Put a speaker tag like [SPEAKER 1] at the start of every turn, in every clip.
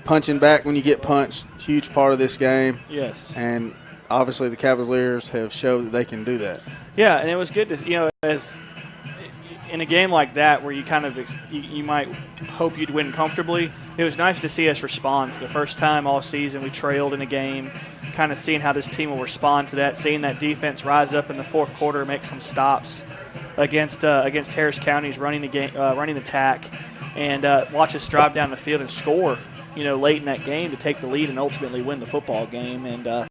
[SPEAKER 1] punching back when you get punched, huge part of this game.
[SPEAKER 2] Yes.
[SPEAKER 1] And obviously the Cavaliers have showed that they can do that.
[SPEAKER 2] Yeah, and it was good to, as in a game like that where you kind of you might hope you'd win comfortably, it was nice to see us respond. For the first time all season, we trailed in a game, kind of seeing how this team will respond to that, seeing that defense rise up in the fourth quarter, make some stops against Harris County's running attack, and watch us drive down the field and score, late in that game to take the lead and ultimately win the football game. And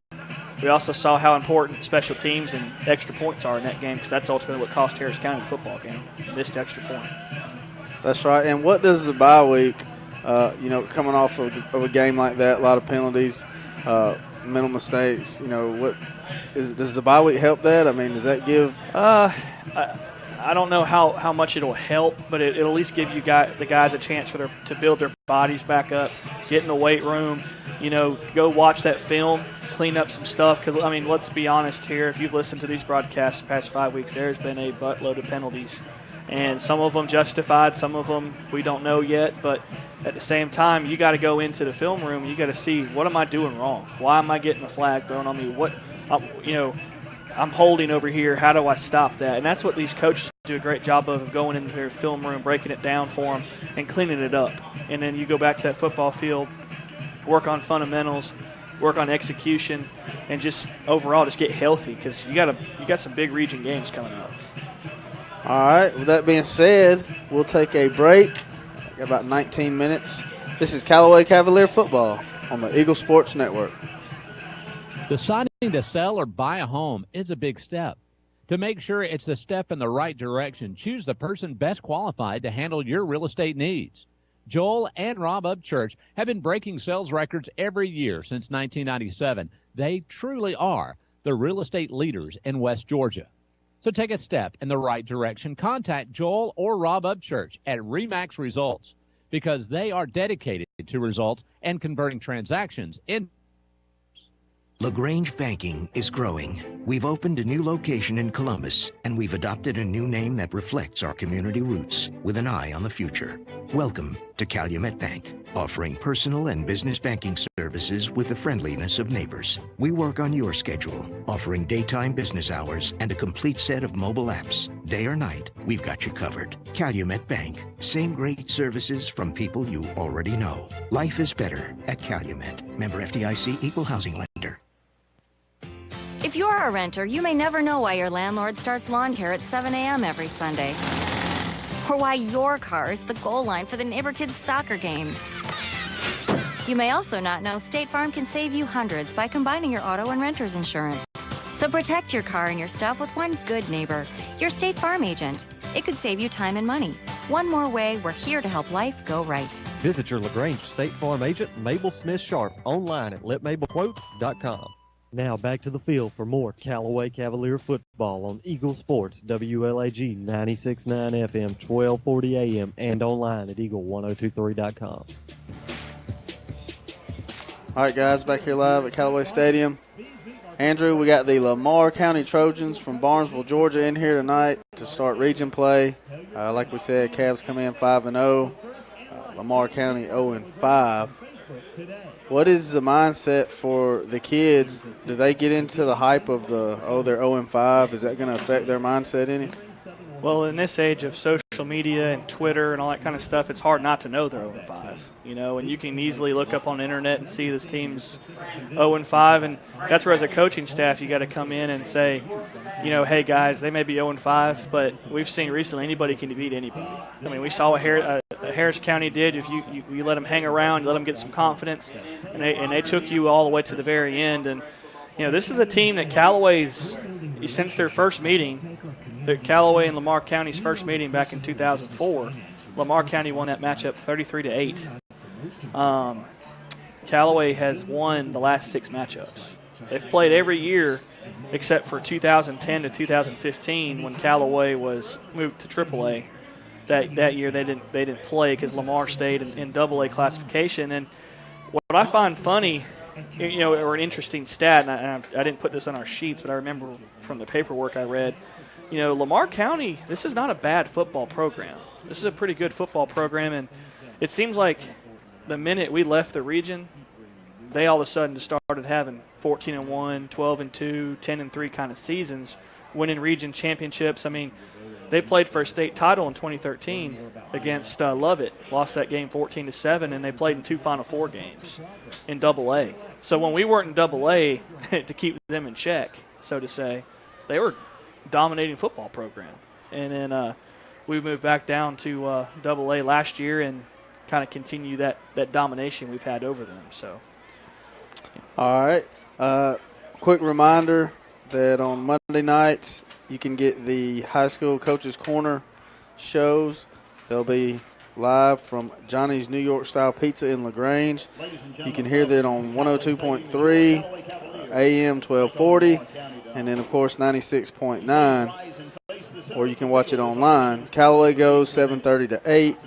[SPEAKER 2] we also saw how important special teams and extra points are in that game, because that's ultimately what cost Harris County the football game, missed extra point.
[SPEAKER 1] That's right. And what does the bye week, coming off of a game like that, a lot of penalties, mental mistakes, does the bye week help that? I mean, does that give?
[SPEAKER 2] I don't know how much it'll help, but it'll at least give the guys a chance to build their bodies back up, get in the weight room, go watch that film, clean up some stuff. Because, let's be honest here. If you've listened to these broadcasts the past 5 weeks, there's been a buttload of penalties. And some of them justified, some of them we don't know yet. But at the same time, you got to go into the film room and you got to see, what am I doing wrong? Why am I getting a flag thrown on me? I'm holding over here. How do I stop that? And that's what these coaches do a great job of going into their film room, breaking it down for them, and cleaning it up. And then you go back to that football field, work on fundamentals, work on execution, and just overall just get healthy, because you got some big region games coming up.
[SPEAKER 1] All right. With that being said, we'll take a break. Got about 19 minutes. This is Callaway Cavalier football on the Eagle Sports Network.
[SPEAKER 3] Deciding to sell or buy a home is a big step. To make sure it's a step in the right direction, choose the person best qualified to handle your real estate needs. Joel and Rob Upchurch have been breaking sales records every year since 1997. They truly are the real estate leaders in West Georgia. So take a step in the right direction. Contact Joel or Rob Upchurch at RE/MAX Results, because they are dedicated to results and converting transactions in.
[SPEAKER 4] LaGrange Banking is growing. We've opened a new location in Columbus, and we've adopted a new name that reflects our community roots with an eye on the future. Welcome to Calumet Bank, offering personal and business banking services with the friendliness of neighbors. We work on your schedule, offering daytime business hours and a complete set of mobile apps. Day or night, we've got you covered. Calumet Bank, same great services from people you already know. Life is better at Calumet. Member FDIC, Equal Housing Lender.
[SPEAKER 5] If you're a renter, you may never know why your landlord starts lawn care at 7 a.m. every Sunday. Or why your car is the goal line for the neighbor kids' soccer games. You may also not know State Farm can save you hundreds by combining your auto and renter's insurance. So protect your car and your stuff with one good neighbor, your State Farm agent. It could save you time and money. One more way, we're here to help life go right.
[SPEAKER 6] Visit your LaGrange State Farm agent, Mabel Smith Sharp, online at letmabelquote.com. Now back to the field for more Callaway Cavalier football on Eagle Sports, WLAG 96.9 FM, 1240 AM, and online at eagle1023.com.
[SPEAKER 1] All right, guys, back here live at Callaway Stadium. Andrew, we got the Lamar County Trojans from Barnesville, Georgia in here tonight to start region play. Like we said, Cavs come in 5-0. Lamar County 0-5. What is the mindset for the kids? Do they get into the hype of they're 0-5? Is that going to affect their mindset any?
[SPEAKER 2] Well, in this age of social media and Twitter and all that kind of stuff, it's hard not to know they're 0-5. And you can easily look up on the internet and see this team's 0-5, and that's where, as a coaching staff, you got to come in and say, hey guys, they may be 0-5, but we've seen recently anybody can beat anybody. I mean, we saw what Harris County did. If you let them hang around, you let them get some confidence, and they took you all the way to the very end. And this is a team that Callaway's, since their first meeting, Callaway and Lamar County's first meeting back in 2004, Lamar County won that matchup 33-8. Callaway has won the last 6 matchups. They've played every year except for 2010 to 2015 when Callaway was moved to AAA. That year they didn't play because Lamar stayed in AA classification. And what I find funny, or an interesting stat, and I didn't put this on our sheets, but I remember from the paperwork I read, Lamar County, this is not a bad football program. This is a pretty good football program, and it seems like the minute we left the region, they all of a sudden just started having 14-1, 12-2, 10-3 kind of seasons, winning region championships. I mean, they played for a state title in 2013 against Lovett, lost that game 14-7, and they played in 2 Final Four games in AA. So when we weren't in AA, to keep them in check, so to say, they were dominating football program. And then we moved back down to AA last year and kind of continue that domination we've had over them. So.
[SPEAKER 1] All right. Quick reminder that on Monday nights you can get the high school Coaches Corner shows. They'll be live from Johnny's New York Style Pizza in LaGrange. You can hear that on 102.3, AM 1240, and then, of course, 96.9, or you can watch it online. Callaway goes 7:30 to 8,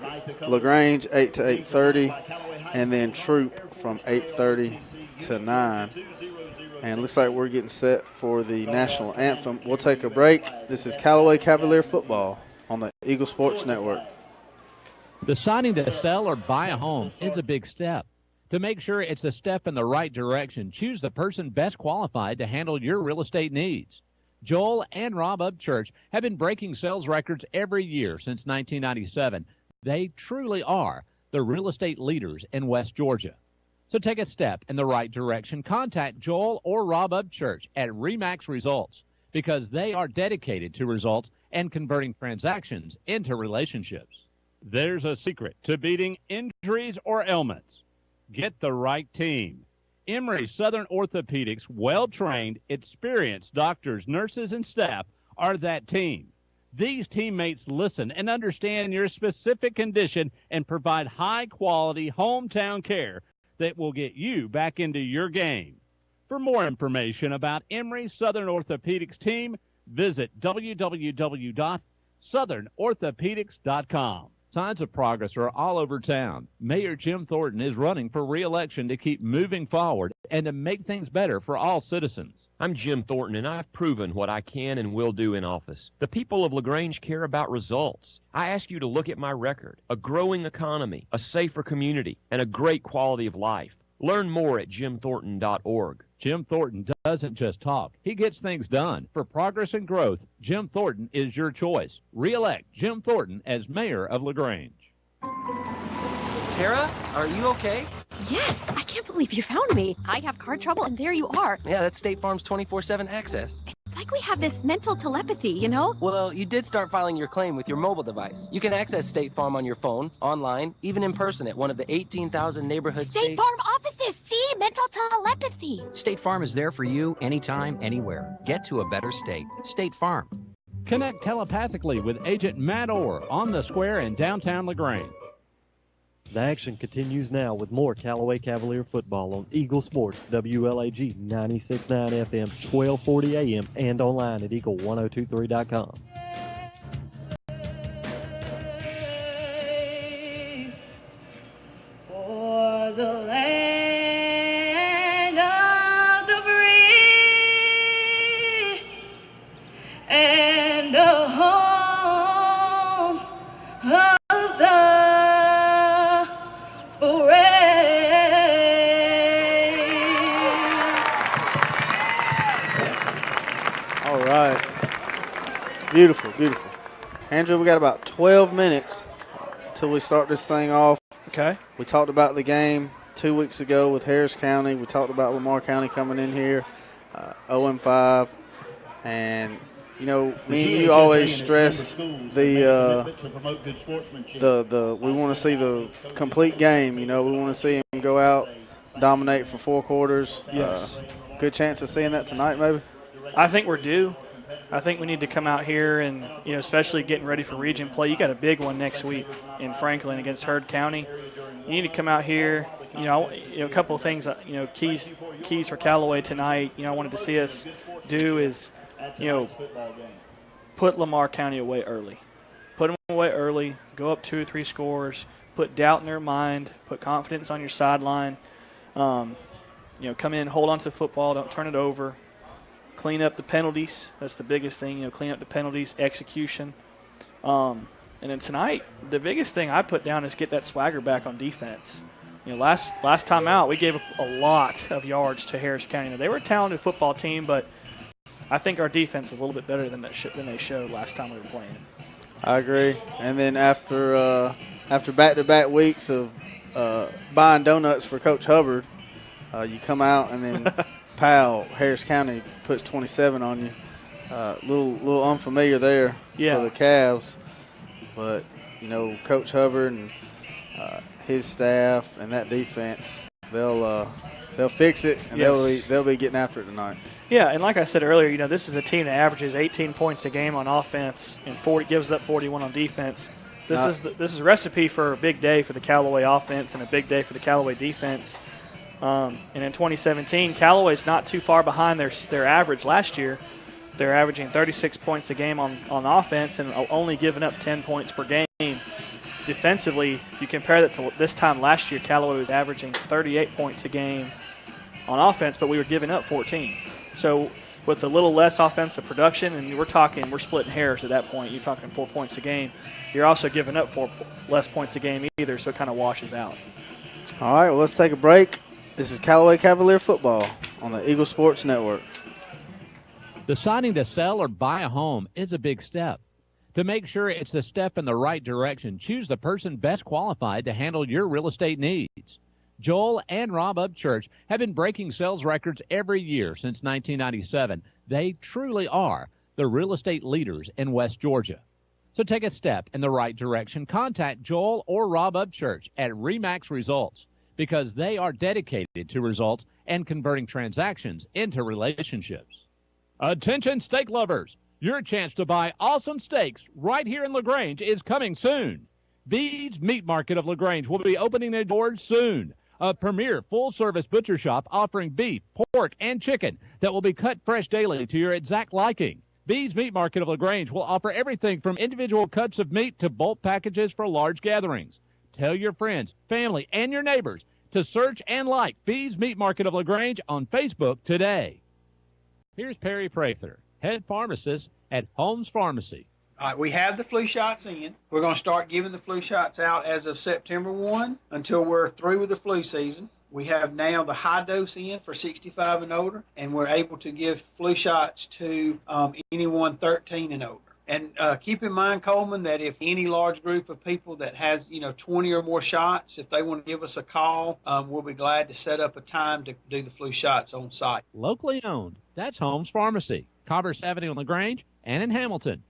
[SPEAKER 1] LaGrange 8 to 8:30, and then Troop from 8:30 to 9. And it looks like we're getting set for the national anthem. We'll take a break. This is Callaway Cavalier Football on the Eagle Sports Network.
[SPEAKER 3] Deciding to sell or buy a home is a big step. To make sure it's a step in the right direction, choose the person best qualified to handle your real estate needs. Joel and Rob Upchurch have been breaking sales records every year since 1997. They truly are the real estate leaders in West Georgia. So take a step in the right direction. Contact Joel or Rob Upchurch at RE/MAX Results because they are dedicated to results and converting transactions into relationships.
[SPEAKER 7] There's a secret to beating injuries or ailments. Get the right team. Emory Southern Orthopedics' well-trained, experienced doctors, nurses, and staff are that team. These teammates listen and understand your specific condition and provide high-quality hometown care that will get you back into your game. For more information about Emory Southern Orthopedics team, visit www.southernorthopedics.com.
[SPEAKER 3] Signs of progress are all over town. Mayor Jim Thornton is running for re-election to keep moving forward and to make things better for all citizens.
[SPEAKER 8] I'm Jim Thornton, and I've proven what I can and will do in office. The people of LaGrange care about results. I ask you to look at my record: a growing economy, a safer community, and a great quality of life. Learn more at jimthornton.org.
[SPEAKER 3] Jim Thornton doesn't just talk. He gets things done. For progress and growth, Jim Thornton is your choice. Re-elect Jim Thornton as mayor of LaGrange.
[SPEAKER 9] Tara, are you okay?
[SPEAKER 10] Yes, I can't believe you found me. I have car trouble, and there you are.
[SPEAKER 9] Yeah, that's State Farm's 24/7 access.
[SPEAKER 10] It's like we have this mental telepathy, you know?
[SPEAKER 9] Well, you did start filing your claim with your mobile device. You can access State Farm on your phone, online, even in person at one of the 18,000 neighborhood
[SPEAKER 10] State Farm offices, see? Mental telepathy.
[SPEAKER 11] State Farm is there for you anytime, anywhere. Get to a better state. State Farm.
[SPEAKER 3] Connect telepathically with Agent Matt Orr on the square in downtown LaGrange.
[SPEAKER 6] The action continues now with more Callaway Cavalier football on Eagle Sports, WLAG 96.9 FM, 1240 AM, and online at eagle1023.com.
[SPEAKER 12] For the land of the free and the home of the
[SPEAKER 1] All right. Beautiful, beautiful. Andrew, we got about 12 minutes till we start this thing off.
[SPEAKER 2] Okay.
[SPEAKER 1] We talked about the game 2 weeks ago with Harris County. We talked about Lamar County coming in here 0-5. And, you know, me and you always stress we want to see the complete game. You know, we want to see them go out, dominate for 4 quarters.
[SPEAKER 2] Yes.
[SPEAKER 1] Good chance of seeing that tonight, maybe?
[SPEAKER 2] I think we're due. I think we need to come out here and, you know, especially getting ready for region play. You got a big one next week in Franklin against Heard County. You need to come out here. You know, a couple of things, you know, keys for Callaway tonight, you know, I wanted to see us do is, you know, put Lamar County away early. Put them away early, go up 2 or 3 scores, put doubt in their mind, put confidence on your sideline. You know, come in, hold on to the football, don't turn it over. Clean up the penalties. That's the biggest thing, you know, clean up the penalties, execution. And then tonight, the biggest thing I put down is get that swagger back on defense. last time out, we gave a lot of yards to Harris County. Now, they were a talented football team, but I think our defense is a little bit better than they showed last time we were playing.
[SPEAKER 1] I agree. And then after back-to-back weeks of buying donuts for Coach Hubbard, you come out and then Harris County puts 27 on you. Little unfamiliar there for the Cavs, but Coach Hubbard and his staff and that defense, they'll fix it, and they'll be getting after it tonight.
[SPEAKER 2] Yeah, and like I said earlier, this is a team that averages 18 points a game on offense and gives up 41 on defense. This is a recipe for a big day for the Callaway offense and a big day for the Callaway defense. And in 2017, Callaway's not too far behind their average last year. They're averaging 36 points a game on offense and only giving up 10 points per game. Defensively, if you compare that to this time last year, Callaway was averaging 38 points a game on offense, but we were giving up 14. So with a little less offensive production, and we're splitting hairs at that point, you're talking 4 points a game, you're also giving up 4 less points a game either, so it kind of washes out.
[SPEAKER 1] All right, well, let's take a break. This is Callaway Cavalier Football on the Eagle Sports Network.
[SPEAKER 3] Deciding to sell or buy a home is a big step. To make sure it's the step in the right direction, choose the person best qualified to handle your real estate needs. Joel and Rob Upchurch have been breaking sales records every year since 1997. They truly are the real estate leaders in West Georgia. So take a step in the right direction. Contact Joel or Rob Upchurch at RE/MAX Results because they are dedicated to results and converting transactions into relationships. Attention steak lovers. Your chance to buy awesome steaks right here in LaGrange is coming soon. Bede's Meat Market of LaGrange will be opening their doors soon. A premier full-service butcher shop offering beef, pork, and chicken that will be cut fresh daily to your exact liking. Bede's Meat Market of LaGrange will offer everything from individual cuts of meat to bulk packages for large gatherings. Tell your friends, family, and your neighbors to search and like Bede's Meat Market of LaGrange on Facebook today. Here's Perry Prather, head pharmacist at Holmes Pharmacy.
[SPEAKER 13] All right, we have the flu shots in. We're going to start giving the flu shots out as of September 1 until we're through with the flu season. We have now the high dose in for 65 and older, and we're able to give flu shots to anyone 13 and older. And keep in mind, Coleman, that if any large group of people that has, 20 or more shots, if they want to give us a call, we'll be glad to set up a time to do the flu shots on site.
[SPEAKER 3] Locally owned. That's Holmes Pharmacy, Commerce Avenue in LaGrange and in Hamilton.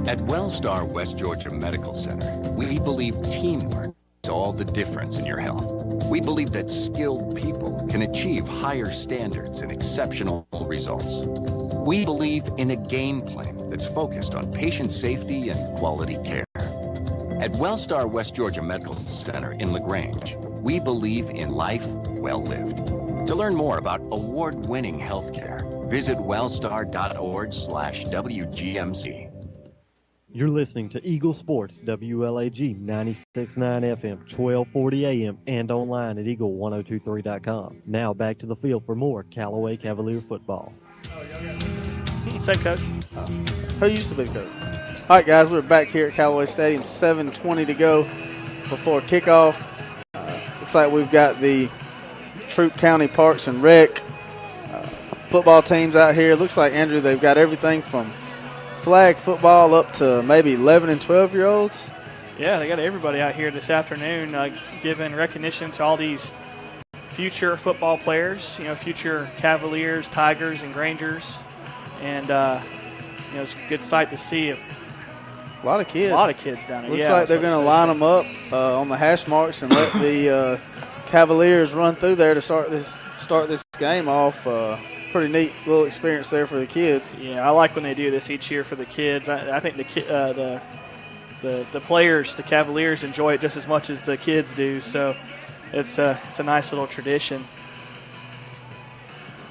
[SPEAKER 14] At Wellstar West Georgia Medical Center, we believe teamwork makes all the difference in your health. We believe that skilled people can achieve higher standards and exceptional results. We believe in a game plan that's focused on patient safety and quality care. At Wellstar West Georgia Medical Center in LaGrange, we believe in life well lived. To learn more about award-winning healthcare, visit wellstar.org/WGMC.
[SPEAKER 6] You're listening to Eagle Sports, WLAG 96.9 FM, 1240 AM, and online at eagle1023.com. Now back to the field for more Callaway Cavalier football.
[SPEAKER 2] Same coach.
[SPEAKER 1] Who used to be the coach? All right, guys, we're back here at Callaway Stadium. 7:20 to go before kickoff. Looks like we've got the Troup County Parks and Rec football teams out here. Looks like, Andrew, they've got everything from flag football up to maybe 11 and 12-year-olds.
[SPEAKER 2] Yeah, they got everybody out here this afternoon giving recognition to all these future football players, future Cavaliers, Tigers, and Grangers. And, it's a good sight to see.
[SPEAKER 1] A lot of kids.
[SPEAKER 2] A lot of kids down there.
[SPEAKER 1] Looks like they're going to line them up on the hash marks and let the Cavaliers run through there to start this game off. Pretty neat little experience there for the kids.
[SPEAKER 2] Yeah, I like when they do this each year for the kids. I think the players, the Cavaliers, enjoy it just as much as the kids do. So it's a nice little tradition.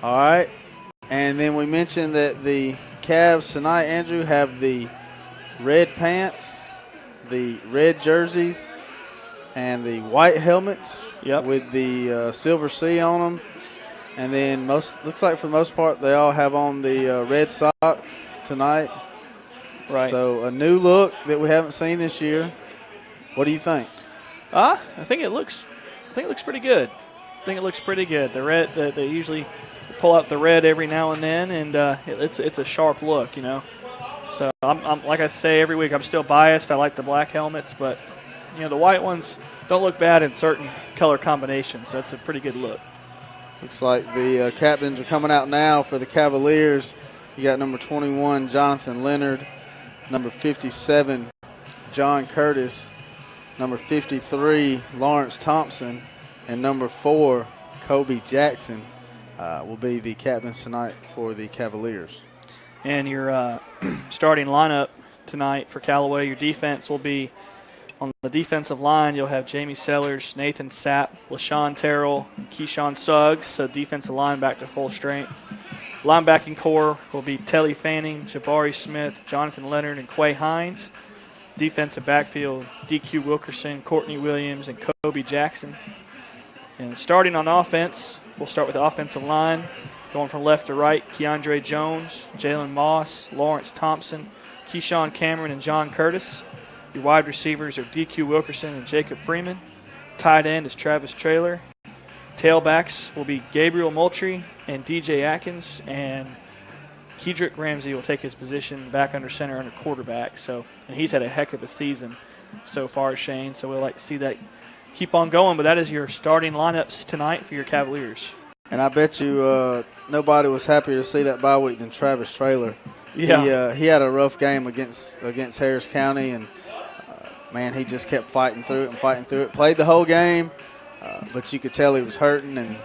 [SPEAKER 1] All right. And then we mentioned that the Cavs tonight, Andrew, have the red pants, the red jerseys, and the white helmets with the silver C on them. And then looks like for the most part they all have on the red socks tonight.
[SPEAKER 2] Right.
[SPEAKER 1] So a new look that we haven't seen this year. What do you think?
[SPEAKER 2] I think it looks think it looks pretty good. The red, they usually pull out the red every now and then, and it's a sharp look, So I'm like I say every week, I'm still biased. I like the black helmets, but the white ones don't look bad in certain color combinations. So that's a pretty good look.
[SPEAKER 1] Looks like the captains are coming out now for the Cavaliers. You got number 21, Jonathan Leonard, number 57, John Curtis, number 53, Lawrence Thompson, and number 4, Kobe Jackson will be the captains tonight for the Cavaliers.
[SPEAKER 2] And your starting lineup tonight for Callaway, your defense will be on the defensive line. You'll have Jamie Sellers, Nathan Sapp, LaShawn Terrell, Keyshawn Suggs, so defensive line back to full strength. Linebacking core will be Telly Fanning, Jabari Smith, Jonathan Leonard, and Quay Hines. Defensive backfield, DQ Wilkerson, Courtney Williams, and Kobe Jackson. And starting on offense, we'll start with the offensive line. Going from left to right, Keandre Jones, Jalen Moss, Lawrence Thompson, Keyshawn Cameron, and John Curtis. Your wide receivers are DQ Wilkerson and Jacob Freeman. Tight end is Travis Traylor. Tailbacks will be Gabriel Moultrie and DJ Atkins. And Kedrick Ramsey will take his position back under center under quarterback. And he's had a heck of a season so far, Shane. So we'd like to see that keep on going. But that is your starting lineups tonight for your Cavaliers.
[SPEAKER 1] And I bet you nobody was happier to see that bye week than Travis Traylor.
[SPEAKER 2] Yeah.
[SPEAKER 1] He had a rough game against Harris County, and man, he just kept fighting through it. Played the whole game, but you could tell he was hurting, and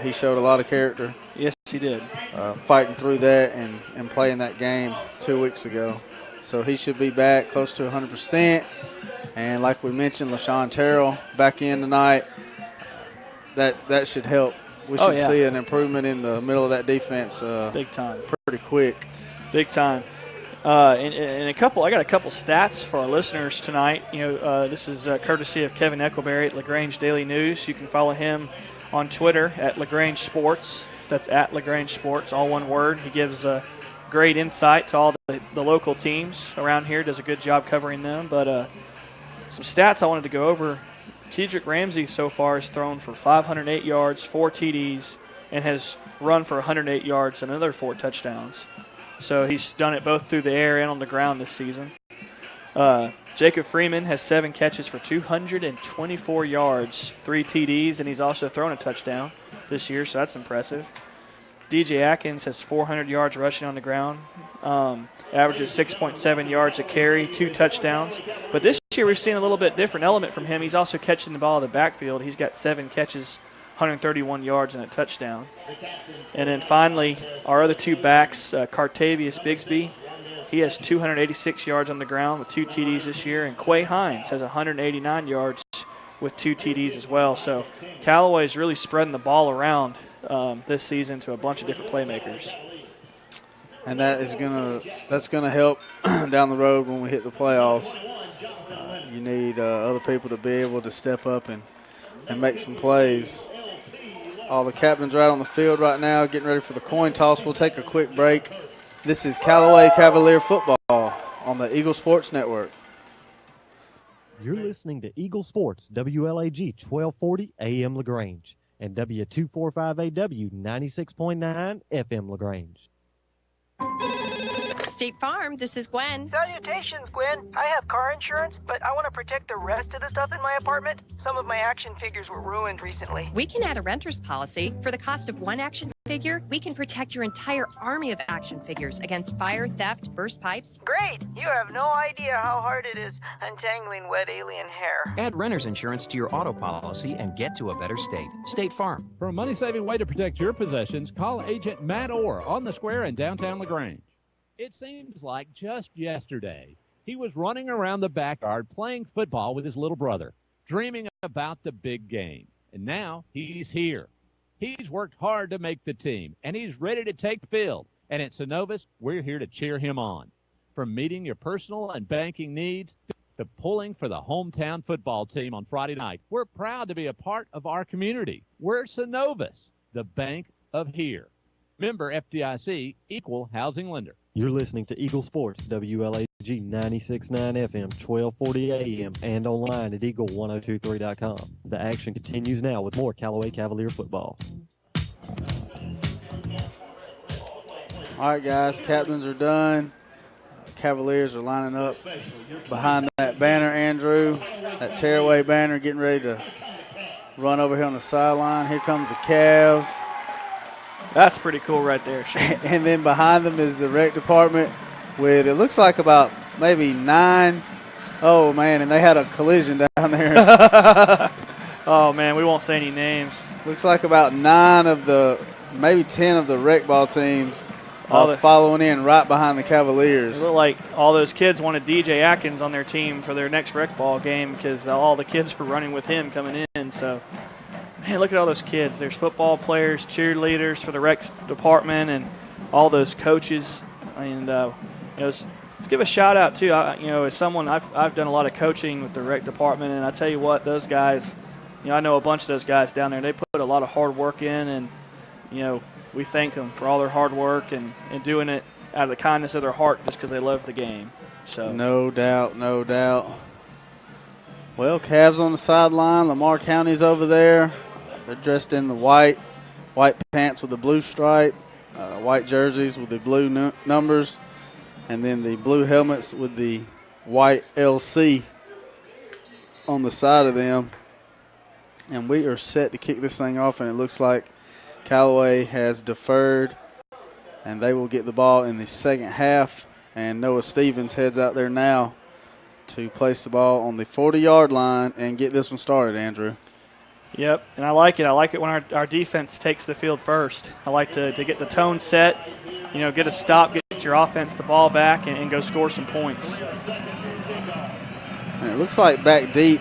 [SPEAKER 1] he showed a lot of character.
[SPEAKER 2] Yes, he did.
[SPEAKER 1] Fighting through that and playing that game 2 weeks ago. So he should be back close to 100%. And like we mentioned, LaShawn Terrell back in tonight. That should help. We should see an improvement in the middle of that defense.
[SPEAKER 2] Big time.
[SPEAKER 1] Pretty quick.
[SPEAKER 2] Big time. And I got a couple stats for our listeners tonight. This is courtesy of Kevin Eckleberry at LaGrange Daily News. You can follow him on Twitter at LaGrange Sports. That's at LaGrange Sports, all one word. He gives great insight to all the local teams around here. Does a good job covering them. But some stats I wanted to go over. Kedrick Ramsey so far has thrown for 508 yards, 4 TDs, and has run for 108 yards and another 4 touchdowns. So he's done it both through the air and on the ground this season. Jacob Freeman has 7 catches for 224 yards, 3 TDs, and he's also thrown a touchdown this year, so that's impressive. DJ Atkins has 400 yards rushing on the ground, averages 6.7 yards a carry, 2 touchdowns. But this year we've seen a little bit different element from him. He's also catching the ball in the backfield. He's got 7 catches, 131 yards, and a touchdown. And then finally, our other 2 backs, Cartavius Bigsby, he has 286 yards on the ground with 2 TDs this year, and Quay Hines has 189 yards with 2 TDs as well. So Callaway is really spreading the ball around this season to a bunch of different playmakers.
[SPEAKER 1] And that's gonna help down the road when we hit the playoffs. You need other people to be able to step up and make some plays. All the captains are out on the field right now getting ready for the coin toss. We'll take a quick break. This is Callaway Cavalier football on the Eagle Sports Network.
[SPEAKER 6] You're listening to Eagle Sports, WLAG 1240 AM LaGrange and W245AW 96.9 FM LaGrange.
[SPEAKER 15] State Farm, this is Gwen.
[SPEAKER 16] Salutations, Gwen. I have car insurance, but I want to protect the rest of the stuff in my apartment. Some of my action figures were ruined recently.
[SPEAKER 15] We can add a renter's policy. For the cost of 1 action figure, we can protect your entire army of action figures against fire, theft, burst pipes.
[SPEAKER 16] Great! You have no idea how hard it is untangling wet alien hair.
[SPEAKER 11] Add renter's insurance to your auto policy and get to a better state. State Farm.
[SPEAKER 7] For a money-saving way to protect your possessions, call Agent Matt Orr on the square in downtown LaGrange. It seems like just yesterday, he was running around the backyard playing football with his little brother, dreaming about the big game. And now he's here. He's worked hard to make the team, and he's ready to take the field. And at Synovus, we're here to cheer him on. From meeting your personal and banking needs to pulling for the hometown football team on Friday night, we're proud to be a part of our community. We're Synovus, the bank of here. Member FDIC, equal housing lender.
[SPEAKER 6] You're listening to Eagle Sports, WLAG 96.9 FM, 1240 AM, and online at eagle1023.com. The action continues now with more Callaway Cavalier football.
[SPEAKER 1] All right, guys, captains are done. Cavaliers are lining up behind that banner, Andrew, that tearaway banner, getting ready to run over here on the sideline. Here comes the Cavs.
[SPEAKER 2] That's pretty cool right there, Shane.
[SPEAKER 1] And then behind them is the rec department with, it looks like about maybe 9. Oh, man, and they had a collision down there.
[SPEAKER 2] Oh, man, we won't say any names.
[SPEAKER 1] Looks like about 9 of the, maybe 10 of the rec ball teams following in right behind the Cavaliers.
[SPEAKER 2] It looked like all those kids wanted DJ Atkins on their team for their next rec ball game because all the kids were running with him coming in. So, man, look at all those kids. There's football players, cheerleaders for the rec department, and all those coaches. And let's give a shout out too. As someone I've done a lot of coaching with the rec department, and I tell you what, those guys. I know a bunch of those guys down there. They put a lot of hard work in, and we thank them for all their hard work and doing it out of the kindness of their heart just because they love the game. So
[SPEAKER 1] no doubt, no doubt. Well, Cavs on the sideline. Lamar County's over there. They're dressed in the white pants with the blue stripe, white jerseys with the blue numbers, and then the blue helmets with the white LC on the side of them. And we are set to kick this thing off, and it looks like Callaway has deferred, and they will get the ball in the second half. And Noah Stevens heads out there now to place the ball on the 40-yard line and get this one started, Andrew.
[SPEAKER 2] Yep, and I like it. I like it when our defense takes the field first. I like to get the tone set, get a stop, get your offense the ball back, and go score some points.
[SPEAKER 1] And it looks like back deep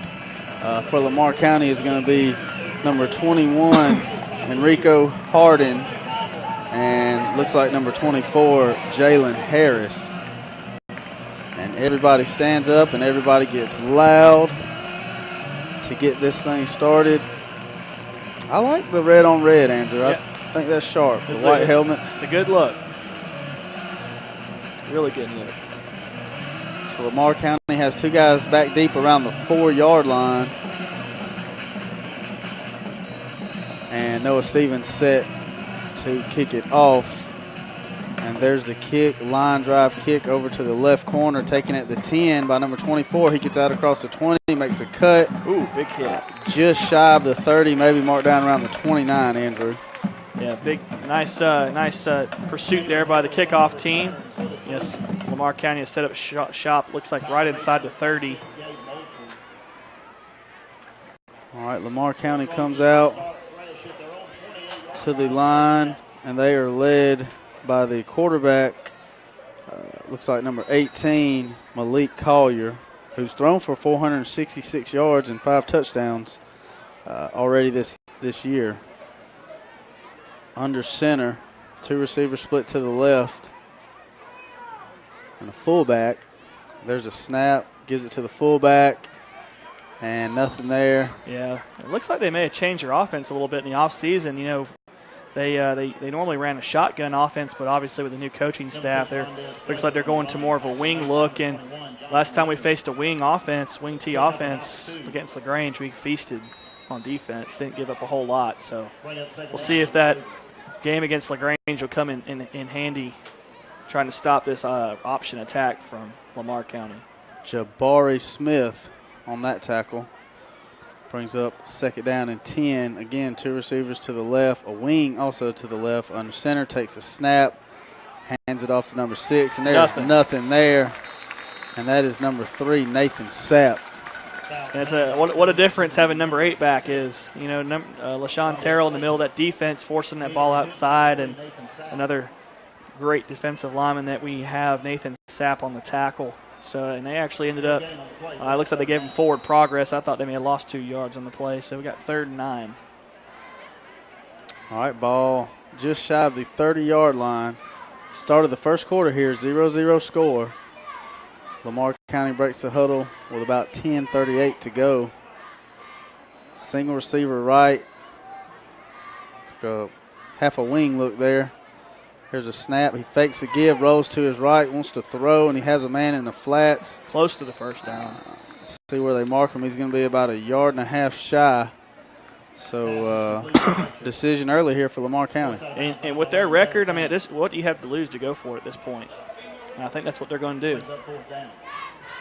[SPEAKER 1] for Lamar County is going to be number 21, Enrico Hardin, and looks like number 24, Jalen Harris. And everybody stands up and everybody gets loud to get this thing started. I like the red on red, Andrew.
[SPEAKER 2] Yeah.
[SPEAKER 1] I think that's sharp. The white helmets.
[SPEAKER 2] It's a good look. Really good look.
[SPEAKER 1] So Lamar County has 2 guys back deep around the 4-yard line. And Noah Stevens set to kick it off. And there's the kick, line drive kick over to the left corner, taking it the 10 by number 24. He gets out across the 20, makes a cut.
[SPEAKER 2] Ooh, big hit.
[SPEAKER 1] Just shy of the 30, maybe marked down around the 29, Andrew.
[SPEAKER 2] Yeah, big, nice pursuit there by the kickoff team. Yes, Lamar County has set up shop, looks like right inside the 30.
[SPEAKER 1] All right, Lamar County comes out to the line, and they are led by the quarterback, looks like number 18, Malik Collier, who's thrown for 466 yards and 5 touchdowns already this year. Under center, 2 receivers split to the left, and a fullback. There's a snap, gives it to the fullback, and nothing there.
[SPEAKER 2] Yeah, it looks like they may have changed their offense a little bit in the offseason. They normally ran a shotgun offense, but obviously with the new coaching staff, looks like they're going to more of a wing look. And last time we faced a wing T offense against LaGrange, we feasted on defense, didn't give up a whole lot. So we'll see if that game against LaGrange will come in handy, trying to stop this option attack from Lamar County.
[SPEAKER 1] Jabari Smith on that tackle. Brings up 2nd down and 10. Again, 2 receivers to the left, a wing also to the left. Under center, takes a snap, hands it off to number 6, and there's nothing there. And that is number 3, Nathan Sapp.
[SPEAKER 2] That's what a difference having number 8 back is. LaShawn Terrell in the middle of that defense, forcing that ball outside, and another great defensive lineman that we have, Nathan Sapp, on the tackle. So, and they actually ended up, it looks like they gave them forward progress. I thought they may have lost 2 yards on the play. So we got 3rd and 9.
[SPEAKER 1] All right, ball just shy of the 30-yard line. Start of the first quarter here, 0-0 score. Lamar County breaks the huddle with about 10:38 to go. Single receiver right. Let's go half a wing look there. Here's a snap. He fakes a give, rolls to his right, wants to throw, and he has a man in the flats.
[SPEAKER 2] Close to the first down.
[SPEAKER 1] Let's see where they mark him. He's going to be about 1.5 yards shy. So decision early here for Lamar County.
[SPEAKER 2] And with their record, I mean, what do you have to lose to go for it at this point? And I think that's what they're going to do.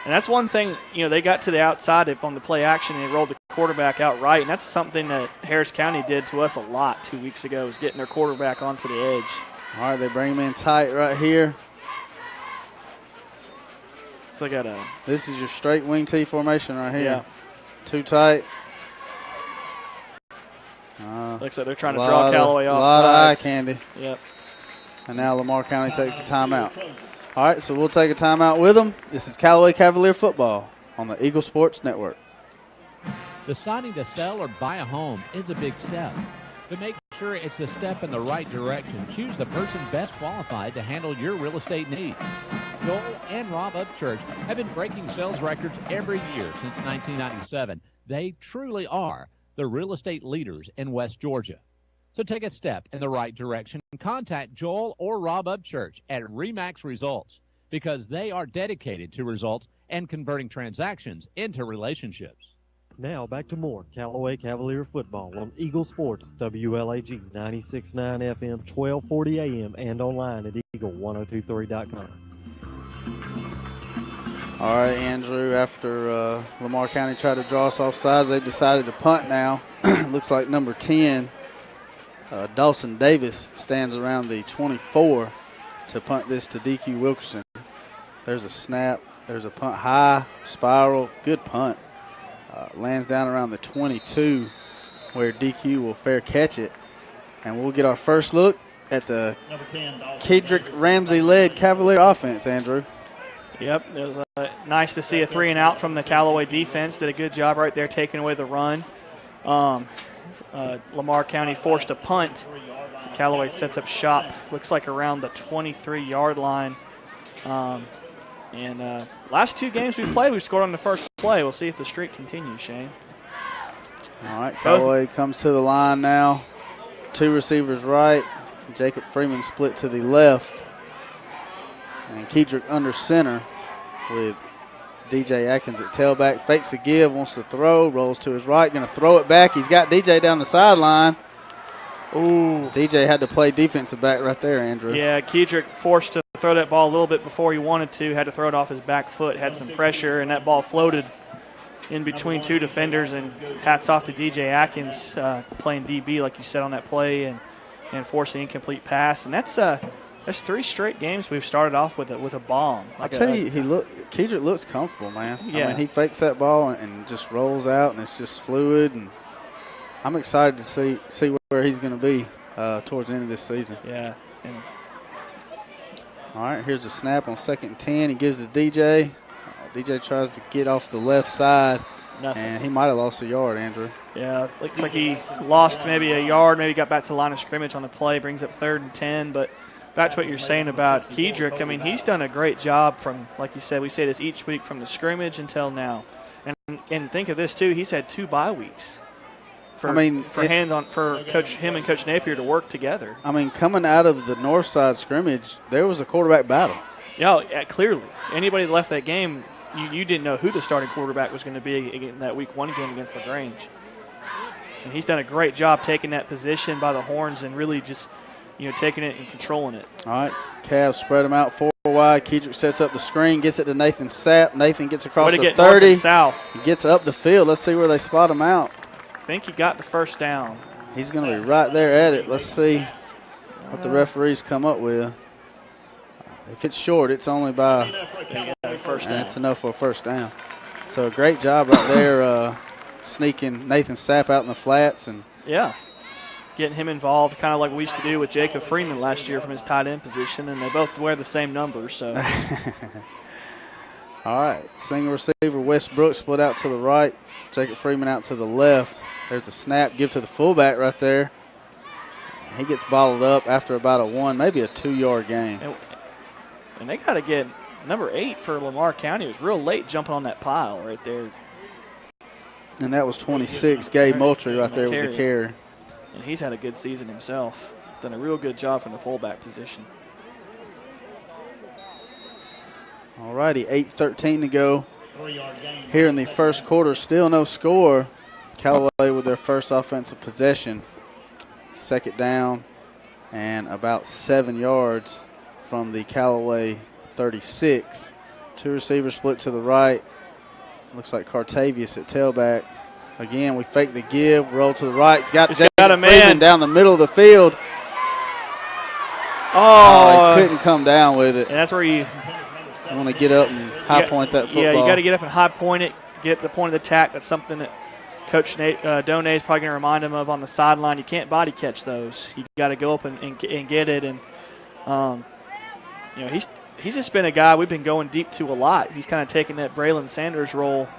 [SPEAKER 2] And that's one thing, they got to the outside on the play action and they rolled the quarterback out right. And that's something that Harris County did to us a lot 2 weeks ago, was getting their quarterback onto the edge.
[SPEAKER 1] All right, they bring him in tight right here.
[SPEAKER 2] So
[SPEAKER 1] this is your straight wing T formation right here.
[SPEAKER 2] Yeah.
[SPEAKER 1] Too tight.
[SPEAKER 2] Looks like they're trying to draw Callaway off.
[SPEAKER 1] A lot
[SPEAKER 2] sides.
[SPEAKER 1] of eye candy.
[SPEAKER 2] Yep.
[SPEAKER 1] And now Lamar County takes a timeout. All right, so we'll take a timeout with them. This is Callaway Cavalier football on the Eagle Sports Network.
[SPEAKER 3] Deciding to sell or buy a home is a big step. To make sure it's a step in the right direction, choose the person best qualified to handle your real estate needs. Joel and Rob Upchurch have been breaking sales records every year since 1997. They truly are the real estate leaders in West Georgia. So take a step in the right direction and contact Joel or Rob Upchurch at RE/MAX Results, because they are dedicated to results and converting transactions into relationships.
[SPEAKER 6] Now back to more Callaway Cavalier football on Eagle Sports, WLAG 96.9 FM, 1240 AM, and online at eagle1023.com.
[SPEAKER 1] All right, Andrew, after Lamar County tried to draw us off sides, they've decided to punt now. Looks like number 10, Dawson Davis, stands around the 24 to punt this to DQ Wilkerson. There's a snap. There's a punt high, spiral, good punt. Lands down around the 22 where DQ will fair catch it. And we'll get our first look at the Kedrick Ramsey-led Cavalier offense, Andrew.
[SPEAKER 2] Yep, it was nice to see a 3-and-out from the Callaway defense. Did a good job right there taking away the run. Lamar County forced a punt. So Callaway sets up shop, looks like around the 23-yard line. Last 2 games we've played, we've scored on the first play. We'll see if the streak continues, Shane.
[SPEAKER 1] All right, Callaway comes to the line now. 2 receivers right. Jacob Freeman split to the left. And Kedrick under center with DJ Atkins at tailback. Fakes a give, wants to throw, rolls to his right, going to throw it back. He's got DJ down the sideline.
[SPEAKER 2] Ooh.
[SPEAKER 1] DJ had to play defensive back right there, Andrew.
[SPEAKER 2] Yeah, Kedrick forced to throw that ball a little bit before he wanted to, had to throw it off his back foot, had some pressure, and that ball floated in between 2 defenders, and hats off to DJ Atkins playing DB, like you said, on that play and forcing an incomplete pass. And that's 3 straight games we've started off with a bomb.
[SPEAKER 1] I'll tell you, Kedrick looks comfortable, man.
[SPEAKER 2] Yeah.
[SPEAKER 1] I mean, he fakes that ball and just rolls out, and it's just fluid. And I'm excited to see where he's going to be towards the end of this season.
[SPEAKER 2] Yeah.
[SPEAKER 1] All right, here's a snap on 2nd and 10. He gives it to DJ. DJ tries to get off the left side.
[SPEAKER 2] Nothing.
[SPEAKER 1] And he might have lost a yard, Andrew.
[SPEAKER 2] Yeah, it looks like he lost maybe a yard, maybe got back to the line of scrimmage on the play, brings up 3rd and 10. But back to what you're saying about Kedrick, I mean, he's done a great job from, like you said, we say this each week from the scrimmage until now. And think of this, too, he's had 2 bye weeks. For him and Coach Napier to work together.
[SPEAKER 1] I mean, coming out of the north side scrimmage, there was a quarterback battle.
[SPEAKER 2] Yeah, clearly. Anybody that left that game, you didn't know who the starting quarterback was going to be in that week 1 game against LaGrange. And he's done a great job taking that position by the horns and really just, taking it and controlling it.
[SPEAKER 1] All right, Cavs spread them out 4 wide. Kedrick sets up the screen, gets it to Nathan Sapp. Nathan gets across the 30.
[SPEAKER 2] South.
[SPEAKER 1] He gets up the field. Let's see where they spot him out.
[SPEAKER 2] I think he got the first down.
[SPEAKER 1] He's going to be right there at it. Let's see what the referees come up with. If it's short, it's only by
[SPEAKER 2] first down.
[SPEAKER 1] That's enough for a first down. So a great job right there sneaking Nathan Sapp out in the flats. And
[SPEAKER 2] getting him involved, kind of like we used to do with Jacob Freeman last year from his tight end position, and they both wear the same numbers. So.
[SPEAKER 1] All right, single receiver, Westbrook split out to the right. Jacob Freeman out to the left. There's a snap, give to the fullback right there. He gets bottled up after about a 1, maybe a 2-yard gain.
[SPEAKER 2] And they got to get number 8 for Lamar County. It was real late jumping on that pile right there.
[SPEAKER 1] And that was 26, Gabe Moultrie right there with the carry.
[SPEAKER 2] And he's had a good season himself. done a real good job from the fullback position.
[SPEAKER 1] All righty, 8:13 to go here in the first quarter. Still no score. Callaway with their first offensive possession. Second down and about 7 yards from the Callaway 36. Two receivers split to the right. Looks like Cartavius at tailback. Again, we fake the give, roll to the right. He's got
[SPEAKER 2] a man
[SPEAKER 1] Freeman down the middle of the field. He couldn't come down with it.
[SPEAKER 2] And that's where you
[SPEAKER 1] want to get up and high point that football.
[SPEAKER 2] Yeah, you got to get up and high point it, get the point of the tack. That's something that Coach Donay is probably going to remind him of on the sideline. You can't body catch those. You got to go up and get it. And he's just been a guy we've been going deep to a lot. He's kind of taken that Braylon Sanders role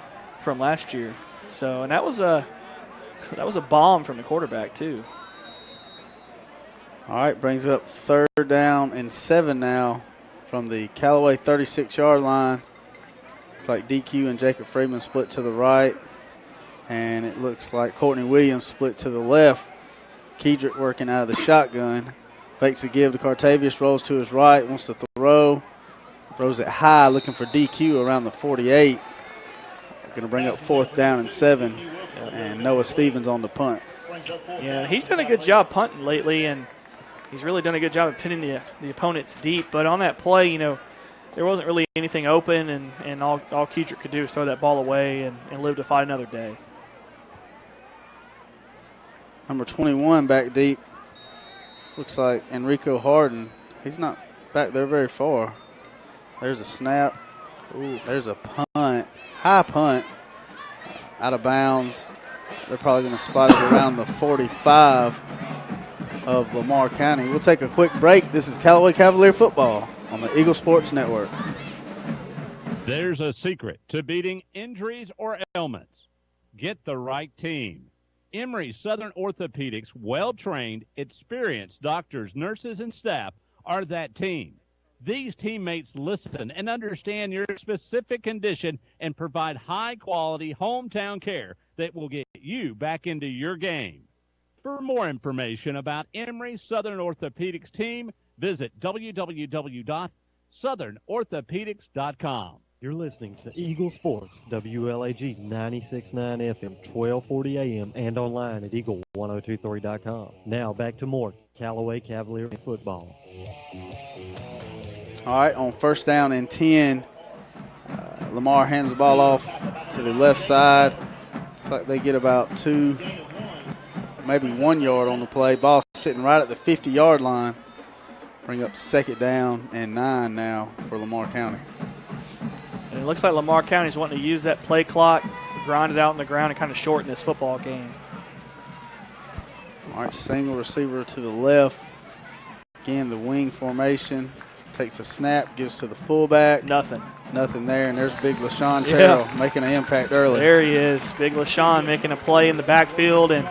[SPEAKER 2] from last year. So, and that was a bomb from the quarterback too.
[SPEAKER 1] All right, brings up 3rd down and 7 now from the Callaway 36-yard line. Looks like DQ and Jacob Freeman split to the right. And it looks like Courtney Williams split to the left. Kedrick working out of the shotgun. Fakes a give to Cartavius, rolls to his right, wants to throw. Throws it high, looking for DQ around the 48. Going to bring up 4th down and 7. And Noah Stevens on the punt.
[SPEAKER 2] Yeah, he's done a good job punting lately, and he's really done a good job of pinning the opponents deep. But on that play, there wasn't really anything open, and all Kedrick could do was throw that ball away and live to fight another day.
[SPEAKER 1] Number 21 back deep. Looks like Enrico Harden. He's not back there very far. There's a snap. Ooh, there's a punt. High punt. Out of bounds. They're probably going to spot it around the 45 of Lamar County. We'll take a quick break. This is Callaway Cavalier football on the Eagle Sports Network.
[SPEAKER 7] There's a secret to beating injuries or ailments. Get the right team. Emory Southern Orthopedics' well-trained, experienced doctors, nurses, and staff are that team. These teammates listen and understand your specific condition and provide high-quality hometown care that will get you back into your game. For more information about Emory Southern Orthopedics team, visit www.southernorthopedics.com.
[SPEAKER 6] You're listening to Eagle Sports, WLAG 96.9 FM, 1240 AM, and online at eagle1023.com. Now back to more Callaway Cavalier football.
[SPEAKER 1] All right, on 1st down and 10, Lamar hands the ball off to the left side. Looks like they get about 2, maybe 1 yard on the play. Ball sitting right at the 50-yard line. Bring up 2nd down and 9 now for Lamar County.
[SPEAKER 2] And it looks like Lamar County's wanting to use that play clock, grind it out on the ground, and kind of shorten this football game.
[SPEAKER 1] All right, single receiver to the left. Again, the wing formation. Takes a snap, gives to the fullback.
[SPEAKER 2] Nothing
[SPEAKER 1] there, and there's big LaShawn Terrell making an impact early.
[SPEAKER 2] There he is, big LaShawn making a play in the backfield, and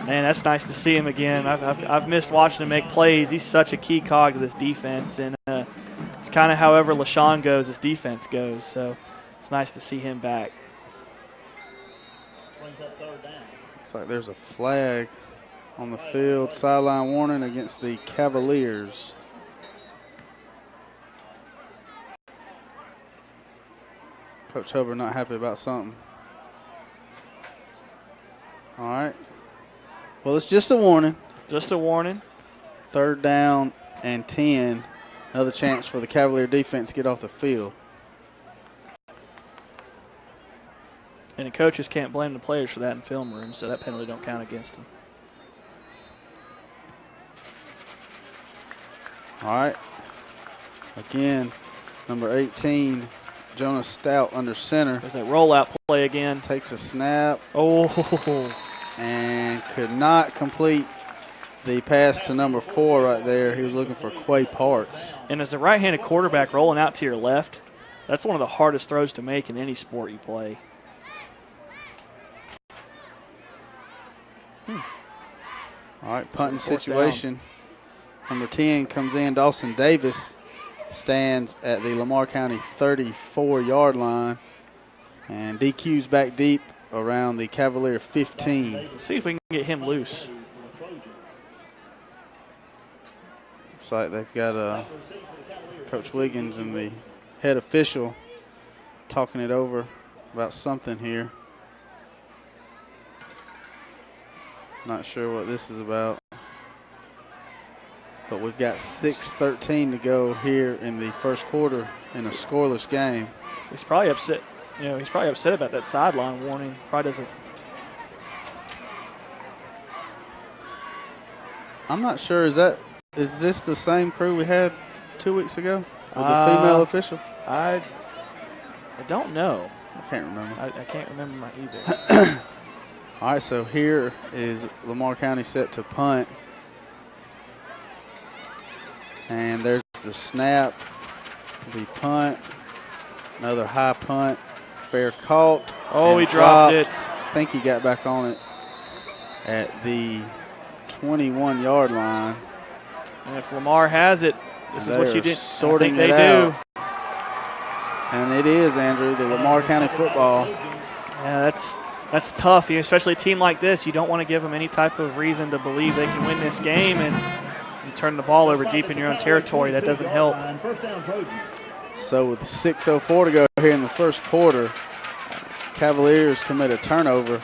[SPEAKER 2] man, that's nice to see him again. I've missed watching him make plays. He's such a key cog to this defense, and it's kind of however LaShawn goes, this defense goes. So it's nice to see him back.
[SPEAKER 1] Looks like there's a flag on the field, sideline warning against the Cavaliers. Coach Hubbard not happy about something. All right. Well, it's just a warning.
[SPEAKER 2] Just a warning.
[SPEAKER 1] 3rd down and 10. Another chance for the Cavalier defense to get off the field.
[SPEAKER 2] And the coaches can't blame the players for that in film room, so that penalty don't count against them.
[SPEAKER 1] All right. Again, number 18, Jonas Stout under center.
[SPEAKER 2] There's that rollout play again.
[SPEAKER 1] Takes a snap.
[SPEAKER 2] Oh.
[SPEAKER 1] And could not complete the pass to number 4 right there. He was looking for Quay Parks.
[SPEAKER 2] And as a right-handed quarterback rolling out to your left, that's one of the hardest throws to make in any sport you play.
[SPEAKER 1] All right, punting situation. Number 10 comes in. Dawson Davis stands at the Lamar County 34-yard line. And DQ's back deep around the Cavalier 15.
[SPEAKER 2] Let's see if we can get him loose.
[SPEAKER 1] Looks like they've got Coach Wiggins and the head official talking it over about something here. Not sure what this is about. But we've got 6:13 to go here in the first quarter in a scoreless game.
[SPEAKER 2] He's probably upset. He's probably upset about that sideline warning. Probably doesn't.
[SPEAKER 1] I'm not sure. Is this the same crew we had 2 weeks ago with the female official?
[SPEAKER 2] I don't know.
[SPEAKER 1] I can't remember.
[SPEAKER 2] I can't remember either.
[SPEAKER 1] All right, so here is Lamar County set to punt. And there's the snap, the punt, another high punt, fair caught.
[SPEAKER 2] Oh, he dropped it.
[SPEAKER 1] I think he got back on it at the 21-yard line.
[SPEAKER 2] And if Lamar has it, this is what you did.
[SPEAKER 1] Sorting
[SPEAKER 2] I think
[SPEAKER 1] it
[SPEAKER 2] they
[SPEAKER 1] out.
[SPEAKER 2] do.
[SPEAKER 1] And it is, Andrew, the Lamar County football.
[SPEAKER 2] Yeah, that's tough. Especially a team like this, you don't want to give them any type of reason to believe they can win this game and turn the ball over deep in your own territory. That doesn't help.
[SPEAKER 1] So with 6:04 to go here in the first quarter, Cavaliers commit a turnover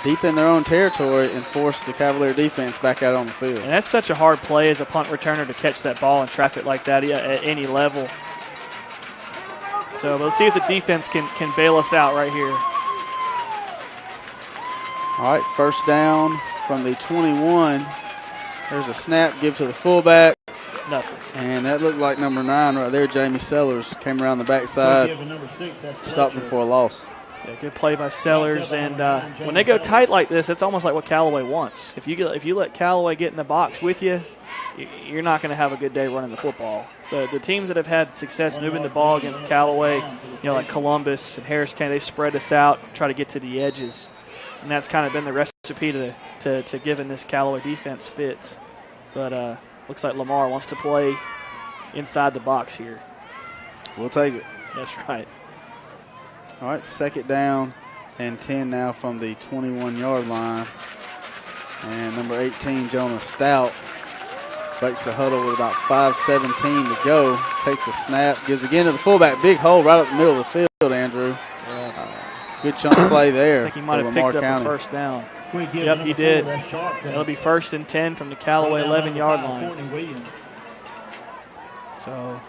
[SPEAKER 1] deep in their own territory and force the Cavalier defense back out on the field.
[SPEAKER 2] And that's such a hard play as a punt returner to catch that ball in traffic like that at any level. So let's see if the defense can bail us out right here.
[SPEAKER 1] All right, first down from the 21. There's a snap, give to the fullback.
[SPEAKER 2] Nothing.
[SPEAKER 1] And that looked like number 9 right there, Jamie Sellers, came around the backside, stopped him for a loss.
[SPEAKER 2] Yeah, good play by Sellers. And when they go tight like this, it's almost like what Callaway wants. If you let Callaway get in the box with you, you're not going to have a good day running the football. The teams that have had success moving the ball against Callaway, like Columbus and Harris County, they spread us out, try to get to the edges. And that's kind of been the recipe to giving this Callaway defense fits. But looks like Lamar wants to play inside the box here.
[SPEAKER 1] We'll take it.
[SPEAKER 2] That's right.
[SPEAKER 1] All right, second down and 10 now from the 21-yard line. And number 18, Jonah Stout, breaks the huddle with about 5:17 to go. Takes a snap, gives again to the fullback. Big hole right up the middle of the field, Andrew. Good chunk play there.
[SPEAKER 2] I think he might have picked up a first down. Yep, he did. It'll be 1st and 10 from the Callaway 11-yard line. So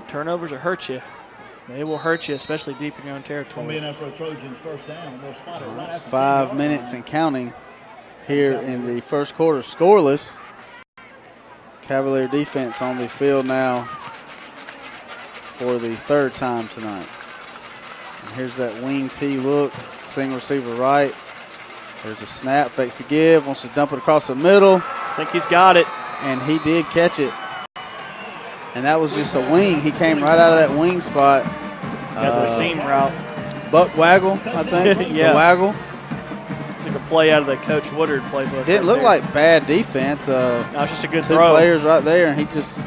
[SPEAKER 2] turnovers will hurt you. They will hurt you, especially deep in your own territory.
[SPEAKER 1] 5 minutes and counting here in the first quarter. Scoreless. Cavalier defense on the field now for the third time tonight. And here's that wing T look. Single receiver right. There's a snap, fakes a give, wants to dump it across the middle.
[SPEAKER 2] I think he's got it.
[SPEAKER 1] And he did catch it. And that was just a wing. He came right out of that wing spot.
[SPEAKER 2] Got the seam route.
[SPEAKER 1] Buck waggle, I think.
[SPEAKER 2] Yeah.
[SPEAKER 1] The waggle.
[SPEAKER 2] It's like a play out of the Coach Woodard playbook.
[SPEAKER 1] Didn't look like bad defense.
[SPEAKER 2] No, it's just a good
[SPEAKER 1] two
[SPEAKER 2] throw.
[SPEAKER 1] Players right there, and he just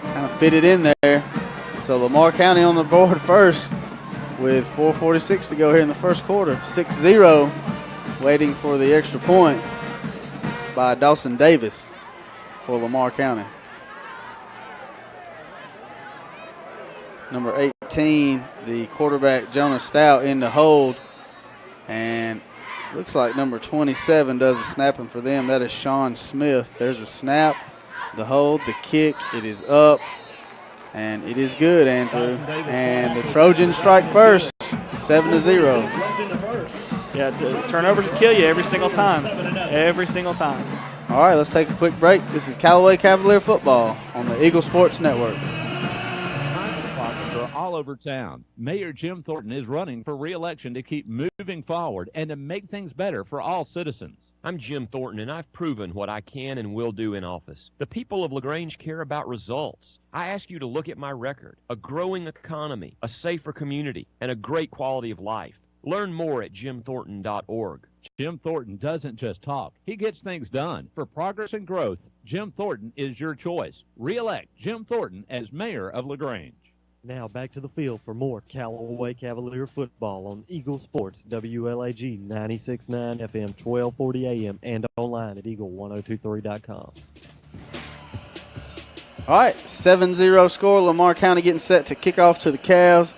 [SPEAKER 1] kind of fit it in there. So Lamar County on the board first with 4:46 to go here in the first quarter. 6-0, waiting for the extra point by Dawson Davis for Lamar County. Number 18, the quarterback, Jonah Stout, in the hold. And looks like number 27 does the snapping for them. That is Sean Smith. There's a snap, the hold, the kick. It is up, and it is good, Andrew. And the Trojans strike first, 7-0.
[SPEAKER 2] Yeah, turnovers will kill you every single time. Every single time.
[SPEAKER 1] All right, let's take a quick break. This is Callaway Cavalier Football on the Eagle Sports Network.
[SPEAKER 3] All over town, Mayor Jim Thornton is running for re-election to keep moving forward and to make things better for all citizens.
[SPEAKER 8] I'm Jim Thornton, and I've proven what I can and will do in office. The people of LaGrange care about results. I ask you to look at my record: a growing economy, a safer community, and a great quality of life. Learn more at jimthornton.org.
[SPEAKER 3] Jim Thornton doesn't just talk. He gets things done. For progress and growth, Jim Thornton is your choice. Re-elect Jim Thornton as mayor of LaGrange.
[SPEAKER 6] Now back to the field for more Callaway Cavalier football on Eagle Sports, WLAG 96.9 FM, 1240 AM, and online at eagle1023.com.
[SPEAKER 1] All right, 7-0 score. Lamar County getting set to kick off to the Cavs.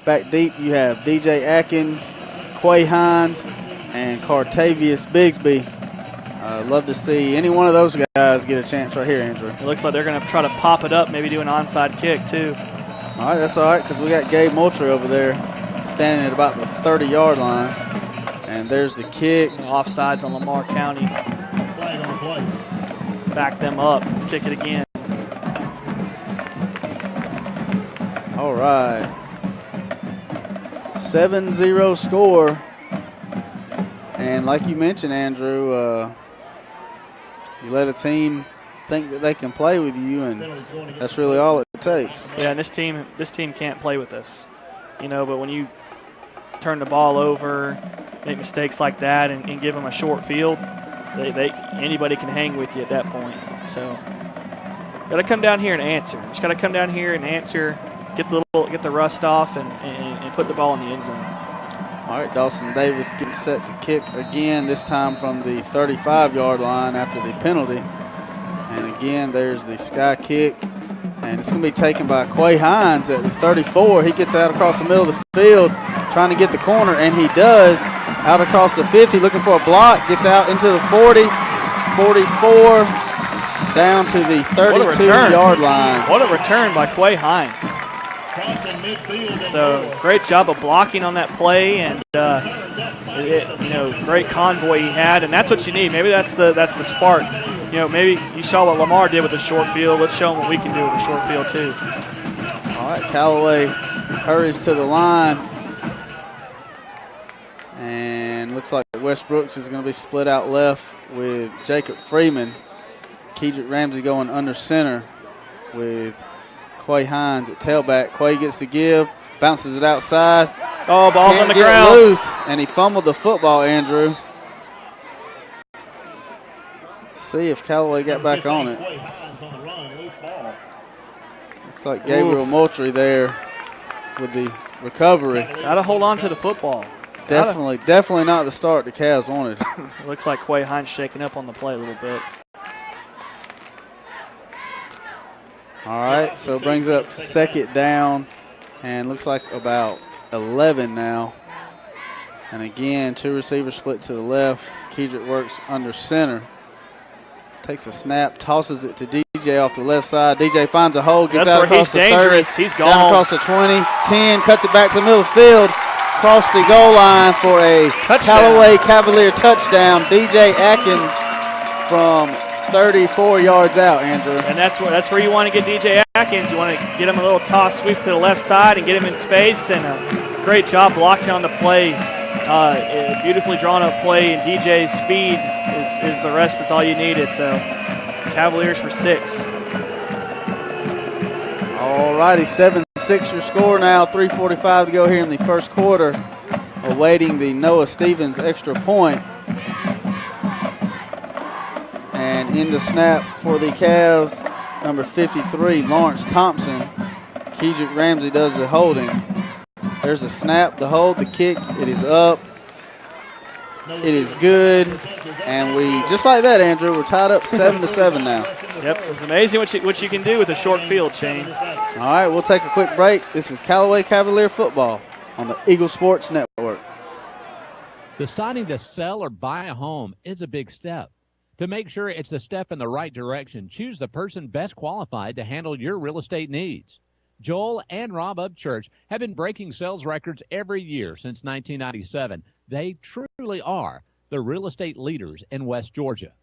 [SPEAKER 1] Back deep, you have DJ Atkins, Quay Hines, and Cartavius Bigsby. Love to see any one of those guys get a chance right here, Andrew.
[SPEAKER 2] It looks like they're going to try to pop it up, maybe do an onside kick too.
[SPEAKER 1] All right, that's all right because we got Gabe Moultrie over there standing at about the 30-yard line. And there's the kick.
[SPEAKER 2] Offsides on Lamar County. Back them up, kick it again.
[SPEAKER 1] All right. 7-0 score. And like you mentioned, Andrew, you let a team think that they can play with you, and that's really all it takes.
[SPEAKER 2] Yeah, and this team can't play with us. But when you turn the ball over, make mistakes like that, and give them a short field, anybody can hang with you at that point. So got to come down here and answer. Just got to come down here and answer, get the rust off, and put the ball in the end zone.
[SPEAKER 1] All right, Dawson Davis getting set to kick again, this time from the 35-yard line after the penalty. And again, there's the sky kick. And it's going to be taken by Quay Hines at the 34. He gets out across the middle of the field trying to get the corner, and he does. Out across the 50, looking for a block. Gets out into the 40, 44, down to the 32-yard line.
[SPEAKER 2] What a return by Quay Hines. So great job of blocking on that play, and great convoy he had, and that's what you need. Maybe that's the spark. Maybe you saw what Lamar did with the short field. Let's show him what we can do with the short field too.
[SPEAKER 1] All right, Callaway hurries to the line, and looks like Wes Brooks is going to be split out left with Jacob Freeman. Kedrick Ramsey going under center with Quay Hines at tailback. Quay gets the give, bounces it outside.
[SPEAKER 2] Oh, ball's on the ground.
[SPEAKER 1] Can't get loose, and he fumbled the football, Andrew. See if Callaway got back on it. Looks like Gabriel Moultrie there with the recovery.
[SPEAKER 2] Got to hold on to the football.
[SPEAKER 1] Definitely not the start the Cavs wanted.
[SPEAKER 2] Looks like Quay Hines shaking up on the play a little bit.
[SPEAKER 1] All right, so it brings up second down, and looks like about 11 now. And again, two receivers split to the left. Kedrick works under center. Takes a snap, tosses it to DJ off the left side. DJ finds a hole, gets out across the 30.
[SPEAKER 2] Dangerous. He's gone.
[SPEAKER 1] Down across the 20, 10, cuts it back to the middle of the field, across the goal line for a Callaway Cavalier touchdown. DJ Atkins from 34 yards out, Andrew.
[SPEAKER 2] And that's where you want to get DJ Atkins. You want to get him a little toss sweep to the left side and get him in space. And a great job blocking on the play. Beautifully drawn up play, and DJ's speed is the rest. That's all you needed. So Cavaliers for 6.
[SPEAKER 1] All righty, 7-6 your score now. 3:45 to go here in the first quarter. Awaiting the Noah Stevens extra point. And in the snap for the Cavs, number 53, Lawrence Thompson. Kedrick Ramsey does the holding. There's a snap, the hold, the kick. It is up. It is good. And we, just like that, Andrew, we're tied up 7-7 now.
[SPEAKER 2] Yep, it's amazing what you can do with a short field, Shane.
[SPEAKER 1] All right, we'll take a quick break. This is Callaway Cavalier football on the Eagle Sports Network.
[SPEAKER 3] Deciding to sell or buy a home is a big step. To make sure it's a step in the right direction, choose the person best qualified to handle your real estate needs. Joel and Rob Upchurch have been breaking sales records every year since 1997. They truly are the real estate leaders in West Georgia.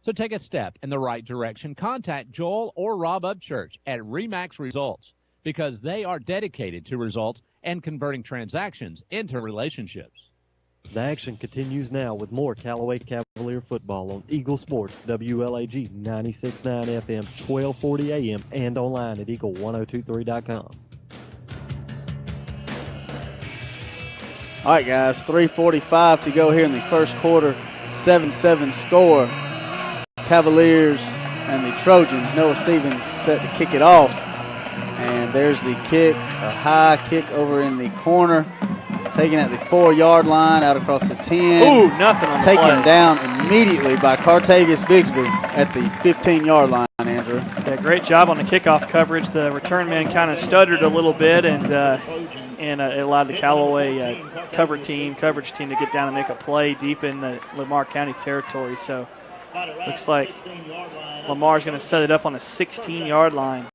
[SPEAKER 3] So take a step in the right direction. Contact Joel or Rob Upchurch at RE/MAX Results because they are dedicated to results and converting transactions into relationships.
[SPEAKER 6] The action continues now with more Callaway Cavalier football on Eagle Sports, WLAG 96.9 FM, 1240 AM, and online at eagle1023.com.
[SPEAKER 1] All right, guys, 3:45 to go here in the first quarter. 7-7 score. Cavaliers and the Trojans. Noah Stevens set to kick it off. And there's the kick, a high kick over in the corner. Taken at the 4-yard line, out across the 10.
[SPEAKER 2] Ooh, nothing on the play.
[SPEAKER 1] Taken down immediately by Cartavius Bigsby at the 15-yard line, Andrew.
[SPEAKER 2] Yeah, great job on the kickoff coverage. The return man kind of stuttered a little bit, and it allowed the Callaway coverage team to get down and make a play deep in the Lamar County territory. So looks like Lamar's going to set it up on a 16-yard line.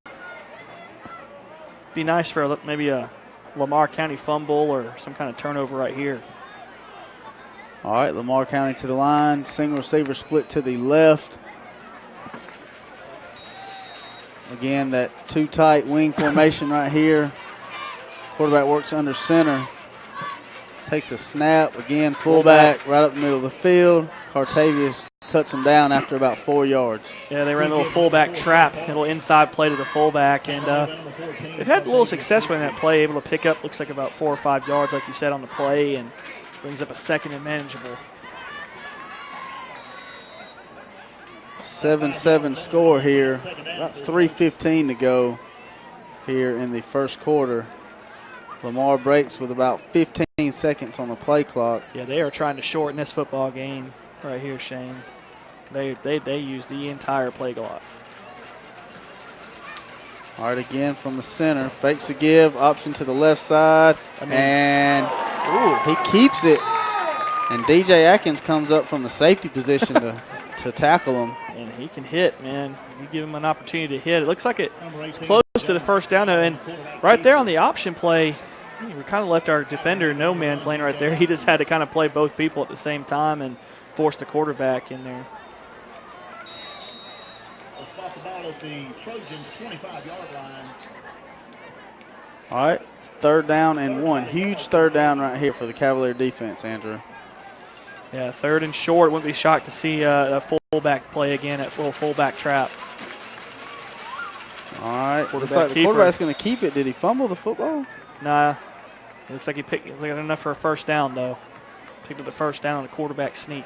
[SPEAKER 2] Be nice for maybe a Lamar County fumble or some kind of turnover right here.
[SPEAKER 1] All right, Lamar County to the line. Single receiver split to the left. Again, that too tight wing formation right here. Quarterback works under center. Takes a snap. Again, fullback right up the middle of the field. Cartavius cuts him down after about 4 yards.
[SPEAKER 2] Yeah, they ran a little fullback trap, a little inside play to the fullback, and they've had a little success with that play, able to pick up, looks like about 4 or 5 yards, like you said, on the play, and brings up a second and manageable.
[SPEAKER 1] 7-7 score here. About 3:15 to go here in the first quarter. Lamar breaks with about 15 seconds on the play clock.
[SPEAKER 2] Yeah, they are trying to shorten this football game right here, Shane. They use the entire play clock.
[SPEAKER 1] All right, again from the center. Fakes a give, option to the left side, and he keeps it. And DJ Atkins comes up from the safety position to tackle him.
[SPEAKER 2] And he can hit, man. You give him an opportunity to hit. It looks like it's close to the first down, and right there on the option play, we kind of left our defender in no man's lane right there. He just had to kind of play both people at the same time and force the quarterback in there.
[SPEAKER 17] Stop the ball at the Trojans' 25-yard line.
[SPEAKER 1] All right, 3rd down and 1. Huge 3rd down right here for the Cavalier defense, Andrew.
[SPEAKER 2] Yeah, 3rd and short. Wouldn't be shocked to see a fullback play again at fullback trap.
[SPEAKER 1] All right, looks like the quarterback's going to keep it. Did he fumble the football?
[SPEAKER 2] Nah. It looks like he picked. It's like enough for a first down, though. Picked up the first down on the quarterback sneak.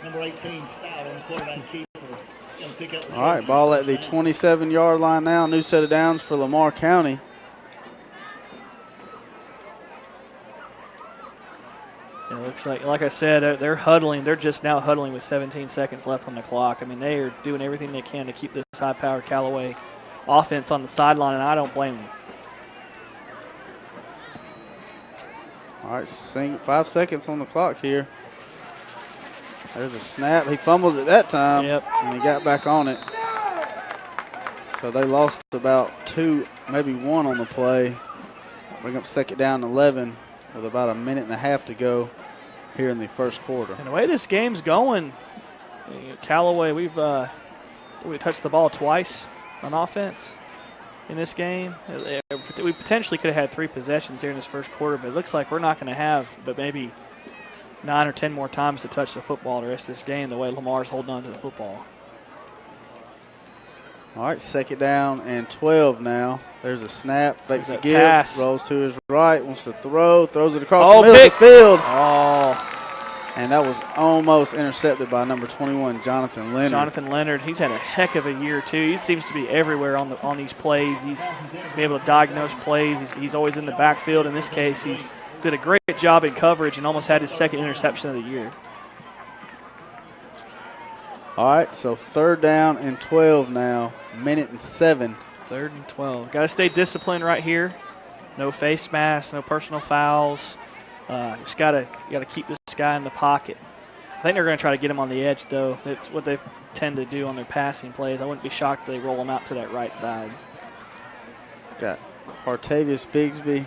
[SPEAKER 17] Number 18, Stout on the quarterback keeper.
[SPEAKER 1] All right, ball at the 27-yard line now. New set of downs for Lamar County.
[SPEAKER 2] It looks like I said, they're huddling. They're just now huddling with 17 seconds left on the clock. I mean, they are doing everything they can to keep this high-powered Callaway offense on the sideline, and I don't blame them.
[SPEAKER 1] All right, 5 seconds on the clock here. There's a snap. He fumbled it that time, and he got back on it. So they lost about 2, maybe 1 on the play. Bring up 2nd down 11 with about a minute and a half to go here in the first quarter.
[SPEAKER 2] And the way this game's going, Callaway, we've touched the ball twice on offense in this game. We potentially could have had 3 possessions here in this first quarter, but it looks like we're not going to have but maybe 9 or 10 more times to touch the football the rest of this game, the way Lamar's holding on to the football.
[SPEAKER 1] All right, 2nd down and 12 now. There's a snap, fakes a give,
[SPEAKER 2] pass.
[SPEAKER 1] Rolls to his right, wants to throw, throws it across the middle of the field. And that was almost intercepted by number 21, Jonathan Leonard.
[SPEAKER 2] Jonathan Leonard, he's had a heck of a year, too. He seems to be everywhere on these plays. He's been able to diagnose plays. He's always in the backfield. In this case, he's did a great job in coverage and almost had his 2nd interception of the year.
[SPEAKER 1] All right, so 3rd down and 12 now, 1:07.
[SPEAKER 2] 3rd and 12. Got to stay disciplined right here. No face masks, no personal fouls. Just got to keep this guy in the pocket. I think they're going to try to get him on the edge, though. That's what they tend to do on their passing plays. I wouldn't be shocked if they roll him out to that right side.
[SPEAKER 1] Got Cartavius Bigsby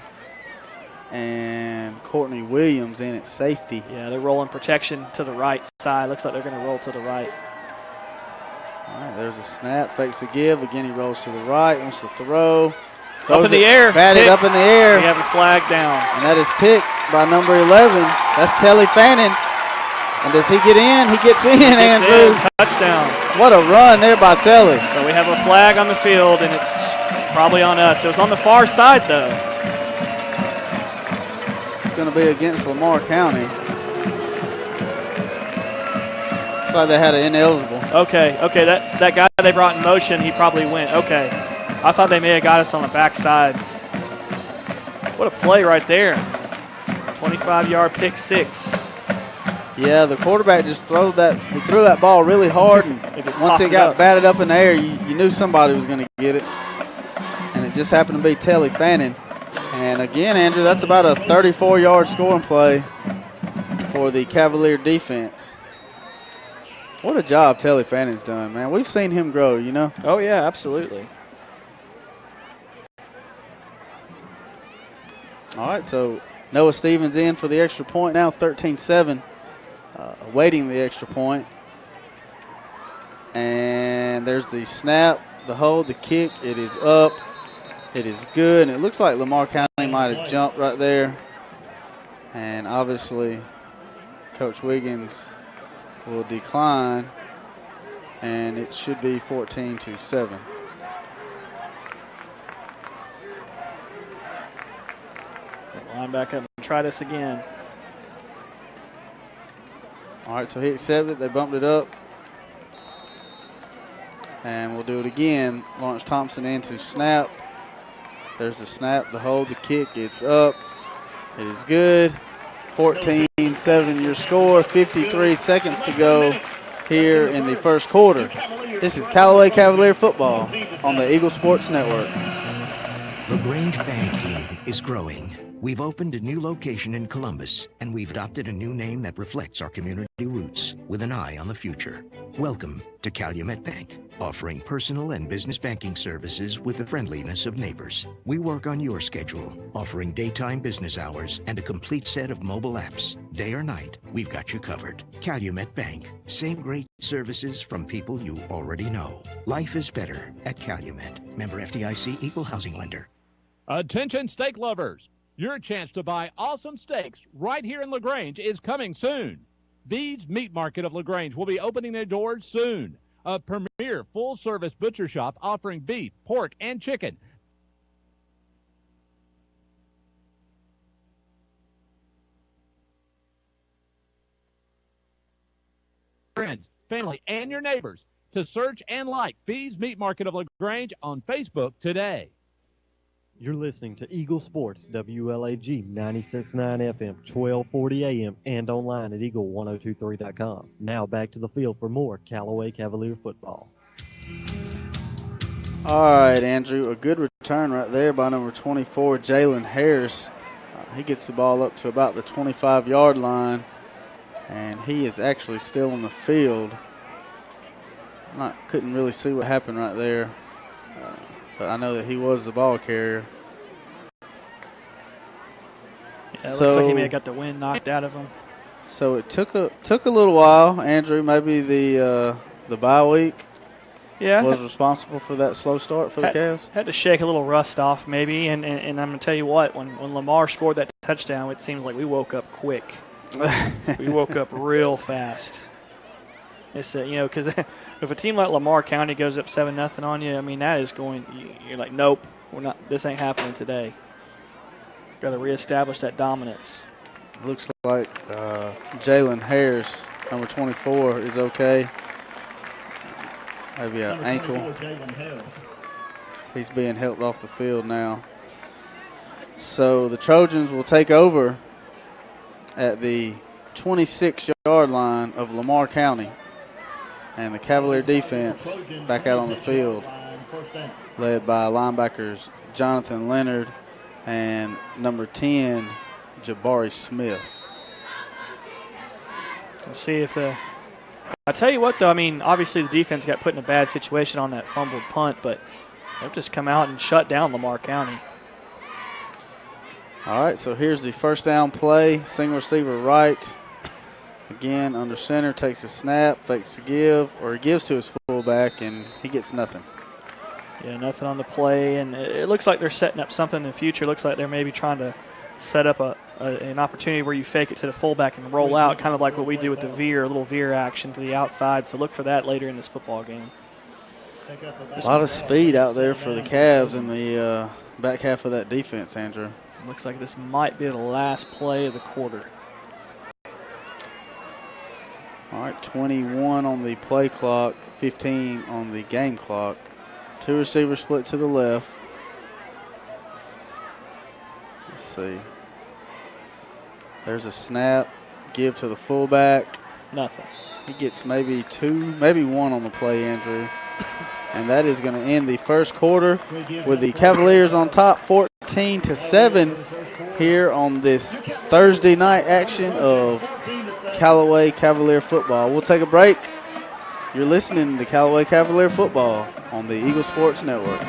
[SPEAKER 1] and Courtney Williams in at safety.
[SPEAKER 2] Yeah, they're rolling protection to the right side. Looks like they're going to roll to the right.
[SPEAKER 1] All right, there's a snap, fakes a give. Again, he rolls to the right, wants to throw.
[SPEAKER 2] Up in the air.
[SPEAKER 1] Batted up in the air.
[SPEAKER 2] We have a flag down.
[SPEAKER 1] And that is picked by number 11. That's Telly Fannin. And does he get in? He gets in, Andrew.
[SPEAKER 2] Touchdown.
[SPEAKER 1] What a run there by Telly.
[SPEAKER 2] So we have a flag on the field, and it's probably on us. It was on the far side, though.
[SPEAKER 1] It's going to be against Lamar County. Looks like they had an ineligible.
[SPEAKER 2] Okay, that guy they brought in motion, he probably went. Okay. I thought they may have got us on the backside. What a play right there. 25-yard pick six.
[SPEAKER 1] Yeah, the quarterback just threw that ball really hard, and once it got batted up in the air, you knew somebody was going to get it. And it just happened to be Telly Fannin. And again, Andrew, that's about a 34-yard scoring play for the Cavalier defense. What a job Telly Fannin's done, man. We've seen him grow, you know?
[SPEAKER 2] Oh, yeah, absolutely.
[SPEAKER 1] All right, so Noah Stevens in for the extra point now, 13-7, awaiting the extra point. And there's the snap, the hold, the kick. It is up. It is good. And it looks like Lamar County might have jumped right there. And obviously, Coach Wiggins will decline. And it should be 14-7.
[SPEAKER 2] Line back up and try this again.
[SPEAKER 1] All right, so he accepted it. They bumped it up. And we'll do it again. Lawrence Thompson into snap. There's the snap, the hold, the kick. It's up. It is good. 14-7 your score. 53 seconds to go here in the first quarter. This is Callaway Cavalier football on the Eagle Sports Network.
[SPEAKER 4] LaGrange Banking is growing. We've opened a new location in Columbus, and we've adopted a new name that reflects our community roots with an eye on the future. Welcome to Calumet Bank, offering personal and business banking services with the friendliness of neighbors. We work on your schedule, offering daytime business hours and a complete set of mobile apps. Day or night, we've got you covered. Calumet Bank, same great services from people you already know. Life is better at Calumet. Member FDIC, equal housing lender.
[SPEAKER 7] Attention steak lovers. Your chance to buy awesome steaks right here in LaGrange is coming soon. Bede's Meat Market of LaGrange will be opening their doors soon. A premier full-service butcher shop offering beef, pork, and chicken. Friends, family, and your neighbors to search and like Bede's Meat Market of LaGrange on Facebook today.
[SPEAKER 6] You're listening to Eagle Sports, WLAG 96.9 FM, 1240 AM, and online at eagle1023.com. Now back to the field for more Callaway Cavalier football.
[SPEAKER 1] All right, Andrew, a good return right there by number 24, Jalen Harris. He gets the ball up to about the 25-yard line, and he is actually still on the field. Couldn't really see what happened right there. But I know that he was the ball carrier.
[SPEAKER 2] Yeah, it looks like he may have got the wind knocked out of him.
[SPEAKER 1] So it took a little while, Andrew. Maybe the bye week was responsible for that slow start for the Cavs.
[SPEAKER 2] Had to shake a little rust off maybe, and I'm going to tell you what, when Lamar scored that touchdown, it seems like we woke up quick. We woke up real fast. It's because if a team like Lamar County goes up 7-0 on you, I mean that is you're like, nope, we're not. This ain't happening today. Got to reestablish that dominance.
[SPEAKER 1] Looks like Jalen Harris, number 24, is okay. Maybe an ankle. He's being helped off the field now. So the Trojans will take over at the 26-yard line of Lamar County. And the Cavalier defense back out on the field, led by linebackers Jonathan Leonard and number 10, Jabari Smith.
[SPEAKER 2] Let's see if I tell you what, though, I mean, obviously the defense got put in a bad situation on that fumbled punt, but they've just come out and shut down Lamar County.
[SPEAKER 1] All right, so here's the first down play. Single receiver right. Again, under center, takes a snap, fakes a give, or he gives to his fullback, and he gets nothing.
[SPEAKER 2] Yeah, nothing on the play, and it looks like they're setting up something in the future. Looks like they're maybe trying to set up an opportunity where you fake it to the fullback and roll out, kind of like what we do with the veer, a little veer action to the outside. So look for that later in this football game.
[SPEAKER 1] A lot of speed out there for the Cavs in the back half of that defense, Andrew.
[SPEAKER 2] Looks like this might be the last play of the quarter.
[SPEAKER 1] All right, 21 on the play clock, 15 on the game clock. Two receivers split to the left. Let's see. There's a snap. Give to the fullback.
[SPEAKER 2] Nothing.
[SPEAKER 1] He gets maybe two, maybe one on the play, Andrew. And that is going to end the first quarter with the Cavaliers on top 14-7 here on this Thursday night action of Callaway Cavalier football. We'll take a break. You're listening to Callaway Cavalier football on the Eagle Sports Network.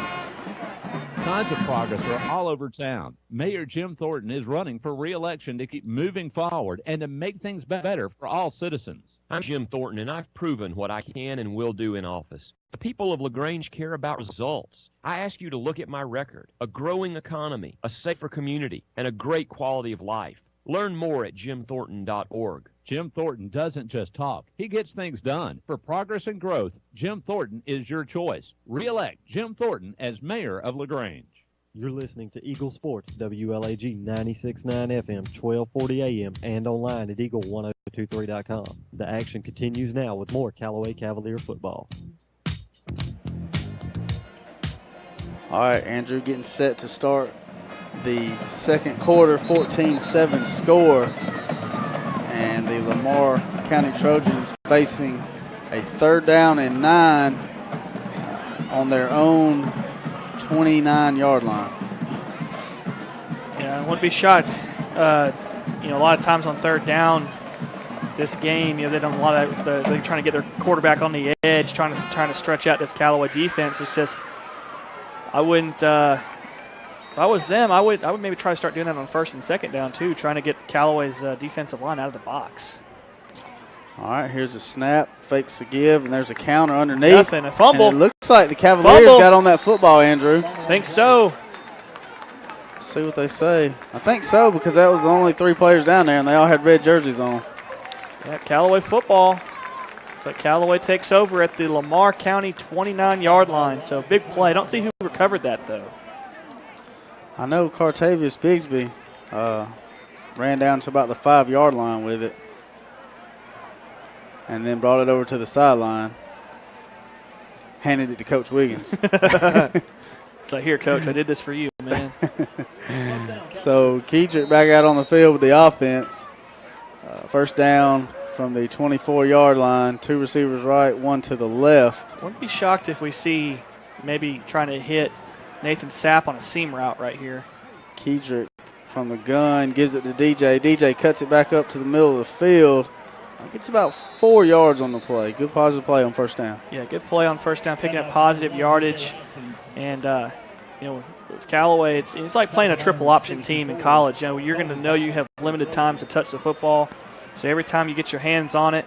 [SPEAKER 3] Signs of progress are all over town. Mayor Jim Thornton is running for re-election to keep moving forward and to make things better for all citizens.
[SPEAKER 8] I'm Jim Thornton, and I've proven what I can and will do in office. The people of LaGrange care about results. I ask you to look at my record: a growing economy, a safer community, and a great quality of life. Learn more at jimthornton.org.
[SPEAKER 3] Jim Thornton doesn't just talk. He gets things done. For progress and growth, Jim Thornton is your choice. Re-elect Jim Thornton as mayor of LaGrange.
[SPEAKER 6] You're listening to Eagle Sports, WLAG 96.9 FM, 1240 AM, and online at eagle1023.com. The action continues now with more Callaway Cavalier football.
[SPEAKER 1] All right, Andrew, getting set to start the second quarter, 14-7 score. And the Lamar County Trojans facing a 3rd down and 9 on their own 29-yard line.
[SPEAKER 2] Yeah, I wouldn't be shocked. A lot of times on 3rd down, this game, they don't a lot of they're trying to get their quarterback on the edge, trying to stretch out this Callaway defense. It's just, I wouldn't. If I was them, I would maybe try to start doing that on 1st and 2nd down too, trying to get Callaway's defensive line out of the box.
[SPEAKER 1] All right, here's a snap, fakes a give, and there's a counter underneath.
[SPEAKER 2] Nothing, a fumble.
[SPEAKER 1] And it looks like the Cavaliers got on that football, Andrew.
[SPEAKER 2] Think so.
[SPEAKER 1] See what they say. I think so, because that was the only 3 players down there, and they all had red jerseys on.
[SPEAKER 2] Yeah, Callaway football. So Callaway takes over at the Lamar County 29-yard line. So big play. Don't see who recovered that, though.
[SPEAKER 1] I know Cartavius Bigsby ran down to about the 5-yard line with it and then brought it over to the sideline, handed it to Coach Wiggins.
[SPEAKER 2] It's like, here, Coach, I did this for you, man.
[SPEAKER 1] So Kedrick back out on the field with the offense. 1st down from the 24-yard line, 2 receivers right, 1 to the left.
[SPEAKER 2] Wouldn't be shocked if we see maybe trying to hit Nathan Sapp on a seam route right here.
[SPEAKER 1] Kedrick from the gun gives it to DJ. DJ cuts it back up to the middle of the field. Gets about 4 yards on the play. Good positive play on 1st down.
[SPEAKER 2] Yeah, good play on 1st down, picking up positive yardage. And, with Callaway, it's like playing a triple option team in college. You're going to know you have limited times to touch the football. So every time you get your hands on it,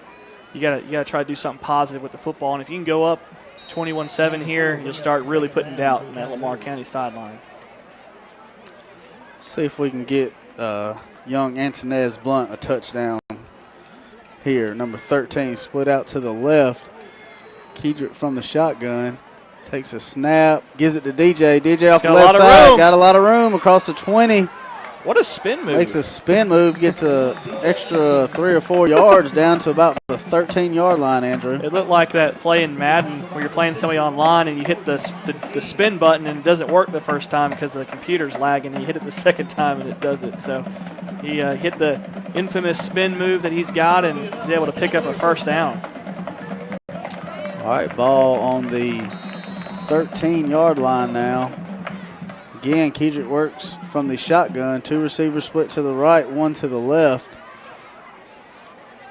[SPEAKER 2] you gotta try to do something positive with the football. And if you can go up 21-7 here, you'll start really putting doubt in that Lamar County sideline.
[SPEAKER 1] See if we can get young Antonez Blunt a touchdown here. Number 13 split out to the left. Kedrick from the shotgun takes a snap, gives it to DJ. DJ off the left side, got a lot of room across the 20.
[SPEAKER 2] What a spin move.
[SPEAKER 1] Makes a spin move, gets an extra 3 or 4 yards down to about the 13-yard line, Andrew.
[SPEAKER 2] It looked like that play in Madden where you're playing somebody online and you hit the spin button and it doesn't work the first time because the computer's lagging, and you hit it the second time and it does it. So he hit the infamous spin move that he's got and he's able to pick up a 1st down.
[SPEAKER 1] All right, ball on the 13-yard line now. Again, Kedrick works from the shotgun. 2 receivers split to the right, 1 to the left,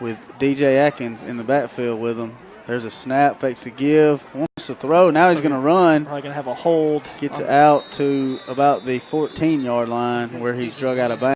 [SPEAKER 1] with DJ Atkins in the backfield with him. There's a snap, fakes a give, wants to throw. Now he's going to run.
[SPEAKER 2] Probably going to have a hold.
[SPEAKER 1] Gets out to about the 14-yard line where he's drug out of bounds.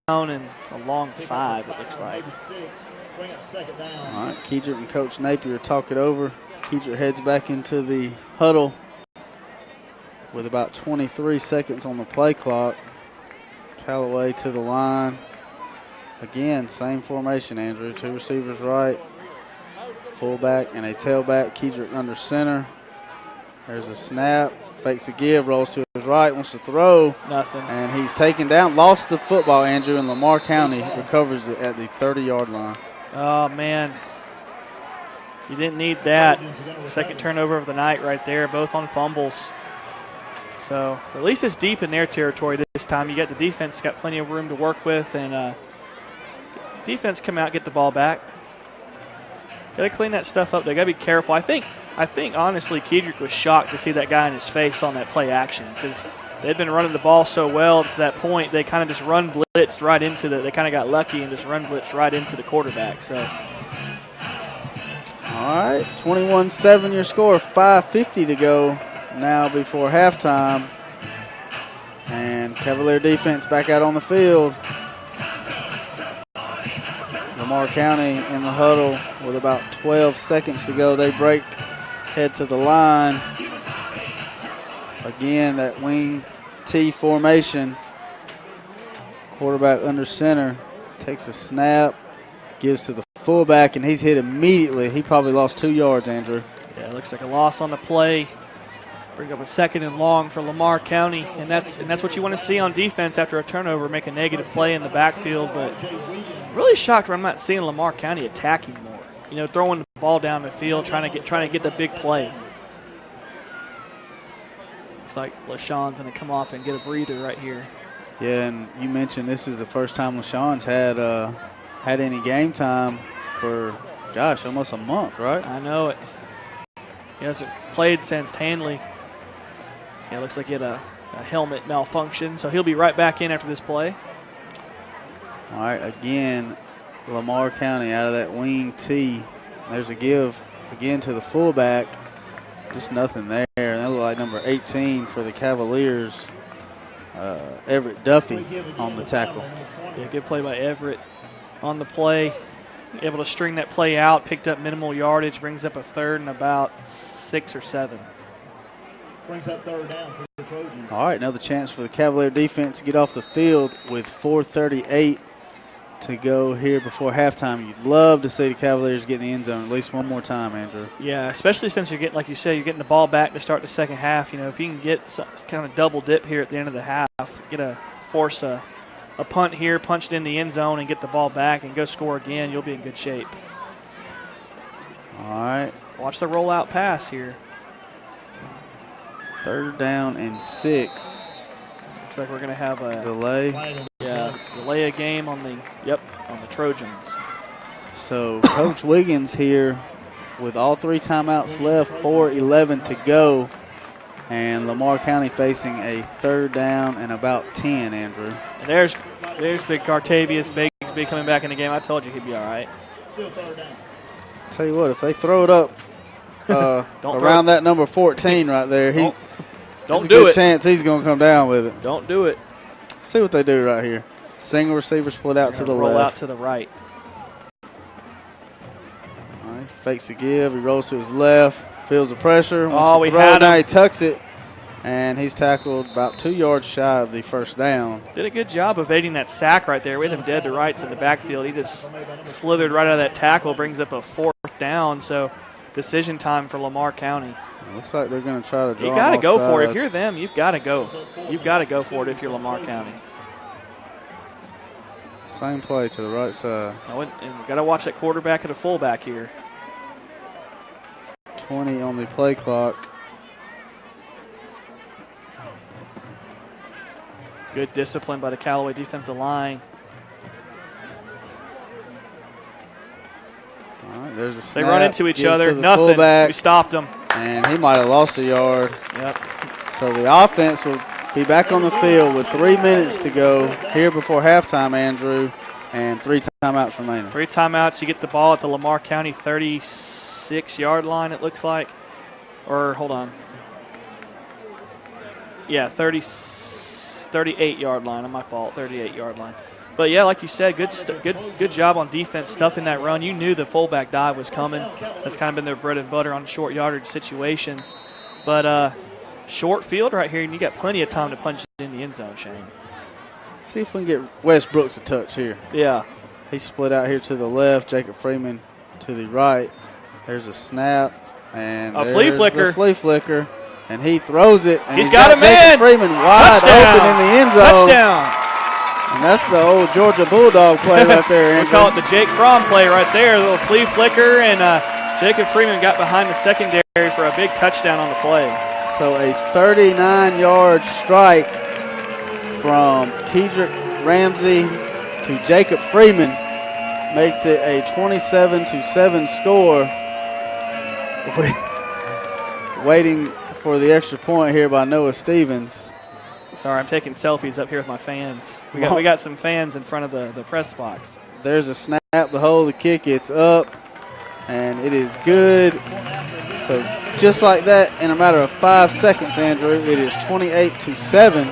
[SPEAKER 2] and a long 5, it looks like.
[SPEAKER 1] All right, Kedrick and Coach Napier talk it over. Kedrick heads back into the huddle with about 23 seconds on the play clock. Callaway to the line. Again, same formation, Andrew. 2 receivers right, fullback and a tailback. Kedrick under center. There's a snap. Fakes a give, rolls to his right, wants to throw.
[SPEAKER 2] Nothing.
[SPEAKER 1] And he's taken down, lost the football, Andrew, and Lamar County recovers it at the 30-yard line.
[SPEAKER 2] Oh, man. You didn't need that. Second turnover of the night right there, both on fumbles. So at least it's deep in their territory this time. You got the defense, got plenty of room to work with, and defense come out, get the ball back. Got to clean that stuff up. They got to be careful. I think honestly, Kedrick was shocked to see that guy in his face on that play action because they'd been running the ball so well to that point. They kind of just run blitzed right into they kind of got lucky and just run blitzed right into the quarterback. So.
[SPEAKER 1] All right, 21-7 your score, 5:50 to go now before halftime. And Cavalier defense back out on the field. Lamar County in the huddle with about 12 seconds to go. They break, head to the line. Again, that wing T formation. Quarterback under center, takes a snap, gives to the fullback, and he's hit immediately. He probably lost 2 yards, Andrew.
[SPEAKER 2] Yeah, it looks like a loss on the play. Bring up a 2nd and long for Lamar County, and that's what you want to see on defense after a turnover, make a negative play in the backfield. But really shocked where I'm not seeing Lamar County attacking more. You know, throwing the ball down the field, trying to get the big play. Looks like LaShawn's going to come off and get a breather right here.
[SPEAKER 1] Yeah, and you mentioned this is the first time LaShawn's had any game time for, gosh, almost a month, right?
[SPEAKER 2] I know it. He hasn't played since Hanley. Yeah, looks like he had a helmet malfunction, so he'll be right back in after this play.
[SPEAKER 1] All right, again, Lamar County out of that wing T. There's a give again to the fullback. Just nothing there. And that looked like number 18 for the Cavaliers, Everett Duffy on the tackle.
[SPEAKER 2] Yeah, good play by Everett on the play. Able to string that play out, picked up minimal yardage, brings up a 3rd and about 6 or 7.
[SPEAKER 17] Brings up 3rd down for the Trojans.
[SPEAKER 1] All right, another chance for the Cavalier defense to get off the field with 4:38 to go here before halftime. You'd love to see the Cavaliers get in the end zone at least one more time, Andrew.
[SPEAKER 2] Yeah, especially since you're getting, like you said, you're getting the ball back to start the second half. You know, if you can get some kind of double dip here at the end of the half, force a punt here, punch it in the end zone and get the ball back and go score again, you'll be in good shape.
[SPEAKER 1] All right.
[SPEAKER 2] Watch the rollout pass here.
[SPEAKER 1] 3rd down and 6.
[SPEAKER 2] Looks like we're going to have a
[SPEAKER 1] delay.
[SPEAKER 2] Yeah, delay a game on the Trojans.
[SPEAKER 1] So Coach Wiggins here with all 3 timeouts left, 4:11 to go. And Lamar County facing a 3rd down and about 10, Andrew.
[SPEAKER 2] And there's big Cartavius Bigsby coming back in the game. I told you he'd be all right.
[SPEAKER 1] Tell you what, if they throw it up around that number 14 right there,
[SPEAKER 2] don't
[SPEAKER 1] a
[SPEAKER 2] do
[SPEAKER 1] good
[SPEAKER 2] it.
[SPEAKER 1] chance he's going to come down with it.
[SPEAKER 2] Don't do it.
[SPEAKER 1] See what they do right here. Single receiver split out to the
[SPEAKER 2] roll
[SPEAKER 1] left.
[SPEAKER 2] out to the right.
[SPEAKER 1] All right, fakes a give. He rolls to his left. Feels the pressure.
[SPEAKER 2] We had him.
[SPEAKER 1] Now he tucks it, and he's tackled about 2 yards shy of the 1st down.
[SPEAKER 2] Did a good job evading that sack right there. We had him dead to rights in the backfield. He just slithered right out of that tackle, brings up a 4th down. So decision time for Lamar County.
[SPEAKER 1] It looks like they're going to try to draw.
[SPEAKER 2] You got to go for it. If
[SPEAKER 1] sides.
[SPEAKER 2] you're them, you've got to go. You've got to go for it if you're Lamar County.
[SPEAKER 1] Same play to the right side.
[SPEAKER 2] And we've got to watch that quarterback and a fullback here.
[SPEAKER 1] 20 on the play clock.
[SPEAKER 2] Good discipline by the Callaway defensive line.
[SPEAKER 1] All right, there's a snap.
[SPEAKER 2] They run into each
[SPEAKER 1] Gives
[SPEAKER 2] other.
[SPEAKER 1] to the
[SPEAKER 2] Nothing.
[SPEAKER 1] fullback,
[SPEAKER 2] We stopped them.
[SPEAKER 1] and he might have lost a yard.
[SPEAKER 2] Yep.
[SPEAKER 1] So the offense will be back on the field with 3 minutes to go here before halftime, Andrew, and 3 timeouts remaining.
[SPEAKER 2] 3 timeouts. You get the ball at the Lamar County 36-yard line, it looks like. Or, hold on. Yeah, 38-yard line. My fault, 38-yard line. But yeah, like you said, good job on defense stuffing that run. You knew the fullback dive was coming. That's kind of been their bread and butter on short yardage situations. But short field right here, and you got plenty of time to punch it in the end zone, Shane.
[SPEAKER 1] See if we can get Wes Brooks a touch here.
[SPEAKER 2] Yeah.
[SPEAKER 1] He split out here to the left, Jacob Freeman to the right. There's a snap, and
[SPEAKER 2] a flea flicker.
[SPEAKER 1] The flea flicker, and he throws it. And
[SPEAKER 2] he's got a
[SPEAKER 1] Jacob
[SPEAKER 2] man.
[SPEAKER 1] Freeman wide
[SPEAKER 2] Touchdown.
[SPEAKER 1] open in the end zone.
[SPEAKER 2] Touchdown.
[SPEAKER 1] And that's the old Georgia Bulldog play right there, Andrew.
[SPEAKER 2] We call it the Jake Fromm play right there. A little flea flicker, and Jacob Freeman got behind the secondary for a big touchdown on the play.
[SPEAKER 1] So a 39-yard strike from Kedrick Ramsey to Jacob Freeman makes it a 27-7 score. Waiting for the extra point here by Noah Stevens.
[SPEAKER 2] Sorry, I'm taking selfies up here with my fans. We got some fans in front of the press box.
[SPEAKER 1] There's a snap, the hole, the kick, it's up, and it is good. So just like that, in a matter of 5 seconds, Andrew, it is 28-7.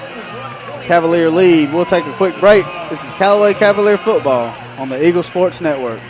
[SPEAKER 1] Cavalier lead. We'll take a quick break. This is Callaway Cavalier football on the Eagle Sports Network.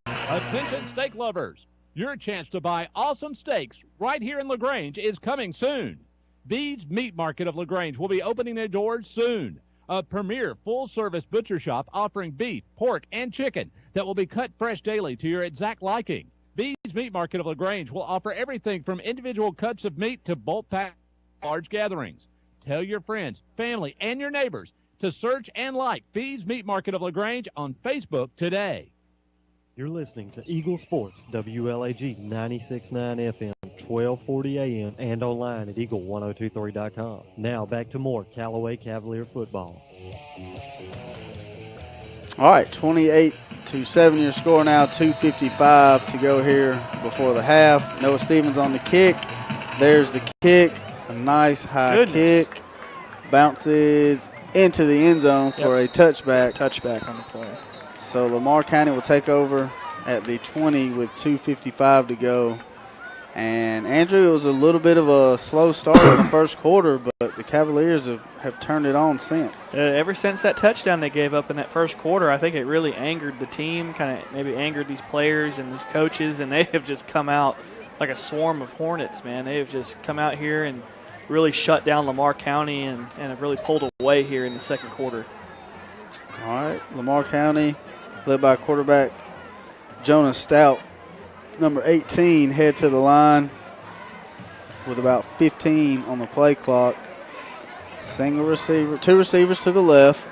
[SPEAKER 3] Attention steak lovers. Your chance to buy awesome steaks right here in LaGrange is coming soon. Bede's Meat Market of LaGrange will be opening their doors soon. A premier full-service butcher shop offering beef, pork, and chicken that will be cut fresh daily to your exact liking. Bede's Meat Market of LaGrange will offer everything from individual cuts of meat to bulk pack large gatherings. Tell your friends, family, and your neighbors to search and like Bede's Meat Market of LaGrange on Facebook today.
[SPEAKER 6] You're listening to Eagle Sports, WLAG 96.9 FM, 1240 AM, and online at eagle1023.com. Now back to more Callaway Cavalier football.
[SPEAKER 1] All right, 28-7 your score now, 2:55 to go here before the half. Noah Stevens on the kick. There's the kick, a nice high kick. Bounces into the end zone for a touchback.
[SPEAKER 2] Touchback on the play.
[SPEAKER 1] So Lamar County will take over at the 20 with 2:55 to go. And Andrew, it was a little bit of a slow start in the first quarter, but the Cavaliers have turned it on since.
[SPEAKER 2] Ever since that touchdown they gave up in that first quarter, I think it really angered the team, kind of maybe angered these players and these coaches, and they have just come out like a swarm of hornets, man. They have just come out here and really shut down Lamar County and have really pulled away here in the second quarter.
[SPEAKER 1] All right, Lamar County, led by quarterback Jonas Stout, number 18, head to the line with about 15 on the play clock. Single receiver, two receivers to the left.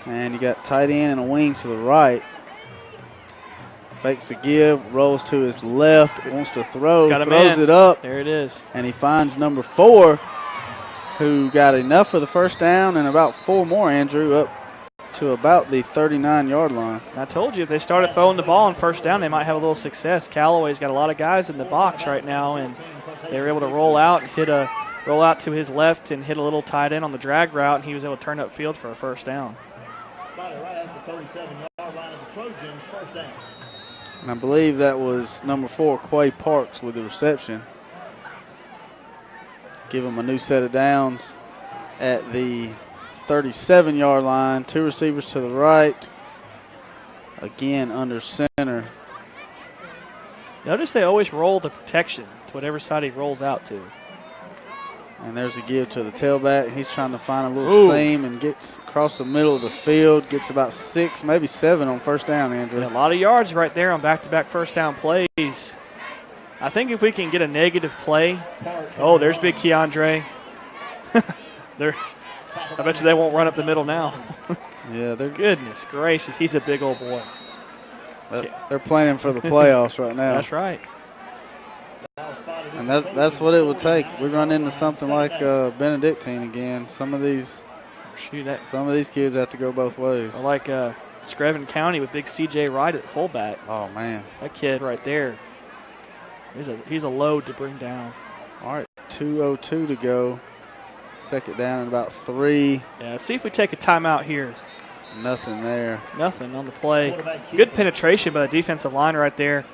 [SPEAKER 1] And you got tight end and a wing to the right. Fakes a give, rolls to his left, wants to throw, throws it up.
[SPEAKER 2] There it is.
[SPEAKER 1] And he finds number 4, who got enough for the first down and about 4 more, Andrew, up to about the 39-yard line.
[SPEAKER 2] I told you if they started throwing the ball on first down, they might have a little success. Callaway's got a lot of guys in the box right now, and they were able to roll out and roll out to his left and hit a little tight end on the drag route, and he was able to turn up field for a first down.
[SPEAKER 17] Right at the 37-yard line of the Trojans, first down.
[SPEAKER 1] And I believe that was number 4, Quay Parks, with the reception. Give him a new set of downs at the 37-yard line. 2 receivers to the right. Again, under center.
[SPEAKER 2] Notice they always roll the protection to whatever side he rolls out to.
[SPEAKER 1] And there's a give to the tailback. He's trying to find a little seam and gets across the middle of the field. Gets about 6, maybe 7 on first down, Andrew.
[SPEAKER 2] Yeah, a lot of yards right there on back-to-back first down plays. I think if we can get a negative play. Oh, there's big Keandre. I bet you they won't run up the middle now.
[SPEAKER 1] Yeah, they're
[SPEAKER 2] goodness gracious. He's a big old boy.
[SPEAKER 1] They're planning for the playoffs right now.
[SPEAKER 2] That's right.
[SPEAKER 1] And that's what it would take. We run into something like Benedictine again. Some of these kids have to go both ways.
[SPEAKER 2] Or like Screven County with big C.J. Wright at fullback.
[SPEAKER 1] Oh man,
[SPEAKER 2] that kid right there. He's a load to bring down.
[SPEAKER 1] All right, 2:02 to go. Second down and about 3.
[SPEAKER 2] Yeah, see if we take a timeout here.
[SPEAKER 1] Nothing there.
[SPEAKER 2] Nothing on the play. Good penetration by the defensive line right there.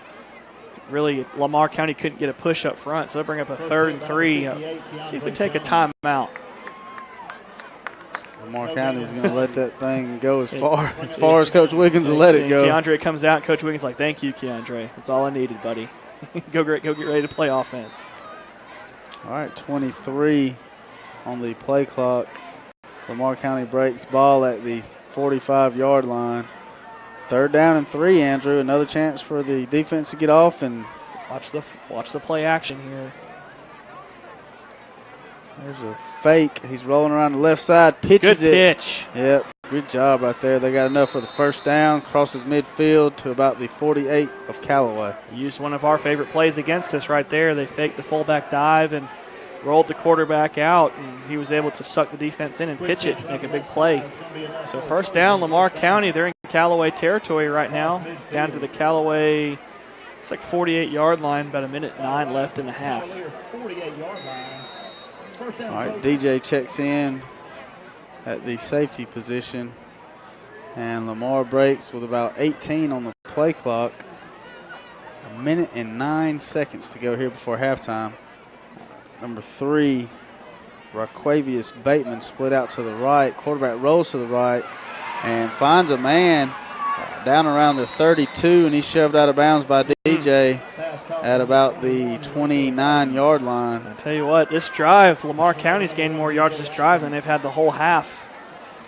[SPEAKER 2] Really, Lamar County couldn't get a push up front, so they'll bring up a 3rd and 3. See if we take a timeout.
[SPEAKER 1] Lamar County is going to let that thing go as far as Coach Wiggins will let it go.
[SPEAKER 2] Keandre comes out, and Coach Wiggins like, thank you, Keandre. That's all I needed, buddy. Go get ready to play offense.
[SPEAKER 1] All right, 23 on the play clock. Lamar County breaks ball at the 45-yard line. 3rd down and 3, Andrew. Another chance for the defense to get off and
[SPEAKER 2] watch the play action here.
[SPEAKER 1] There's a fake. He's rolling around the left side. Pitches
[SPEAKER 2] Good pitch.
[SPEAKER 1] Yep. Good job right there. They got enough for the 1st down. Crosses midfield to about the 48 of Callaway.
[SPEAKER 2] He used one of our favorite plays against us right there. They faked the fullback dive and rolled the quarterback out, and he was able to suck the defense in and pitch it, make a big play. So 1st down, Lamar County. They're in Callaway territory right now, down to the Callaway, it's like 48-yard line, about 1:09 left in the half.
[SPEAKER 1] All right, DJ checks in at the safety position, and Lamar breaks with about 18 on the play clock. 1:09 to go here before halftime. Number 3, Raquavius Bateman split out to the right. Quarterback rolls to the right and finds a man down around the 32, and he's shoved out of bounds by DJ at about the 29-yard line.
[SPEAKER 2] I tell you what, this drive, Lamar County's gained more yards this drive than they've had the whole half.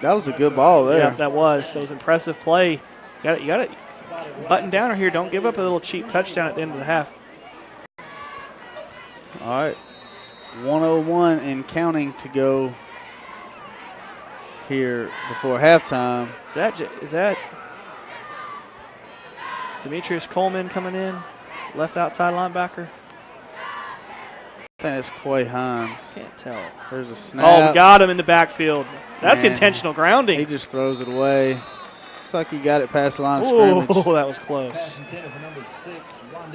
[SPEAKER 1] That was a good ball there.
[SPEAKER 2] Yeah, that was impressive play. You got to button down here. Don't give up a little cheap touchdown at the end of the half.
[SPEAKER 1] All right, 1:01 and counting to go here before halftime.
[SPEAKER 2] Is that Demetrius Coleman coming in, left outside linebacker?
[SPEAKER 1] I think that's Quay Hines.
[SPEAKER 2] Can't tell.
[SPEAKER 1] There's a snap.
[SPEAKER 2] Oh, got him in the backfield. That's intentional grounding.
[SPEAKER 1] He just throws it away. Looks like he got it past the line of scrimmage.
[SPEAKER 2] Oh, that was close.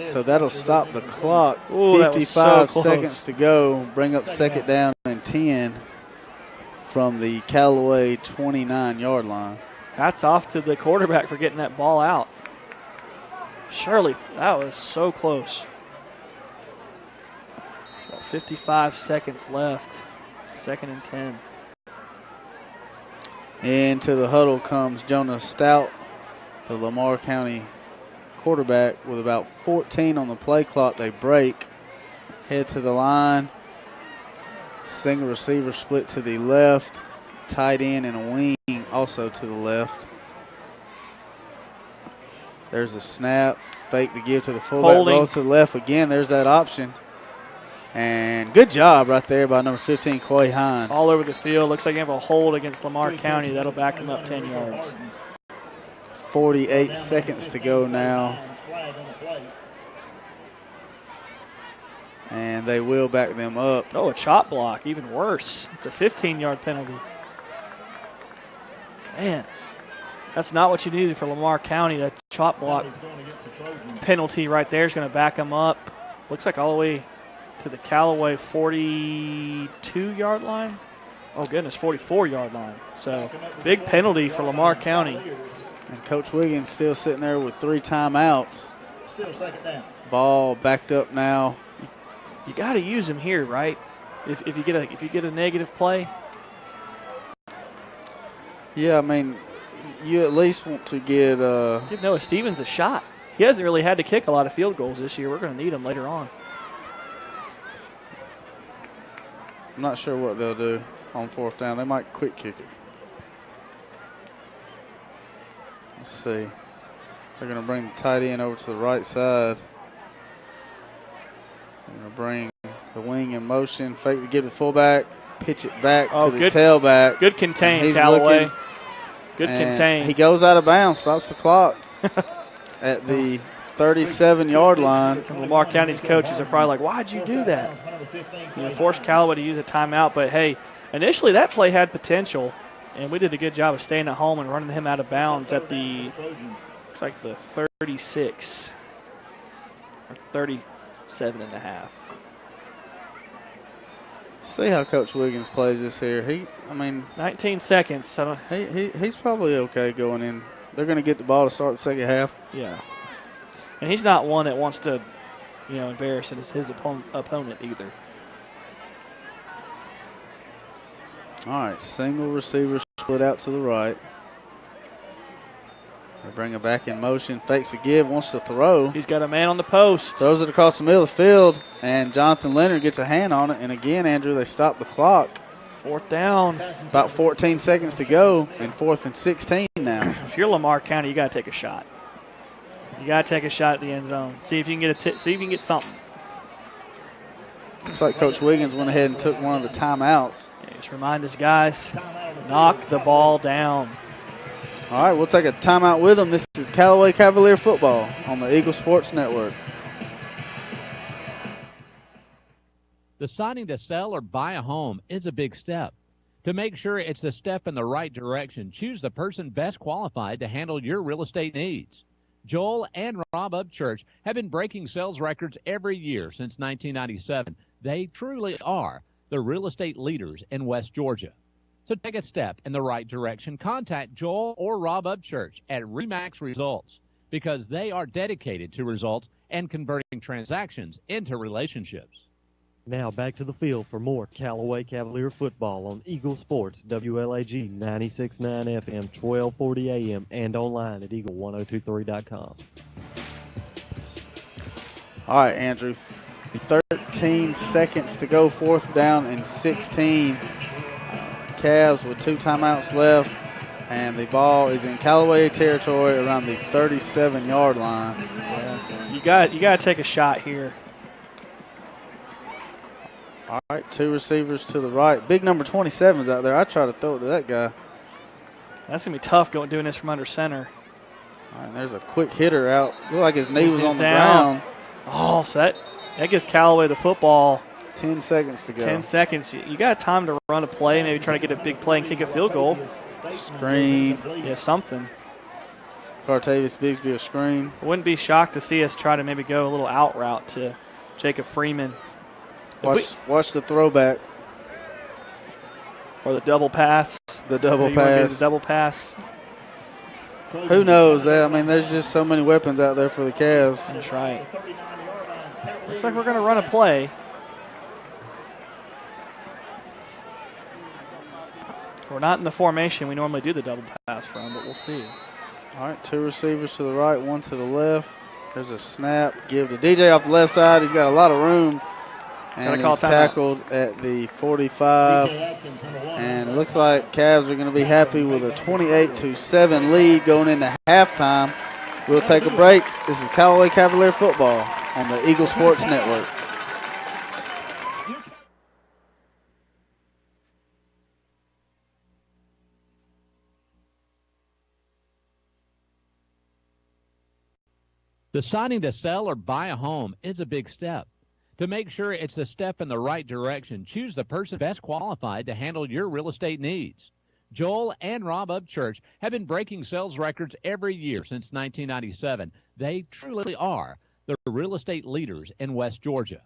[SPEAKER 1] So that'll stop the clock.
[SPEAKER 2] Ooh,
[SPEAKER 1] 55
[SPEAKER 2] so
[SPEAKER 1] seconds to go. Bring up 2nd down and 10 from the Callaway 29-yard line.
[SPEAKER 2] Hats off to the quarterback for getting that ball out. Shirley, that was so close. About 55 seconds left. 2nd and 10.
[SPEAKER 1] Into the huddle comes Jonah Stout, the Lamar County quarterback, with about 14 on the play clock. They break, head to the line. Single receiver split to the left. Tight end and a wing also to the left. There's a snap. Fake the give to the fullback.
[SPEAKER 2] Holding.
[SPEAKER 1] Rolls to the left again. There's that option. And good job right there by number 15, Quay Hines.
[SPEAKER 2] All over the field. Looks like you have a hold against Lamar County. That'll back him up 10 yards.
[SPEAKER 1] 48 seconds to go now. And they will back them up.
[SPEAKER 2] Oh, a chop block. Even worse. It's a 15-yard penalty. Man, that's not what you needed for Lamar County. That chop block penalty right there is going to back them up. Looks like all the way to the Callaway 42-yard line. Oh, goodness, 44-yard line. So, big penalty for Lamar County.
[SPEAKER 1] And Coach Wiggins still sitting there with 3 timeouts.
[SPEAKER 17] Still 2nd down.
[SPEAKER 1] Ball backed up now.
[SPEAKER 2] You got to use him here, right? If you get a negative play.
[SPEAKER 1] Yeah, I mean, you at least want to get
[SPEAKER 2] give Noah Stevens a shot. He hasn't really had to kick a lot of field goals this year. We're going to need him later on.
[SPEAKER 1] I'm not sure what they'll do on 4th down. They might quick kick it. Let's see. They're going to bring the tight end over to the right side. They're going to bring the wing in motion. Fake to give the fullback. Pitch it back to the tailback.
[SPEAKER 2] Good contain, Callaway. Good contain.
[SPEAKER 1] He goes out of bounds, stops the clock at the 37-yard line.
[SPEAKER 2] And Lamar County's coaches are probably like, why'd you do that? Forced Callaway to use a timeout. But, hey, initially that play had potential, and we did a good job of staying at home and running him out of bounds at the, looks like the 36 or 37 and a half.
[SPEAKER 1] See how Coach Wiggins plays this here.
[SPEAKER 2] 19 seconds.
[SPEAKER 1] He's probably okay going in. They're going to get the ball to start the 2nd half.
[SPEAKER 2] Yeah. And he's not one that wants to, embarrass his opponent either.
[SPEAKER 1] All right, single receiver split out to the right. They bring it back in motion. Fakes a give, wants to throw.
[SPEAKER 2] He's got a man on the post.
[SPEAKER 1] Throws it across the middle of the field, and Jonathan Leonard gets a hand on it. And again, Andrew, they stop the clock.
[SPEAKER 2] 4th down.
[SPEAKER 1] About 14 seconds to go, and 4th and 16 now.
[SPEAKER 2] If you're Lamar County, you got to take a shot. You got to take a shot at the end zone. See if you can get see if you can get something.
[SPEAKER 1] Looks like Coach Wiggins went ahead and took one of the timeouts.
[SPEAKER 2] Yeah, just remind us, guys, knock the ball down.
[SPEAKER 1] All right, we'll take a timeout with them. This is Callaway Cavalier football on the Eagle Sports Network.
[SPEAKER 3] Deciding to sell or buy a home is a big step. To make sure it's the step in the right direction, choose the person best qualified to handle your real estate needs. Joel and Rob Upchurch have been breaking sales records every year since 1997. They truly are the real estate leaders in West Georgia. So take a step in the right direction. Contact Joel or Rob Upchurch at RE/MAX Results because they are dedicated to results and converting transactions into relationships.
[SPEAKER 6] Now back to the field for more Callaway Cavalier football on Eagle Sports, WLAG 96.9 FM, 1240 AM, and online at eagle1023.com.
[SPEAKER 1] All right, Andrew, 13 seconds to go, 4th down and 16. Cavs with 2 timeouts left, and the ball is in Callaway territory around the 37-yard line.
[SPEAKER 2] Yeah. You got to take a shot here.
[SPEAKER 1] All right, 2 receivers to the right. Big number 27's out there. I try to throw it to that guy.
[SPEAKER 2] That's going to be tough doing this from under center.
[SPEAKER 1] All right, there's a quick hitter out. Looked like his knee was on the ground.
[SPEAKER 2] Oh, so that gives Callaway the football.
[SPEAKER 1] 10 seconds to go.
[SPEAKER 2] 10 seconds. You got time to run a play, maybe try to get a big play and kick a field goal.
[SPEAKER 1] Screen.
[SPEAKER 2] Yeah, something.
[SPEAKER 1] Cartavius Bigsby a screen.
[SPEAKER 2] I wouldn't be shocked to see us try to maybe go a little out route to Jacob Freeman.
[SPEAKER 1] Watch the throwback.
[SPEAKER 2] Or the double pass.
[SPEAKER 1] The double
[SPEAKER 2] You wanna do
[SPEAKER 1] pass.
[SPEAKER 2] the double pass.
[SPEAKER 1] Who knows? I mean, there's just so many weapons out there for the Cavs.
[SPEAKER 2] That's right. Looks like we're going to run a play. We're not in the formation we normally do the double pass from, but we'll see.
[SPEAKER 1] All right, 2 receivers to the right, 1 to the left. There's a snap. Give to DJ off the left side. He's got a lot of room. And he's tackled at the 45. And it looks like Cavs are going to be happy with a 28-7 lead going into halftime. We'll take a break. This is Callaway Cavalier football on the Eagle Sports Network.
[SPEAKER 3] Deciding to sell or buy a home is a big step. To make sure it's the step in the right direction, choose the person best qualified to handle your real estate needs. Joel and Rob Upchurch have been breaking sales records every year since 1997. They truly are the real estate leaders in West Georgia.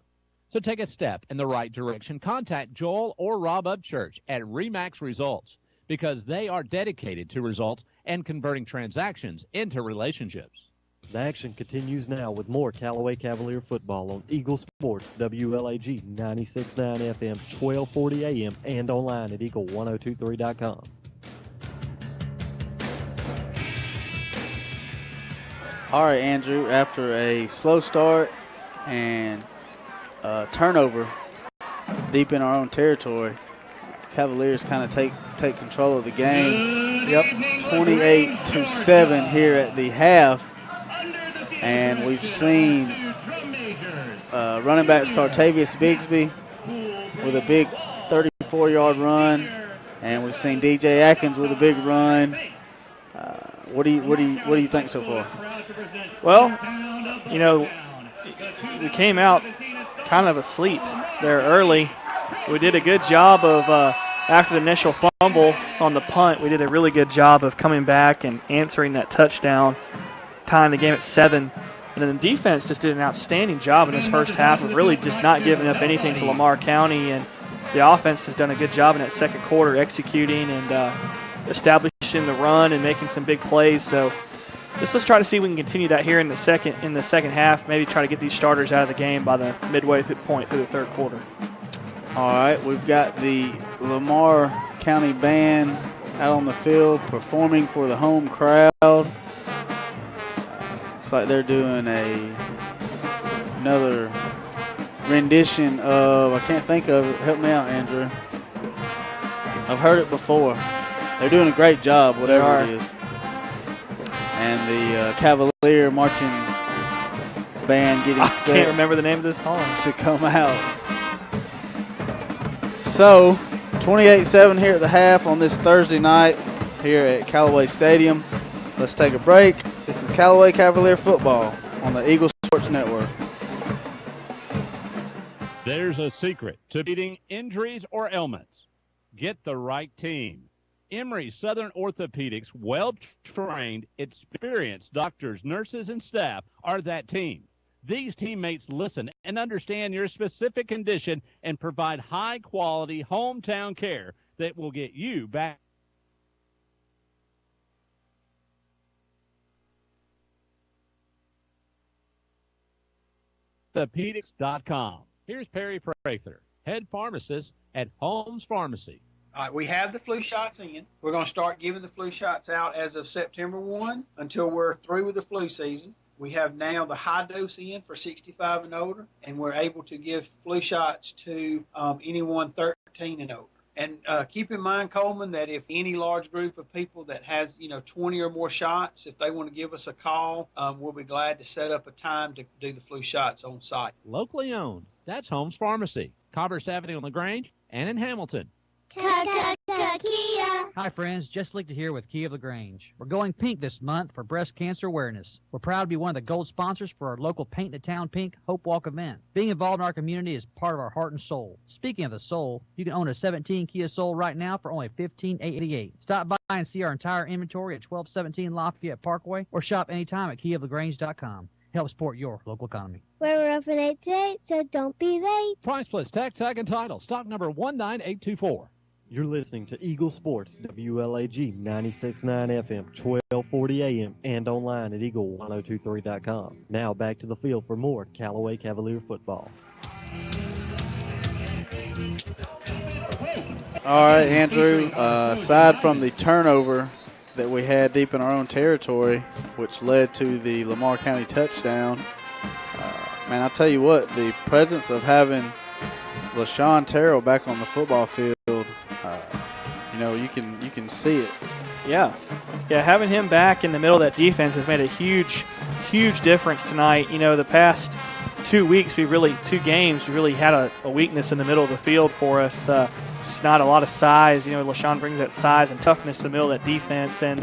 [SPEAKER 3] So take a step in the right direction. Contact Joel or Rob Upchurch at RE/MAX Results because they are dedicated to results and converting transactions into relationships.
[SPEAKER 6] The action continues now with more Callaway Cavalier football on Eagle Sports, WLAG 96.9 FM, 1240 AM, and online at eagle1023.com.
[SPEAKER 1] All right, Andrew, after a slow start and a turnover deep in our own territory, Cavaliers kind of take control of the game. Yep, 28-7 here at the half. And we've seen running backs Cartavius Bigsby with a big 34-yard run, and we've seen DJ Atkins with a big run. What do you think so far?
[SPEAKER 2] Well, you know, we came out kind of asleep there early. We did a good job of after the initial fumble on the punt. We did a really good job of coming back and answering that touchdown, tying the game at 7. And then the defense just did an outstanding job in this first half of really just not giving up anything to Lamar County. And the offense has done a good job in that second quarter executing and establishing the run and making some big plays. So let's try to see if we can continue that here in the second half. Maybe try to get these starters out of the game by the midway point through the third quarter.
[SPEAKER 1] All right, we've got the Lamar County band out on the field performing for the home crowd. Looks like they're doing another rendition of, I can't think of it. Help me out, Andrew. I've heard it before. They're doing a great job, whatever it is. And the Cavalier marching band getting set.
[SPEAKER 2] I can't remember the name of this song.
[SPEAKER 1] To come out. So, 28-7 here at the half on this Thursday night here at Callaway Stadium. Let's take a break. This is Callaway Cavalier football on the Eagle Sports Network.
[SPEAKER 7] There's a secret to beating injuries or ailments. Get the right team. Emory Southern Orthopedics, well-trained, experienced doctors, nurses, and staff are that team. These teammates listen and understand your specific condition and provide high-quality hometown care that will get you back. Orthopedics.com. Here's Perry Prather, head pharmacist at Holmes Pharmacy.
[SPEAKER 13] All right, we have the flu shots in. We're going to start giving the flu shots out as of September 1 until we're through with the flu season. We have now the high dose in for 65 and older, and we're able to give flu shots to anyone 13 and older. And keep in mind, Coleman, that if any large group of people that has, 20 or more shots, if they want to give us a call, we'll be glad to set up a time to do the flu shots on site.
[SPEAKER 3] Locally owned. That's Holmes Pharmacy, Commerce Avenue in LaGrange and in Hamilton.
[SPEAKER 18] Kia. Hi, friends. Jess Lichter here with Kia of LaGrange. We're going pink this month for breast cancer awareness. We're proud to be one of the gold sponsors for our local Paint the Town Pink Hope Walk event. Being involved in our community is part of our heart and soul. Speaking of the soul, you can own a 17 Kia Soul right now for only $15,888. Stop by and see our entire inventory at 1217 Lafayette Parkway or shop anytime at KiaofLaGrange.com. Help support your local economy.
[SPEAKER 19] We're open 8 to 8, so don't be late.
[SPEAKER 3] Price plus tax, tag, and title. Stock number 19824.
[SPEAKER 6] You're listening to Eagle Sports, WLAG 96.9 FM, 1240 AM, and online at eagle1023.com. Now back to the field for more Callaway Cavalier football.
[SPEAKER 1] All right, Andrew, aside from the turnover that we had deep in our own territory, which led to the Lamar County touchdown, man, I'll tell you what, the presence of having LaShawn Terrell back on the football field, you can see it.
[SPEAKER 2] Yeah, having him back in the middle of that defense has made a huge difference tonight. The past 2 weeks, 2 games, we really had a weakness in the middle of the field for us. Just not a lot of size. LaShawn brings that size and toughness to the middle of that defense, and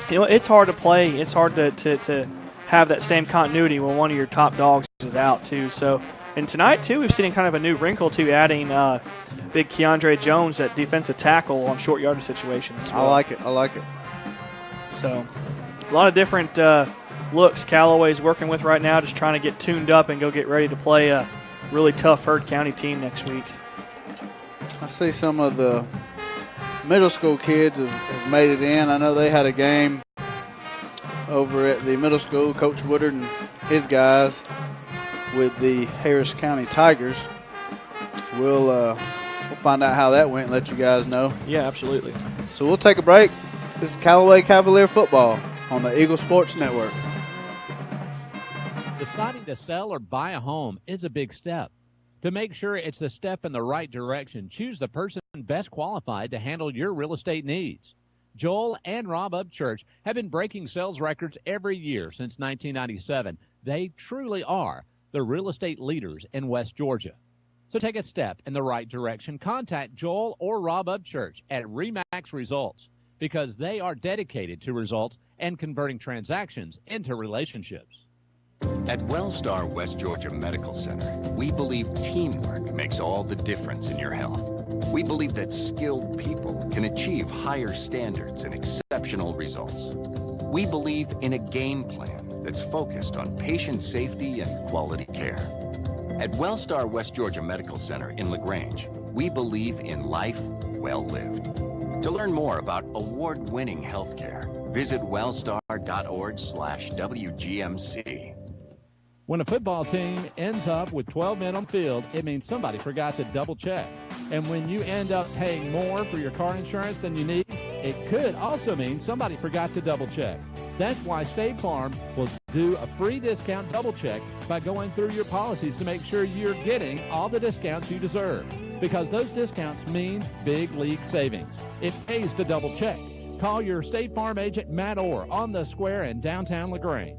[SPEAKER 2] it's hard to play. It's hard to have that same continuity when one of your top dogs is out too. So. And tonight, too, we've seen kind of a new wrinkle, too, adding big Keandre Jones, that defensive tackle on short yardage situations as well.
[SPEAKER 1] I like it.
[SPEAKER 2] So a lot of different looks Callaway's working with right now, just trying to get tuned up and go get ready to play a really tough Heard County team next week.
[SPEAKER 1] I see some of the middle school kids have made it in. I know they had a game over at the middle school, Coach Woodard and his guys, with the Harris County Tigers. We'll find out how that went and let you guys know.
[SPEAKER 2] Yeah, absolutely.
[SPEAKER 1] So we'll take a break. This is Callaway Cavalier football on the Eagle Sports Network.
[SPEAKER 3] Deciding to sell or buy a home is a big step. To make sure it's the step in the right direction, choose the person best qualified to handle your real estate needs. Joel and Rob Upchurch have been breaking sales records every year since 1997. They truly are the real estate leaders in West Georgia. So take a step in the right direction. Contact Joel or Rob Upchurch at RE/MAX Results because they are dedicated to results and converting transactions into relationships.
[SPEAKER 14] At Wellstar West Georgia Medical Center, we believe teamwork makes all the difference in your health. We believe that skilled people can achieve higher standards and exceptional results. We believe in a game plan that's focused on patient safety and quality care. At Wellstar West Georgia Medical Center in LaGrange, we believe in life well lived. To learn more about award-winning healthcare, visit wellstar.org/WGMC.
[SPEAKER 3] When a football team ends up with 12 men on field, it means somebody forgot to double check. And when you end up paying more for your car insurance than you need, it could also mean somebody forgot to double check. That's why State Farm will do a free discount double check by going through your policies to make sure you're getting all the discounts you deserve. Because those discounts mean big league savings. It pays to double check. Call your State Farm agent, Matt Orr, on the square in downtown LaGrange.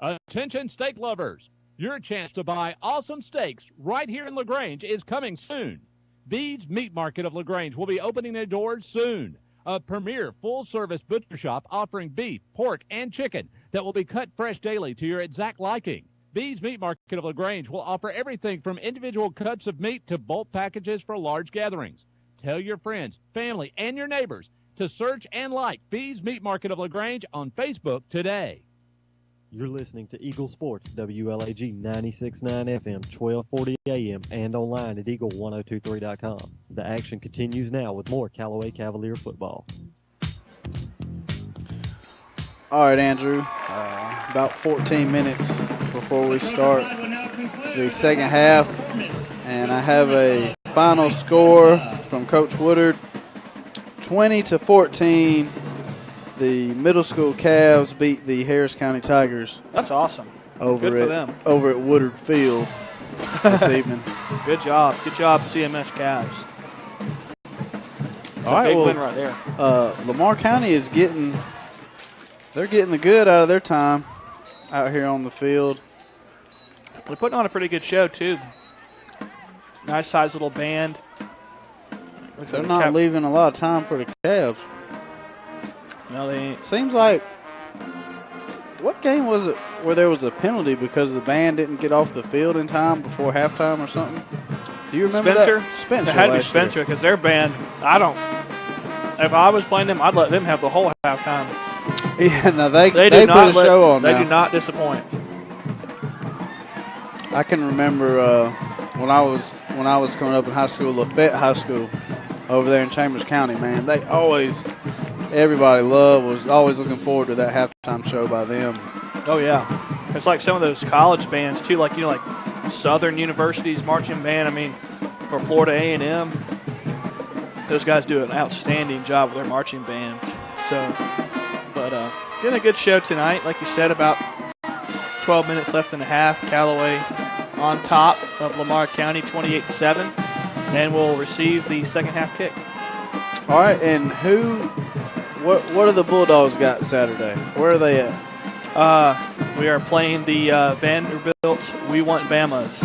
[SPEAKER 3] Attention steak lovers. Your chance to buy awesome steaks right here in LaGrange is coming soon. Bede's Meat Market of LaGrange will be opening their doors soon. A premier full-service butcher shop offering beef, pork, and chicken that will be cut fresh daily to your exact liking. Bede's Meat Market of LaGrange will offer everything from individual cuts of meat to bulk packages for large gatherings. Tell your friends, family, and your neighbors to search and like Bede's Meat Market of LaGrange on Facebook today.
[SPEAKER 6] You're listening to Eagle Sports, WLAG 96.9 FM, 1240 AM, and online at eagle1023.com. The action continues now with more Callaway Cavalier football.
[SPEAKER 1] All right, Andrew, about 14 minutes before we start the second half, and I have a final score from Coach Woodard, 20-14. The middle school Cavs beat the Harris County Tigers.
[SPEAKER 2] That's awesome. Good for them.
[SPEAKER 1] Over at Woodard Field this evening.
[SPEAKER 2] Good job, CMS Cavs.
[SPEAKER 1] All right,
[SPEAKER 2] big win right there.
[SPEAKER 1] Lamar County is getting the good out of their time out here on the field.
[SPEAKER 2] They're putting on a pretty good show too. Nice sized little band.
[SPEAKER 1] They're not leaving a lot of time for the Cavs.
[SPEAKER 2] No, they ain't.
[SPEAKER 1] Seems like, what game was it where there was a penalty because the band didn't get off the field in time before halftime or something? Do you remember
[SPEAKER 2] Spencer?
[SPEAKER 1] that? Spencer.
[SPEAKER 2] It had to be Spencer because their band, if I was playing them, I'd let them have the whole halftime.
[SPEAKER 1] Yeah, no, they
[SPEAKER 2] do
[SPEAKER 1] put
[SPEAKER 2] not
[SPEAKER 1] a show on
[SPEAKER 2] They
[SPEAKER 1] now.
[SPEAKER 2] do not disappoint.
[SPEAKER 1] I can remember when I was coming up in high school, Lafayette High School over there in Chambers County, man, everybody was always looking forward to that halftime show by them.
[SPEAKER 2] Oh yeah, it's like some of those college bands too, like Southern University's marching band. I mean, or Florida A&M. Those guys do an outstanding job with their marching bands. So, but getting a good show tonight, like you said. About 12 minutes left in the half. Callaway on top of Lamar County, 28-7, and will receive the second half kick.
[SPEAKER 1] All right, and what do the Bulldogs got Saturday? Where are they at?
[SPEAKER 2] We are playing the Vanderbilt We Want Bamas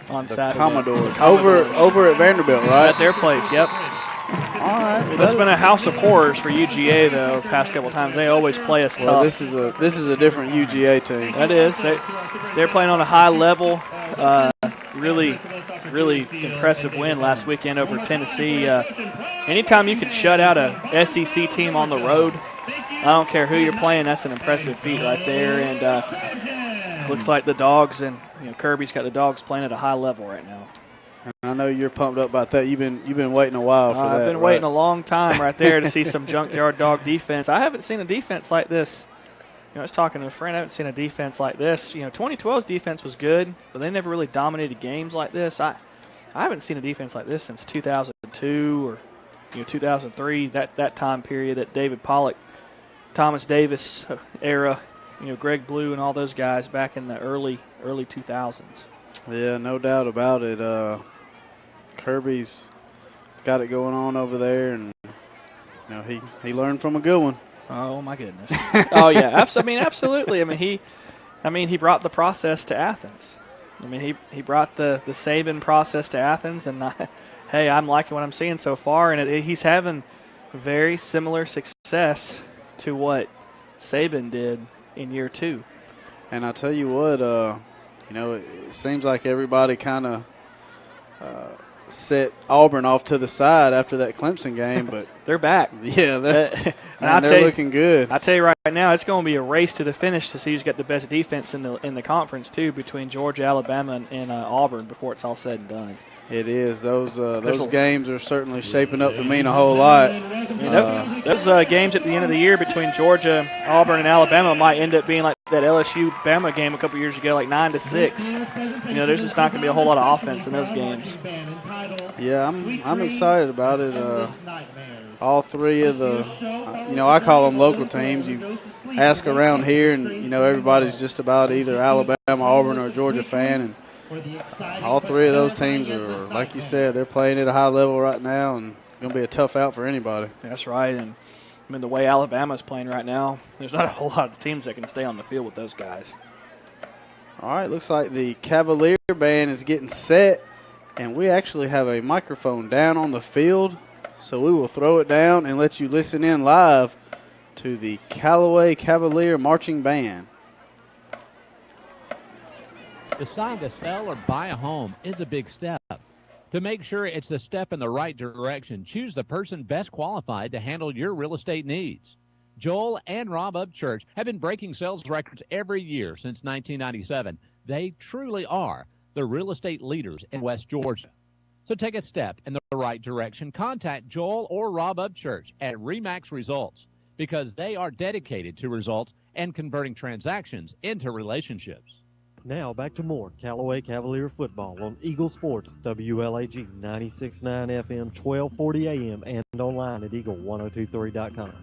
[SPEAKER 2] on Saturday.
[SPEAKER 1] Commodores. Over at Vanderbilt, right?
[SPEAKER 2] At their place, yep.
[SPEAKER 1] All right.
[SPEAKER 2] That's been a house of horrors for UGA though. Past couple times, they always play us tough.
[SPEAKER 1] This is a different UGA team.
[SPEAKER 2] That is. They're playing on a high level. Really impressive win last weekend over Tennessee. Anytime you can shut out a SEC team on the road, I don't care who you're playing, that's an impressive feat right there. And looks like the Dogs and Kirby's got the Dogs playing at a high level right now.
[SPEAKER 1] I know you're pumped up about that. You've been waiting a while for that.
[SPEAKER 2] I've been waiting a long time right there to see some Junkyard Dog defense. I haven't seen a defense like this. I was talking to a friend. I haven't seen a defense like this. 2012's defense was good, but they never really dominated games like this. I haven't seen a defense like this since 2002 or 2003. That time period, that David Pollock, Thomas Davis era. Greg Blue and all those guys back in the early 2000s.
[SPEAKER 1] Yeah, no doubt about it. Kirby's got it going on over there, and he learned from a good one.
[SPEAKER 2] Oh my goodness! Oh yeah, absolutely. He brought the process to Athens. He brought the Saban process to Athens, and hey, I'm liking what I'm seeing so far, and he's having very similar success to what Saban did in year 2.
[SPEAKER 1] And I tell you what, it seems like everybody kind of set Auburn off to the side after that Clemson game, but
[SPEAKER 2] they're back.
[SPEAKER 1] Yeah, they're looking good.
[SPEAKER 2] I tell you right now, it's going to be a race to the finish to see who's got the best defense in the conference too, between Georgia, Alabama, and Auburn before it's all said and done.
[SPEAKER 1] It is. Those games are certainly shaping up to mean a whole lot.
[SPEAKER 2] Those games at the end of the year between Georgia, Auburn, and Alabama might end up being like that LSU-Bama game a couple years ago, like 9-6. There's just not going to be a whole lot of offense in those games.
[SPEAKER 1] Yeah, I'm excited about it. All three of the, I call them local teams. You ask around here, and everybody's just about either Alabama, Auburn, or Georgia fan, and all three of those teams are, like you said, they're playing at a high level right now, and going to be a tough out for anybody.
[SPEAKER 2] That's right, and the way Alabama's playing right now, there's not a whole lot of teams that can stay on the field with those guys.
[SPEAKER 1] All right, looks like the Cavalier band is getting set, and we actually have a microphone down on the field, so we will throw it down and let you listen in live to the Callaway Cavalier Marching Band.
[SPEAKER 3] Decide to sell or buy a home is a big step. To make sure it's the step in the right direction, choose the person best qualified to handle your real estate needs. Joel and Rob Upchurch have been breaking sales records every year since 1997. They truly are the real estate leaders in West Georgia. So take a step in the right direction. Contact Joel or Rob Upchurch at RE/MAX Results because they are dedicated to results and converting transactions into relationships.
[SPEAKER 6] Now back to more Callaway Cavalier football on Eagle Sports, WLAG 96.9 FM, 1240 AM, and online at eagle1023.com.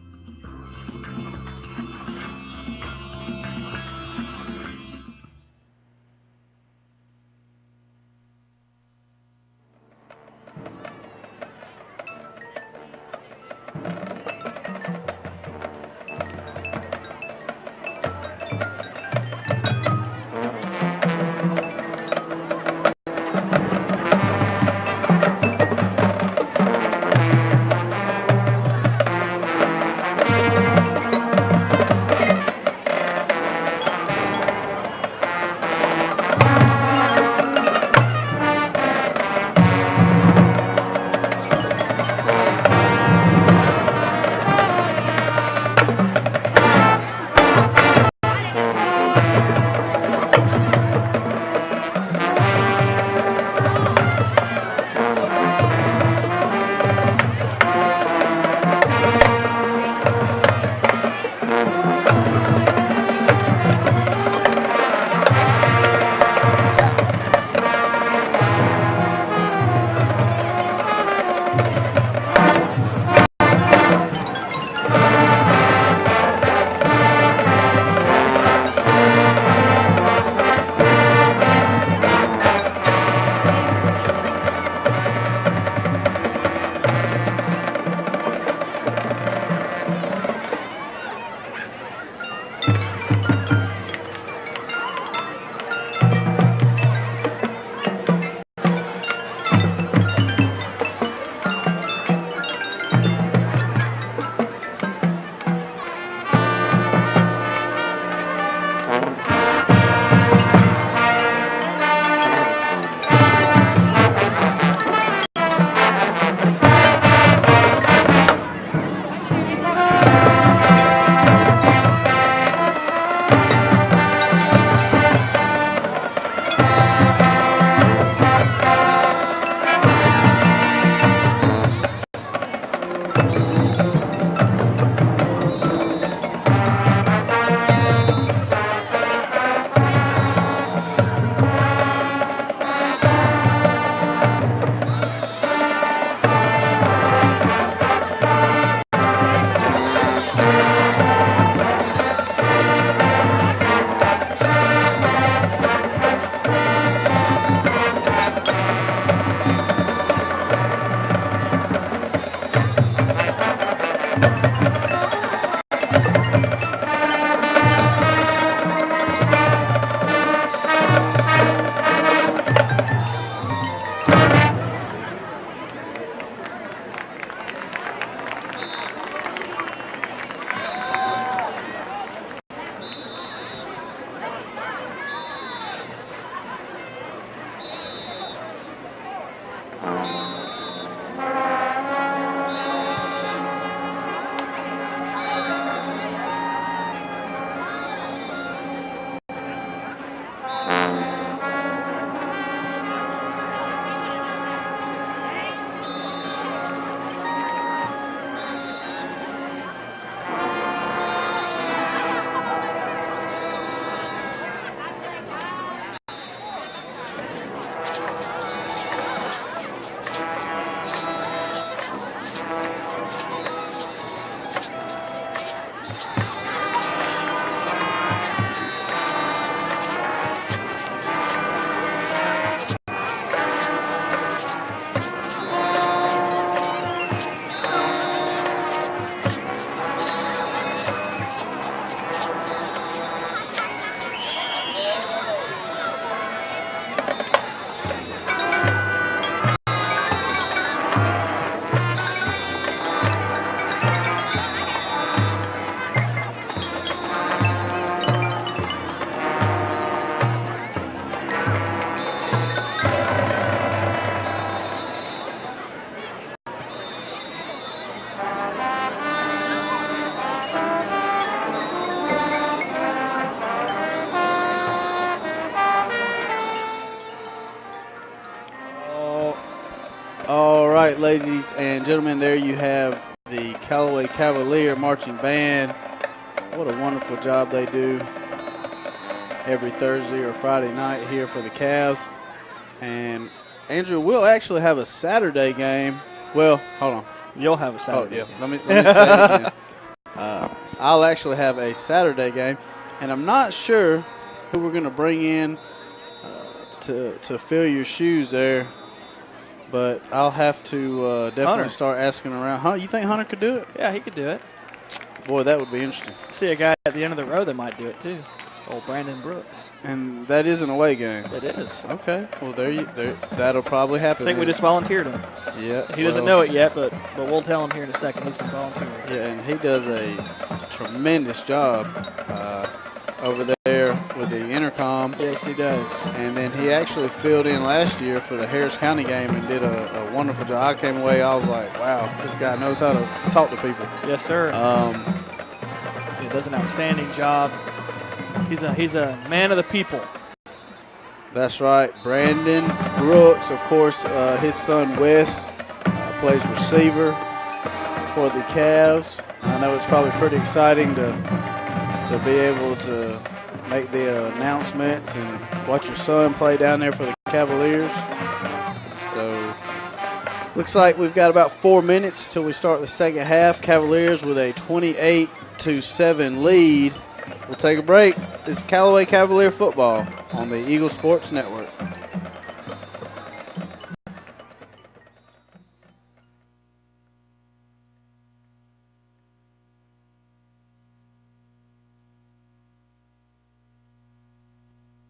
[SPEAKER 1] right, ladies and gentlemen, there you have the Callaway Cavalier Marching Band. What a wonderful job they do every Thursday or Friday night here for the Cavs. And, Andrew, we'll actually have a Saturday game. Well, hold on.
[SPEAKER 2] You'll have a Saturday game.
[SPEAKER 1] Let me say it again. I'll actually have a Saturday game, and I'm not sure who we're going to bring in to fill your shoes there, but I'll have to definitely
[SPEAKER 2] Hunter.
[SPEAKER 1] start asking around. Hunter, you think Hunter could do it?
[SPEAKER 2] Yeah, he could do it.
[SPEAKER 1] Boy, that would be interesting.
[SPEAKER 2] See a guy at the end of the row that might do it too. Old Brandon Brooks.
[SPEAKER 1] And that is an away game.
[SPEAKER 2] It is.
[SPEAKER 1] Okay. Well, that'll probably happen.
[SPEAKER 2] I think we just volunteered him.
[SPEAKER 1] Yeah.
[SPEAKER 2] He doesn't know it yet, but we'll tell him here in a second. He's been volunteering.
[SPEAKER 1] Yeah, and he does a tremendous job over there with the intercom.
[SPEAKER 2] Yes, he does.
[SPEAKER 1] And then he actually filled in last year for the Harris County game and did a wonderful job. I came away, I was like, wow, this guy knows how to talk to people.
[SPEAKER 2] Yes, sir. He does an outstanding job. He's a man of the people.
[SPEAKER 1] That's right. Brandon Brooks, of course, his son Wes plays receiver for the Cavs. I know it's probably pretty exciting to be able to make the announcements and watch your son play down there for the Cavaliers. So looks like we've got about 4 minutes till we start the second half. Cavaliers with a 28-7 lead. We'll take a break. It's Callaway Cavalier football on the Eagle Sports Network.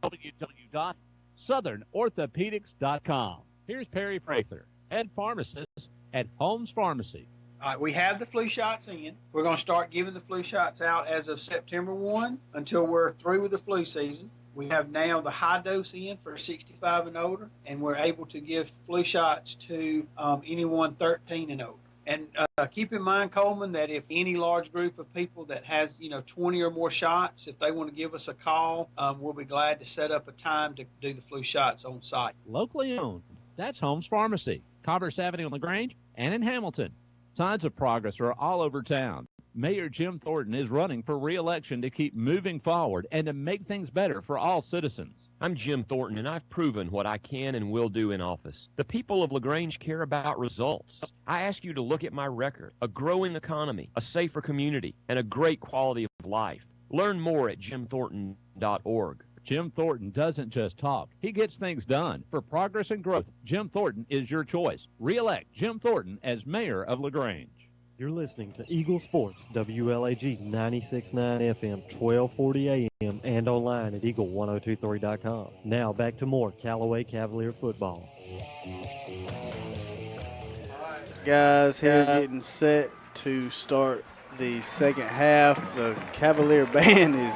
[SPEAKER 7] www.southernorthopedics.com. Here's Perry Prather, head pharmacist at Holmes Pharmacy.
[SPEAKER 13] All right, we have the flu shots in. We're going to start giving the flu shots out as of September 1 until we're through with the flu season. We have now the high dose in for 65 and older, and we're able to give flu shots to anyone 13 and older. And keep in mind, Coleman, that if any large group of people that has, 20 or more shots, if they want to give us a call, we'll be glad to set up a time to do the flu shots on site.
[SPEAKER 3] Locally owned. That's Holmes Pharmacy, Commerce Avenue on LaGrange and in Hamilton. Signs of progress are all over town. Mayor Jim Thornton is running for re-election to keep moving forward and to make things better for all citizens.
[SPEAKER 8] I'm Jim Thornton, and I've proven what I can and will do in office. The people of LaGrange care about results. I ask you to look at my record: a growing economy, a safer community, and a great quality of life. Learn more at jimthornton.org.
[SPEAKER 3] Jim Thornton doesn't just talk. He gets things done. For progress and growth, Jim Thornton is your choice. Re-elect Jim Thornton as mayor of LaGrange.
[SPEAKER 6] You're listening to Eagle Sports, WLAG 96.9 FM, 1240 AM, and online at eagle1023.com. Now back to more Callaway Cavalier football.
[SPEAKER 1] Guys, here getting set to start the second half. The Cavalier band is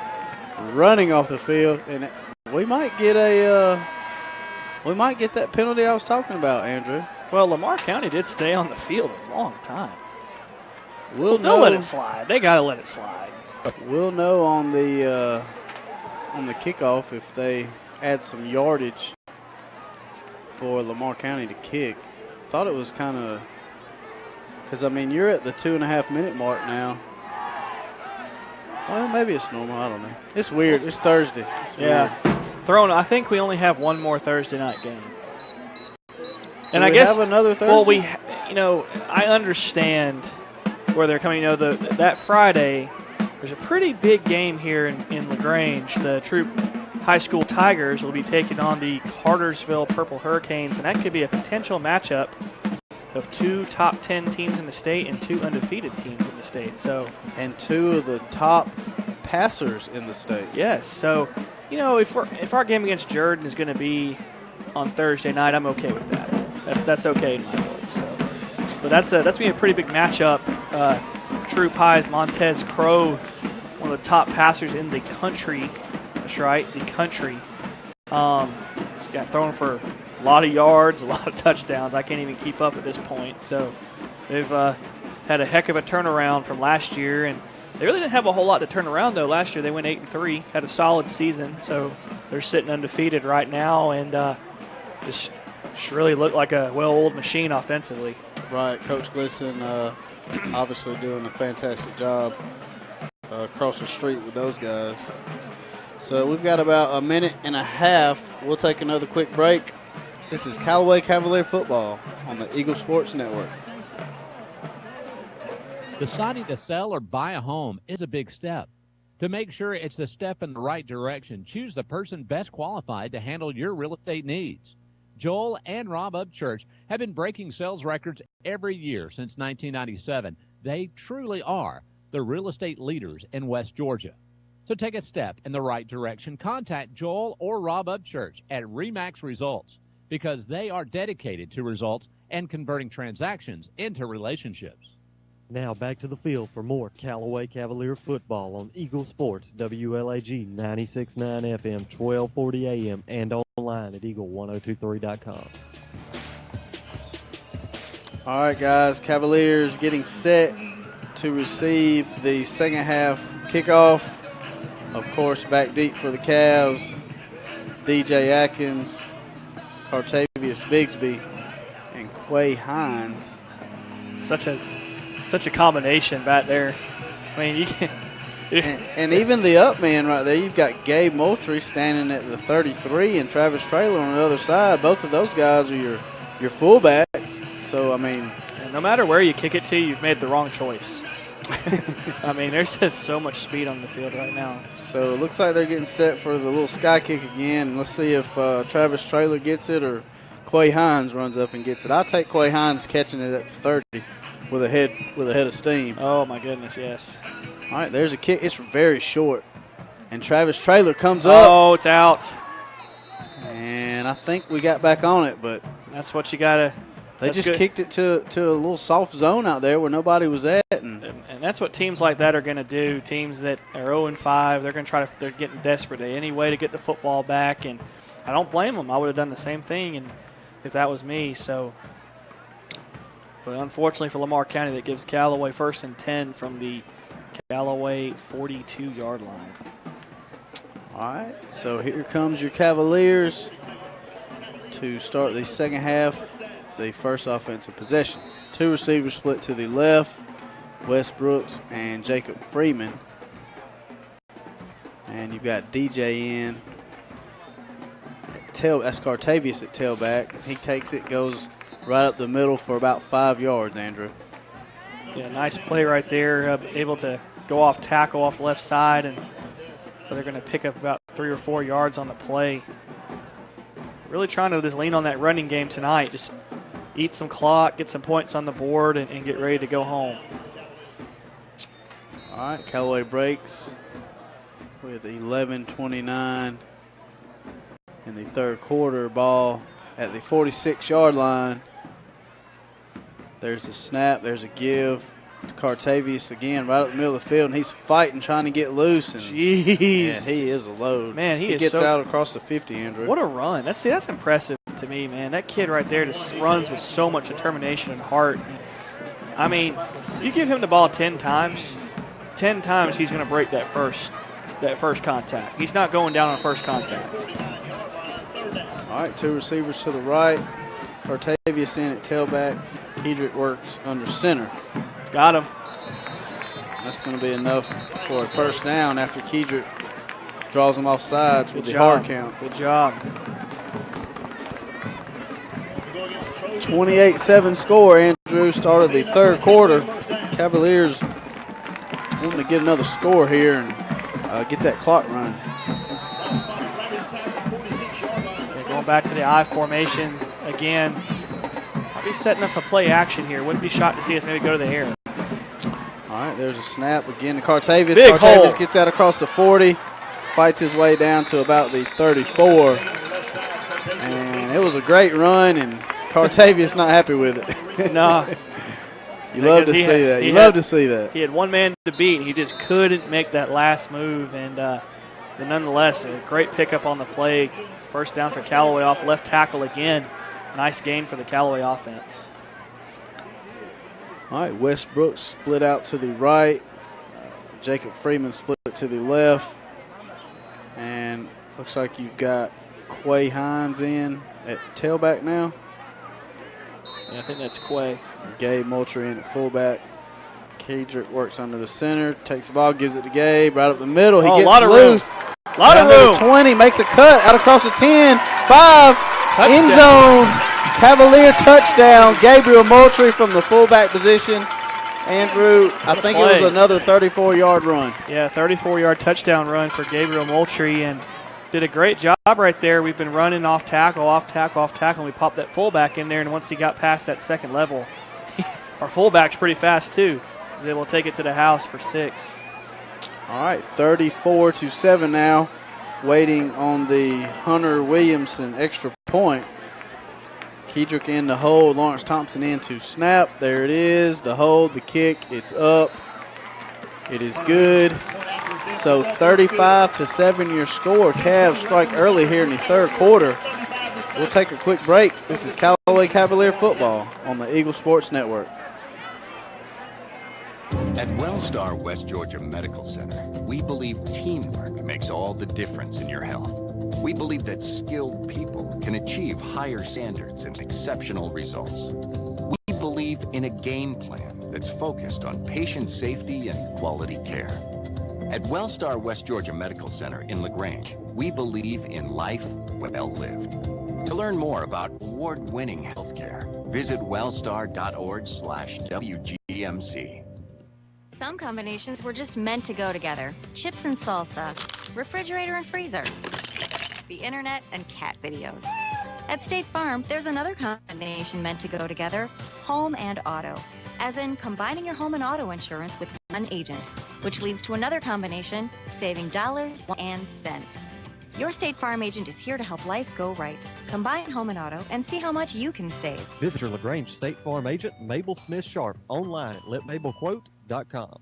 [SPEAKER 1] running off the field, and we might get that penalty I was talking about, Andrew.
[SPEAKER 2] Well, Lamar County did stay on the field a long time.
[SPEAKER 1] They'll
[SPEAKER 2] let it slide. They got to let it slide.
[SPEAKER 1] We'll know on the kickoff if they add some yardage for Lamar County to kick. Thought it was kind of because, you're at the 2.5 minute mark now. Well, maybe it's normal. I don't know. It's weird. It's Thursday. It's weird.
[SPEAKER 2] I think we only have one more Thursday night game. And
[SPEAKER 1] Do
[SPEAKER 2] I
[SPEAKER 1] we
[SPEAKER 2] guess
[SPEAKER 1] have another Thursday?
[SPEAKER 2] Well, I understand where they're coming. That Friday, there's a pretty big game here in LaGrange. The Troop High School Tigers will be taking on the Cartersville Purple Hurricanes, and that could be a potential matchup of two top 10 teams in the state and two undefeated teams in the state.
[SPEAKER 1] And two of the top passers in the state.
[SPEAKER 2] Yes. So, if our game against Jordan is going to be on Thursday night, I'm okay with that. That's okay in my book. So, but that's going to be a pretty big matchup. Troop High's Montez Crow, one of the top passers in the country. That's right, the country. He's got thrown for a lot of yards, a lot of touchdowns. I can't even keep up at this point. So they've had a heck of a turnaround from last year, and they really didn't have a whole lot to turn around, though. Last year they went 8-3, had a solid season, so they're sitting undefeated right now and just really look like a well-oiled machine offensively.
[SPEAKER 1] Right, Coach Glisson obviously doing a fantastic job across the street with those guys. So we've got about a minute and a half. We'll take another quick break. This is Callaway Cavalier football on the Eagle Sports Network.
[SPEAKER 3] Deciding to sell or buy a home is a big step. To make sure it's a step in the right direction, choose the person best qualified to handle your real estate needs. Joel and Rob Upchurch have been breaking sales records every year since 1997. They truly are the real estate leaders in West Georgia. So take a step in the right direction. Contact Joel or Rob Upchurch at RE/MAX Results because they are dedicated to results and converting transactions into relationships.
[SPEAKER 6] Now back to the field for more Callaway Cavalier football on Eagle Sports, WLAG 96.9 FM, 1240 AM, and online at eagle1023.com.
[SPEAKER 1] All right, guys, Cavaliers getting set to receive the second half kickoff. Of course, back deep for the Cavs, DJ Atkins, Cartavius Bigsby, and Quay Hines.
[SPEAKER 2] Such a combination back there. I mean, you can.
[SPEAKER 1] And even the up man right there, you've got Gabe Moultrie standing at the 33 and Travis Traylor on the other side. Both of those guys are your fullbacks. So, I mean.
[SPEAKER 2] And no matter where you kick it to, you've made the wrong choice. I mean, there's just so much speed on the field right now.
[SPEAKER 1] So, it looks like they're getting set for the little sky kick again. Let's see if Travis Traylor gets it or Quay Hines runs up and gets it. I'll take Quay Hines catching it at the 30. With a head of steam.
[SPEAKER 2] Oh, my goodness, yes.
[SPEAKER 1] All right, there's a kick. It's very short. And Travis Traylor comes up.
[SPEAKER 2] Oh, it's out.
[SPEAKER 1] And I think we got back on it, but.
[SPEAKER 2] That's what you got to.
[SPEAKER 1] They just kicked it to a little soft zone out there where nobody was at. And
[SPEAKER 2] that's what teams like that are going to do. Teams that are 0-5, they're going to they're getting desperate any way to get the football back. And I don't blame them. I would have done the same thing and if that was me, so. But unfortunately for Lamar County, that gives Callaway 1st and 10 from the Callaway 42-yard line.
[SPEAKER 1] All right, so here comes your Cavaliers to start the second half, the first offensive possession. Two receivers split to the left, Wes Brooks and Jacob Freeman. And you've got DJ in. That's Cartavius at tailback. He takes it, goes right up the middle for about 5 yards, Andrew.
[SPEAKER 2] Yeah, nice play right there. Able to go off tackle off left side, and so they're going to pick up about 3 or 4 yards on the play. Really trying to just lean on that running game tonight. Just eat some clock, get some points on the board, and get ready to go home.
[SPEAKER 1] All right, Callaway breaks with 11:29 in the third quarter. Ball at the 46-yard line. There's a snap. There's a give to Cartavius again right up the middle of the field, and he's fighting, trying to get loose. And
[SPEAKER 2] jeez.
[SPEAKER 1] Yeah, he is a load.
[SPEAKER 2] Man, he
[SPEAKER 1] gets out across the 50, Andrew.
[SPEAKER 2] What a run. That's impressive to me, man. That kid right there just runs with so much determination and heart. I mean, you give him the ball 10 times he's going to break that first contact. He's not going down on first contact.
[SPEAKER 1] All right, two receivers to the right. Cartavius in at tailback. Kedrick works under center.
[SPEAKER 2] Got him.
[SPEAKER 1] That's going to be enough for a first down after Kedrick draws him off sides with the hard count.
[SPEAKER 2] Good job.
[SPEAKER 1] 28-7 score, Andrew. Start of the third quarter. Cavaliers wanting to get another score here and get that clock running.
[SPEAKER 2] Going back to the I formation again. I'll be setting up a play action here. Wouldn't be shocked to see us maybe go to the air.
[SPEAKER 1] All right, there's a snap again to Cartavius.
[SPEAKER 2] Big
[SPEAKER 1] Cartavius
[SPEAKER 2] hole.
[SPEAKER 1] Gets out across the 40, fights his way down to about the 34. And it was a great run, and Cartavius not happy with it.
[SPEAKER 2] No.
[SPEAKER 1] You love to see that. You love to see that.
[SPEAKER 2] He had one man to beat. He just couldn't make that last move, and but nonetheless, a great pickup on the play. First down for Callaway off left tackle again. Nice gain for the Callaway offense.
[SPEAKER 1] All right, Wes Brooks split out to the right. Jacob Freeman split to the left. And looks like you've got Quay Hines in at tailback now.
[SPEAKER 2] Yeah, I think that's Quay.
[SPEAKER 1] Gabe Moultrie in at fullback. Kedrick works under the center, takes the ball, gives it to Gabe right up the middle. He gets loose.
[SPEAKER 2] Lot of room.
[SPEAKER 1] 20, makes a cut out across the 10, 5, end zone. Cavalier touchdown. Gabriel Moultrie from the fullback position. Andrew, I think it was another 34-yard run.
[SPEAKER 2] Yeah, 34-yard touchdown run for Gabriel Moultrie, and did a great job right there. We've been running off tackle, and we popped that fullback in there, and once he got past that second level, our fullback's pretty fast too. He was able to take it to the house for 6.
[SPEAKER 1] All right, 34-7 now, waiting on the Hunter Williamson extra point. Kedrick in the hold, Lawrence Thompson in to snap. There it is, the hold, the kick, it's up. It is good. So 35-7 your score. Cavs strike early here in the third quarter. We'll take a quick break. This is Callaway Cavalier football on the Eagle Sports Network.
[SPEAKER 14] At Wellstar West Georgia Medical Center, we believe teamwork makes all the difference in your health. We believe that skilled people can achieve higher standards and exceptional results. We believe in a game plan that's focused on patient safety and quality care. At Wellstar West Georgia Medical Center in LaGrange, we believe in life well lived. To learn more about award-winning healthcare, visit wellstar.org/WGMC.
[SPEAKER 5] Some combinations were just meant to go together. Chips and salsa, refrigerator and freezer, the internet and cat videos. At State Farm, there's another combination meant to go together, home and auto. As in combining your home and auto insurance with one agent, which leads to another combination, saving dollars and cents. Your State Farm agent is here to help life go right. Combine home and auto and see how much you can save.
[SPEAKER 6] Visit your LaGrange State Farm agent, Mabel Smith Sharp, online at letmabelquote.com.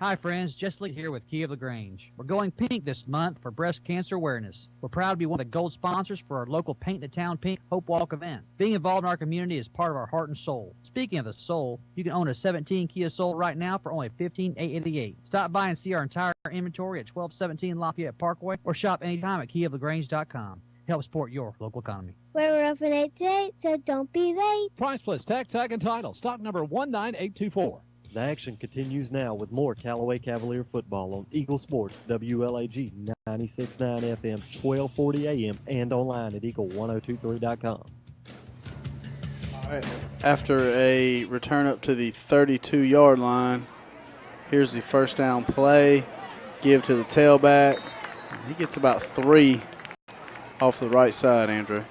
[SPEAKER 18] Hi friends, Jess Lee here with Key of LaGrange. We're going pink this month for breast cancer awareness. We're proud to be one of the gold sponsors for our local Paint the Town Pink Hope Walk event. Being involved in our community is part of our heart and soul. Speaking of the soul, you can own a 17 Kia Soul right now for only $15,888. Stop by and see our entire inventory at 1217 Lafayette Parkway or shop anytime at keyoflagrange.com. Help support your local economy.
[SPEAKER 19] We're open 8 to 8, so don't be late.
[SPEAKER 3] Price plus tax, tag, and title. Stock number 19824.
[SPEAKER 6] The action continues now with more Callaway Cavalier football on Eagle Sports, WLAG 96.9 FM, 1240 AM, and online at eagle1023.com.
[SPEAKER 1] All right. After a return up to the 32-yard line, here's the first down play. Give to the tailback. He gets about 3 off the right side, Andrew.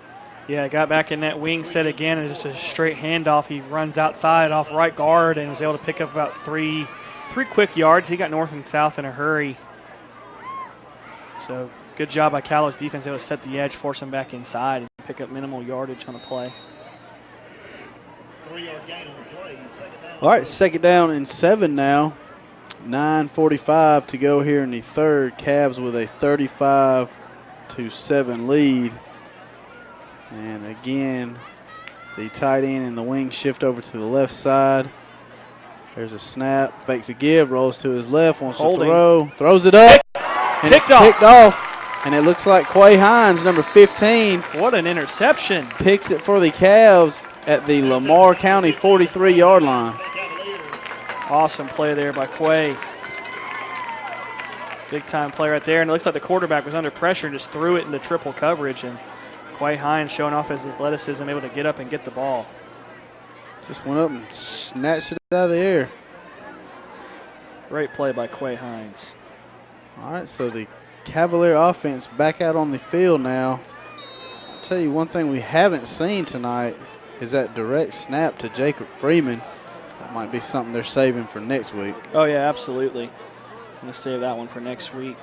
[SPEAKER 2] Yeah, got back in that wing set again, and just a straight handoff. He runs outside off right guard and was able to pick up about three quick yards. He got north and south in a hurry. So good job by Callaway's defense. Able to set the edge, force him back inside, and pick up minimal yardage on the play.
[SPEAKER 17] 3-yard gain on the play.
[SPEAKER 1] All right, 2nd down and 7 now. 9:45 to go here in the third. Cavs with a 35-7 lead. And again, the tight end and the wing shift over to the left side. There's a snap, fakes a give, rolls to his left, wants to throw, throws it up, and it's picked off. And it looks like Quay Hines, number 15.
[SPEAKER 2] What an interception.
[SPEAKER 1] Picks it for the Cavs at the Lamar County 43-yard line.
[SPEAKER 2] Awesome play there by Quay. Big time play right there. And it looks like the quarterback was under pressure and just threw it into triple coverage. And Quay Hines showing off his athleticism, able to get up and get the ball.
[SPEAKER 1] Just went up and snatched it out of the air.
[SPEAKER 2] Great play by Quay Hines.
[SPEAKER 1] All right, so the Cavalier offense back out on the field now. I'll tell you one thing we haven't seen tonight is that direct snap to Jacob Freeman. That might be something they're saving for next week.
[SPEAKER 2] Oh, yeah, absolutely. I'm going to save that one for next week.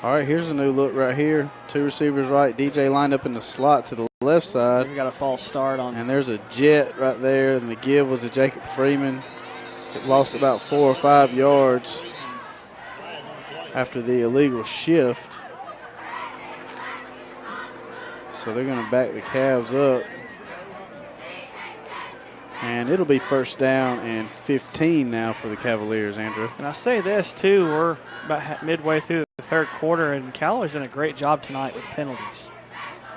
[SPEAKER 1] All right, here's a new look right here. 2 receivers right. DJ lined up in the slot to the left side.
[SPEAKER 2] We got a false start on.
[SPEAKER 1] And there's a jet right there, and the give was to Jacob Freeman. It lost about 4 or 5 yards after the illegal shift. So they're going to back the Cavs up. And it'll be 1st down and 15 now for the Cavaliers, Andrew.
[SPEAKER 2] And I say this, too. We're about midway through the third quarter, and Callaway's done a great job tonight with penalties.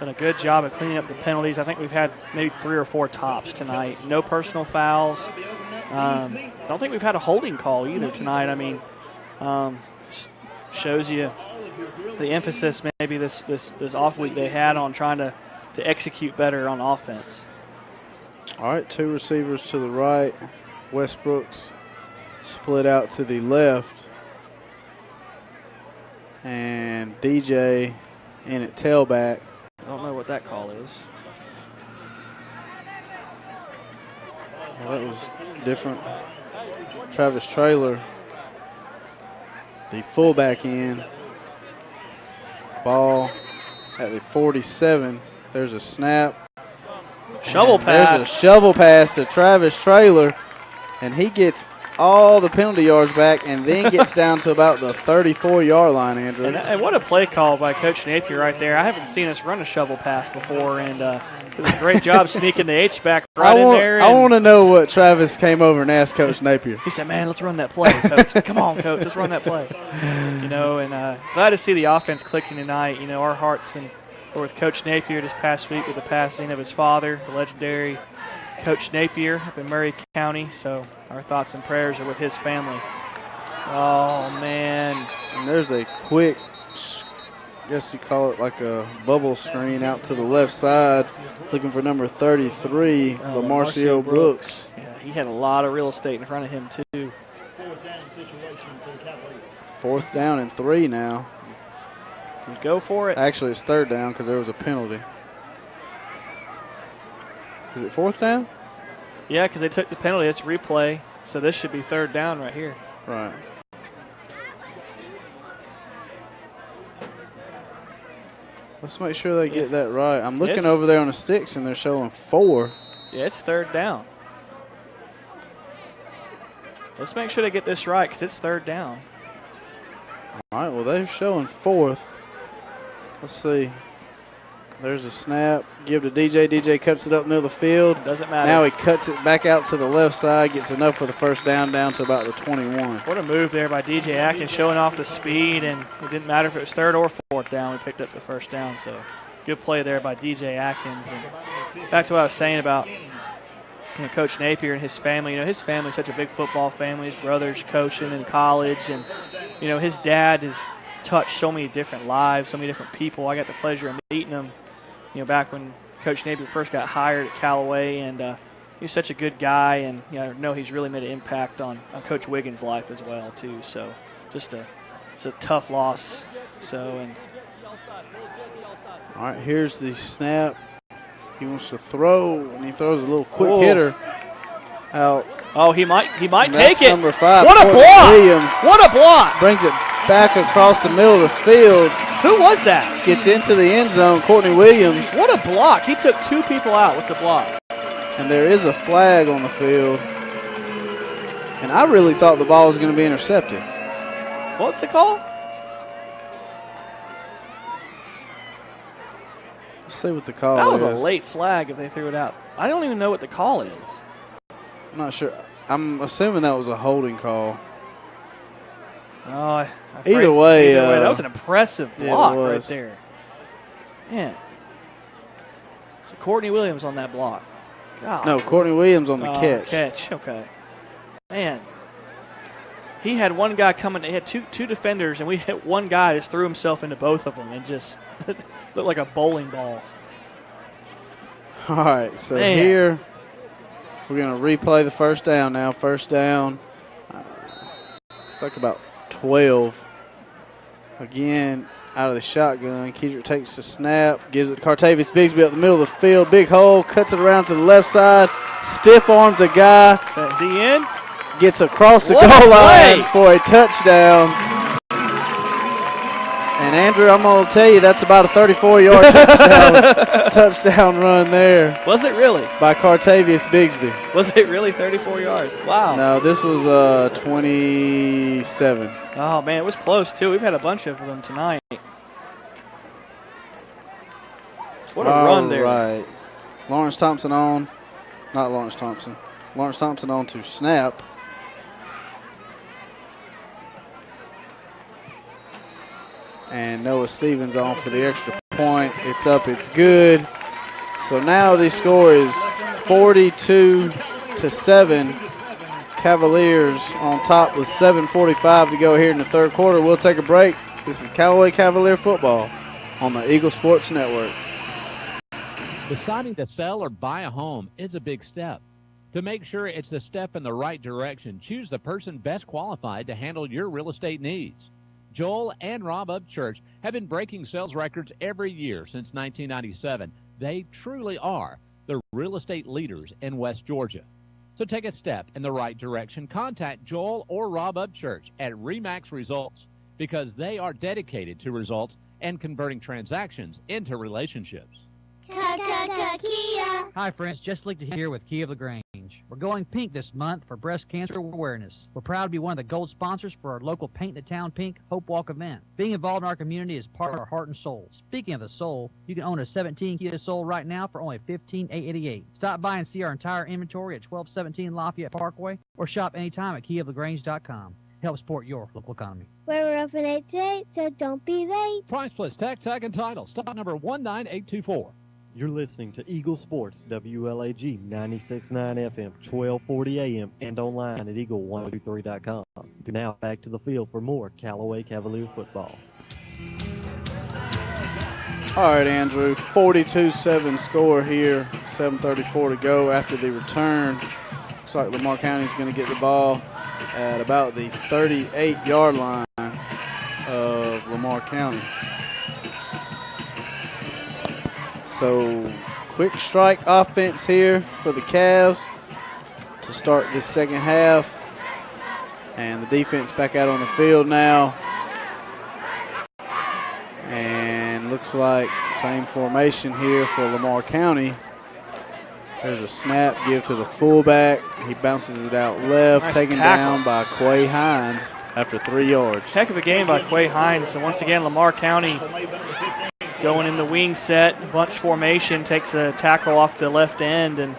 [SPEAKER 2] done a good job of cleaning up the penalties. I think we've had maybe 3 or 4 tops tonight. No personal fouls. Don't think we've had a holding call either tonight. I mean, shows you the emphasis maybe this off week they had on trying to execute better on offense.
[SPEAKER 1] All right, 2 receivers to the right. Westbrook's split out to the left. And DJ in at tailback.
[SPEAKER 2] I don't know what that call is.
[SPEAKER 1] Well, that was different. Travis Traylor, the fullback in. Ball at the 47. There's a snap.
[SPEAKER 2] Shovel pass.
[SPEAKER 1] There's a shovel pass to Travis Traylor, and he gets all the penalty yards back and then gets down to about the 34-yard line, Andrew.
[SPEAKER 2] And what a play call by Coach Napier right there. I haven't seen us run a shovel pass before, and did a great job sneaking the H-back in there.
[SPEAKER 1] I want to know what Travis came over and asked Coach Napier.
[SPEAKER 2] He said, man, let's run that play, Coach. Come on, Coach, let's run that play. And glad to see the offense clicking tonight. Our hearts were with Coach Napier this past week with the passing of his father, the legendary Coach Napier up in Murray County. So our thoughts and prayers are with his family. Oh, man.
[SPEAKER 1] And there's a quick, I guess you call it like a bubble screen out to the left side, looking for number 33, Lamarcio Brooks.
[SPEAKER 2] Yeah, he had a lot of real estate in front of him, too.
[SPEAKER 1] 4th down and 3 now.
[SPEAKER 2] You go for it.
[SPEAKER 1] Actually, it's 3rd down because there was a penalty. Is it 4th down?
[SPEAKER 2] Yeah, because they took the penalty. It's replay. So this should be 3rd down right here.
[SPEAKER 1] Right. Let's make sure they get that right. I'm looking over there on the sticks, and they're showing 4.
[SPEAKER 2] Yeah, it's 3rd down. Let's make sure they get this right because it's 3rd down.
[SPEAKER 1] All right, well, they're showing 4th. Let's see. There's a snap. Give to DJ. DJ cuts it up middle of the field.
[SPEAKER 2] Doesn't matter.
[SPEAKER 1] Now he cuts it back out to the left side, gets enough for the 1st down to about the 21.
[SPEAKER 2] What a move there by DJ Atkins, showing off the speed, and it didn't matter if it was 3rd or 4th down. We picked up the 1st down, so good play there by DJ Atkins. And back to what I was saying about Coach Napier and his family. His family's such a big football family. His brother's coaching in college, and his dad has touched so many different lives, so many different people. I got the pleasure of meeting him back when Coach Napier first got hired at Callaway, and he's such a good guy, and I know he's really made an impact on Coach Wiggins' life as well too. So it's a tough loss.
[SPEAKER 1] All right, here's the snap. He wants to throw, and he throws a little quick hitter out.
[SPEAKER 2] Oh, he might take it.
[SPEAKER 1] Number 5.
[SPEAKER 2] What a block!
[SPEAKER 1] Williams.
[SPEAKER 2] What a block!
[SPEAKER 1] Brings it back across the middle of the field.
[SPEAKER 2] Who was that?
[SPEAKER 1] Gets into the end zone. Courtney Williams.
[SPEAKER 2] What a block! He took 2 people out with the block.
[SPEAKER 1] And there is a flag on the field. And I really thought the ball was going to be intercepted.
[SPEAKER 2] What's the call?
[SPEAKER 1] Let's see what the call is.
[SPEAKER 2] That was a late flag if they threw it out. I don't even know what the call is.
[SPEAKER 1] I'm not sure. I'm assuming that was a holding call.
[SPEAKER 2] Oh,
[SPEAKER 1] either way,
[SPEAKER 2] that was an impressive block right there. Man. So Courtney Williams on that block. God.
[SPEAKER 1] No, Courtney Williams on the
[SPEAKER 2] catch. Okay. Man. He had one guy coming. He had two defenders, and we hit one guy just threw himself into both of them and just looked like a bowling ball.
[SPEAKER 1] All right, so here we're going to replay the 1st down now. 1st down. It's like about 12. Again, out of the shotgun. Kedrick takes the snap, gives it to Cartavius Bigsby up the middle of the field. Big hole, cuts it around to the left side. Stiff arms a guy.
[SPEAKER 2] Is he in?
[SPEAKER 1] Gets across the goal line for a touchdown. And Andrew, I'm going to tell you, that's about a 34-yard touchdown run there.
[SPEAKER 2] Was it really?
[SPEAKER 1] By Cartavius Bigsby.
[SPEAKER 2] Was it really 34 yards? Wow.
[SPEAKER 1] No, this was 27.
[SPEAKER 2] Oh, man, it was close, too. We've had a bunch of them tonight. What a run there.
[SPEAKER 1] All right. Lawrence Thompson on. Not Lawrence Thompson. Lawrence Thompson on to snap. And Noah Stevens on for the extra point. It's up. It's good. So now the score is 42-7. Cavaliers on top with 7:45 to go here in the third quarter. We'll take a break. This is Callaway Cavalier football on the Eagle Sports Network.
[SPEAKER 3] Deciding to sell or buy a home is a big step. To make sure it's the step in the right direction, choose the person best qualified to handle your real estate needs. Joel and Rob Upchurch have been breaking sales records every year since 1997. They truly are the real estate leaders in West Georgia. So take a step in the right direction. Contact Joel or Rob Upchurch at RE/MAX Results because they are dedicated to results and converting transactions into relationships.
[SPEAKER 19] Kia.
[SPEAKER 18] Hi, friends. Jess Lichter here with Kia of LaGrange. We're going pink this month for breast cancer awareness. We're proud to be one of the gold sponsors for our local Paint the Town Pink Hope Walk event. Being involved in our community is part of our heart and soul. Speaking of the soul, you can own a 17 Kia Soul right now for only $15,888. Stop by and see our entire inventory at 1217 Lafayette Parkway or shop anytime at KiaofLaGrange.com. Help support your local economy.
[SPEAKER 19] We're open 8 to 8, so don't be late.
[SPEAKER 3] Price plus tax, tag, and title. Stock number 19824.
[SPEAKER 6] You're listening to Eagle Sports, WLAG 96.9 FM, 1240 AM, and online at eagle123.com. Now back to the field for more Callaway Cavalier football.
[SPEAKER 1] All right, Andrew, 42-7 score here, 7:34 to go after the return. Looks like Lamar County is going to get the ball at about the 38-yard line of Lamar County. So quick strike offense here for the Cavs to start this second half. And the defense back out on the field now. And looks like same formation here for Lamar County. There's a snap, give to the fullback. He bounces it out left,
[SPEAKER 2] Nice
[SPEAKER 1] taken
[SPEAKER 2] tackle.
[SPEAKER 1] down by Quay Hines after 3 yards.
[SPEAKER 2] Heck of a game by Quay Hines. So once again, Lamar County going in the wing set, bunch formation, takes the tackle off the left end and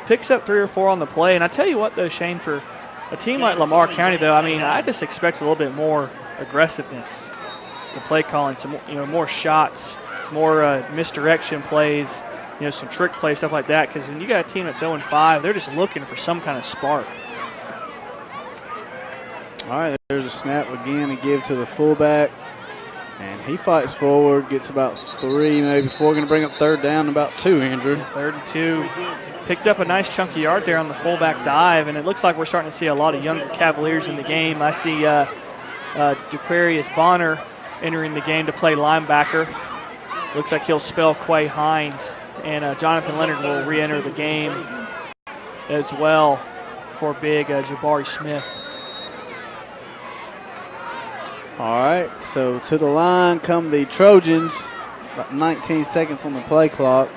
[SPEAKER 2] picks up 3 or 4 on the play. And I tell you what, though, Shane, for a team like Lamar County, though, I mean, I just expect a little bit more aggressiveness. The play calling, some more shots, more misdirection plays, some trick plays, stuff like that. Because when you got a team that's 0-5, they're just looking for some kind of spark.
[SPEAKER 1] All right, there's a snap again to give to the fullback. And he fights forward, gets about 3, maybe 4. Going to bring up third down, about 2, Andrew.
[SPEAKER 2] 3rd and 2. Picked up a nice chunk of yards there on the fullback dive, and it looks like we're starting to see a lot of younger Cavaliers in the game. I see Dequarius Bonner entering the game to play linebacker. Looks like he'll spell Quay Hines, and Jonathan Leonard will re-enter the game as well for big Jabari Smith.
[SPEAKER 1] All right, so to the line come the Trojans. About 19 seconds on the play clock.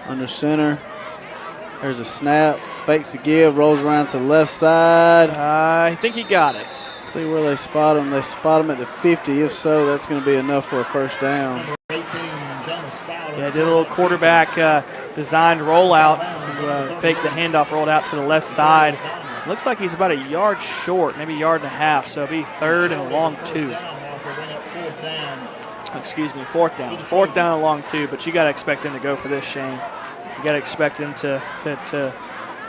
[SPEAKER 1] Under center. There's a snap. Fakes a give, rolls around to the left side.
[SPEAKER 2] I think he got it.
[SPEAKER 1] See where they spot him. They spot him at the 50. If so, that's going to be enough for a first down.
[SPEAKER 2] Yeah, did a little quarterback designed rollout. Faked the handoff, rolled out to the left side. Looks like he's about a yard short, maybe a yard and a half, so it'll be 3rd and a long 2. Excuse me, 4th down. 4th down and a long 2, but you got to expect him to go for this, Shane. You got to expect him to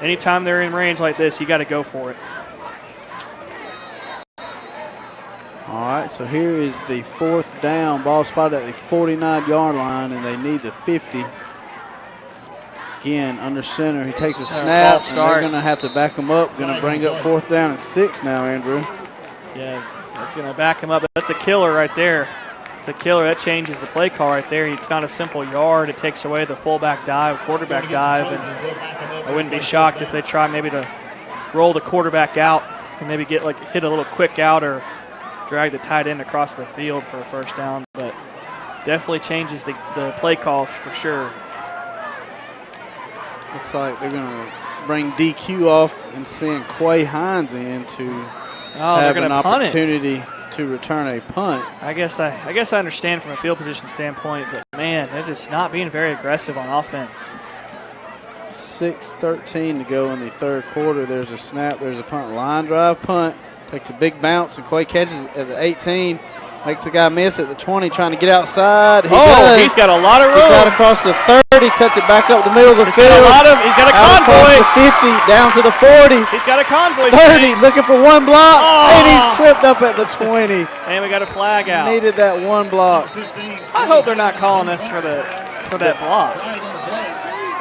[SPEAKER 2] anytime they're in range like this, you got to go for it.
[SPEAKER 1] All right, so here is the 4th down. Ball spotted at the 49-yard line, and they need the 50. Again, under center, he takes a snap, and they're going to have to back him up. Going to bring up 4th down and 6 now, Andrew.
[SPEAKER 2] Yeah, that's going to back him up. That's a killer right there. It's a killer. That changes the play call right there. It's not a simple yard. It takes away the fullback dive, quarterback dive, and I wouldn't be shocked if they try maybe to roll the quarterback out and maybe hit a little quick out or drag the tight end across the field for a first down. But definitely changes the play call for sure.
[SPEAKER 1] Looks like they're going to bring DQ off and send Quay Hines in to have an opportunity to return a punt.
[SPEAKER 2] I guess I understand from a field position standpoint, but man, they're just not being very aggressive on offense.
[SPEAKER 1] 6:13 to go in the third quarter. There's a snap. There's a punt. Line drive punt. Takes a big bounce, and Quay catches it at the 18. Makes the guy miss at the 20, trying to get outside.
[SPEAKER 2] He's got a lot of room.
[SPEAKER 1] Gets out across the 30, cuts it back up the middle of the field.
[SPEAKER 2] He's got a
[SPEAKER 1] out
[SPEAKER 2] convoy.
[SPEAKER 1] Across the 50, down to the 40.
[SPEAKER 2] He's got a convoy.
[SPEAKER 1] 30, looking for one block, and he's tripped up at the 20.
[SPEAKER 2] And we got a flag out.
[SPEAKER 1] Needed that one block.
[SPEAKER 2] I hope they're not calling us for that block.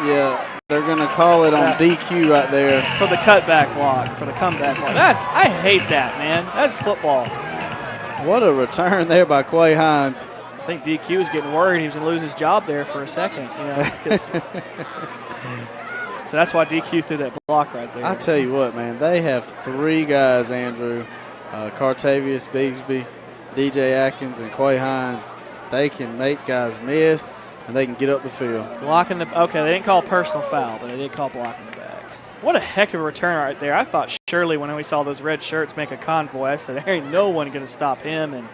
[SPEAKER 1] Yeah, they're going to call it on DQ right there.
[SPEAKER 2] For the cutback block, for the comeback block. I hate that, man. That's football.
[SPEAKER 1] What a return there by Quay Hines.
[SPEAKER 2] I think DQ was getting worried he was going to lose his job there for a second. So that's why DQ threw that block right there.
[SPEAKER 1] I tell you what, man, they have 3 guys, Andrew, Cartavius Bigsby, DJ Atkins, and Quay Hines. They can make guys miss, and they can get up the field.
[SPEAKER 2] Blocking okay, they didn't call personal foul, but they did call blocking the back. What a heck of a return right there. I thought surely when we saw those red shirts make a convoy, I said, there ain't no one going to stop him. And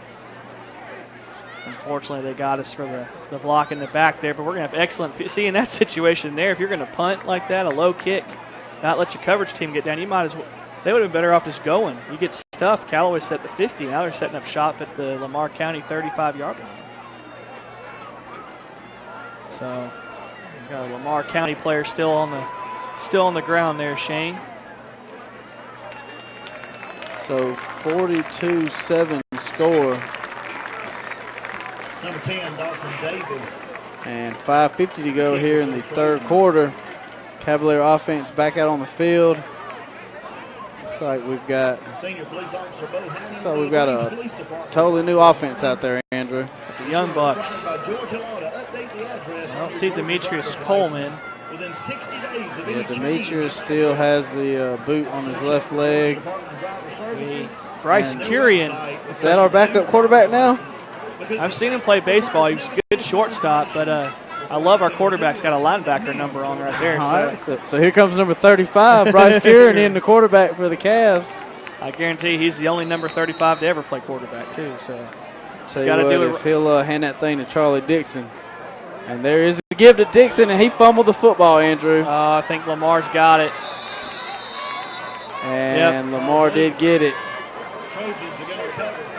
[SPEAKER 2] unfortunately, they got us for the block in the back there. But we're going to have excellent – see, in that situation there, if you're going to punt like that, a low kick, not let your coverage team get down, you might as well – they would have been better off just going. You get stuffed. Callaway set the 50. Now they're setting up shop at the Lamar County 35-yard line. So we got a Lamar County player still on the ground there, Shane.
[SPEAKER 1] So 42-7 score.
[SPEAKER 17] Number 10, Dawson Davis.
[SPEAKER 1] And 5:50 to go here in the third quarter. Cavalier offense back out on the field. Looks like we've got a totally new offense out there, Andrew.
[SPEAKER 2] The Young Bucks. I don't see Demetrius Coleman.
[SPEAKER 1] Yeah, Demetrius still has the boot on his left leg.
[SPEAKER 2] Bryce Curian.
[SPEAKER 1] Is that our backup quarterback now?
[SPEAKER 2] I've seen him play baseball. He was a good shortstop, but I love our quarterback's got a linebacker number on right there.
[SPEAKER 1] So here comes number 35, Bryce Kieran, in the quarterback for the Cavs.
[SPEAKER 2] I guarantee he's the only number 35 to ever play quarterback, too. So
[SPEAKER 1] tell you what, if he'll hand that thing to Charlie Dixon. And there is a give to Dixon, and he fumbled the football, Andrew.
[SPEAKER 2] I think Lamar's got it.
[SPEAKER 1] And Lamar did get it.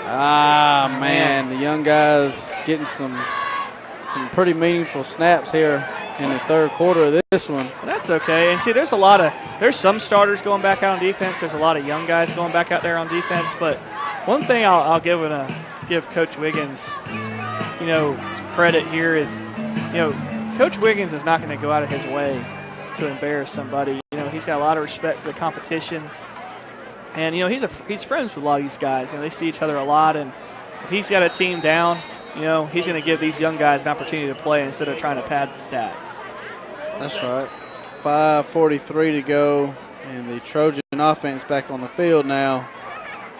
[SPEAKER 1] Man, the young guys getting some pretty meaningful snaps here in the third quarter of this one.
[SPEAKER 2] That's okay. And see, there's some starters going back out on defense. There's a lot of young guys going back out there on defense. But one thing I'll give Coach Wiggins, some credit here is, Coach Wiggins is not going to go out of his way to embarrass somebody. He's got a lot of respect for the competition. And, he's friends with a lot of these guys. They see each other a lot. And if he's got a team down, he's going to give these young guys an opportunity to play instead of trying to pad the stats.
[SPEAKER 1] That's right. 5:43 to go, and the Trojan offense back on the field now.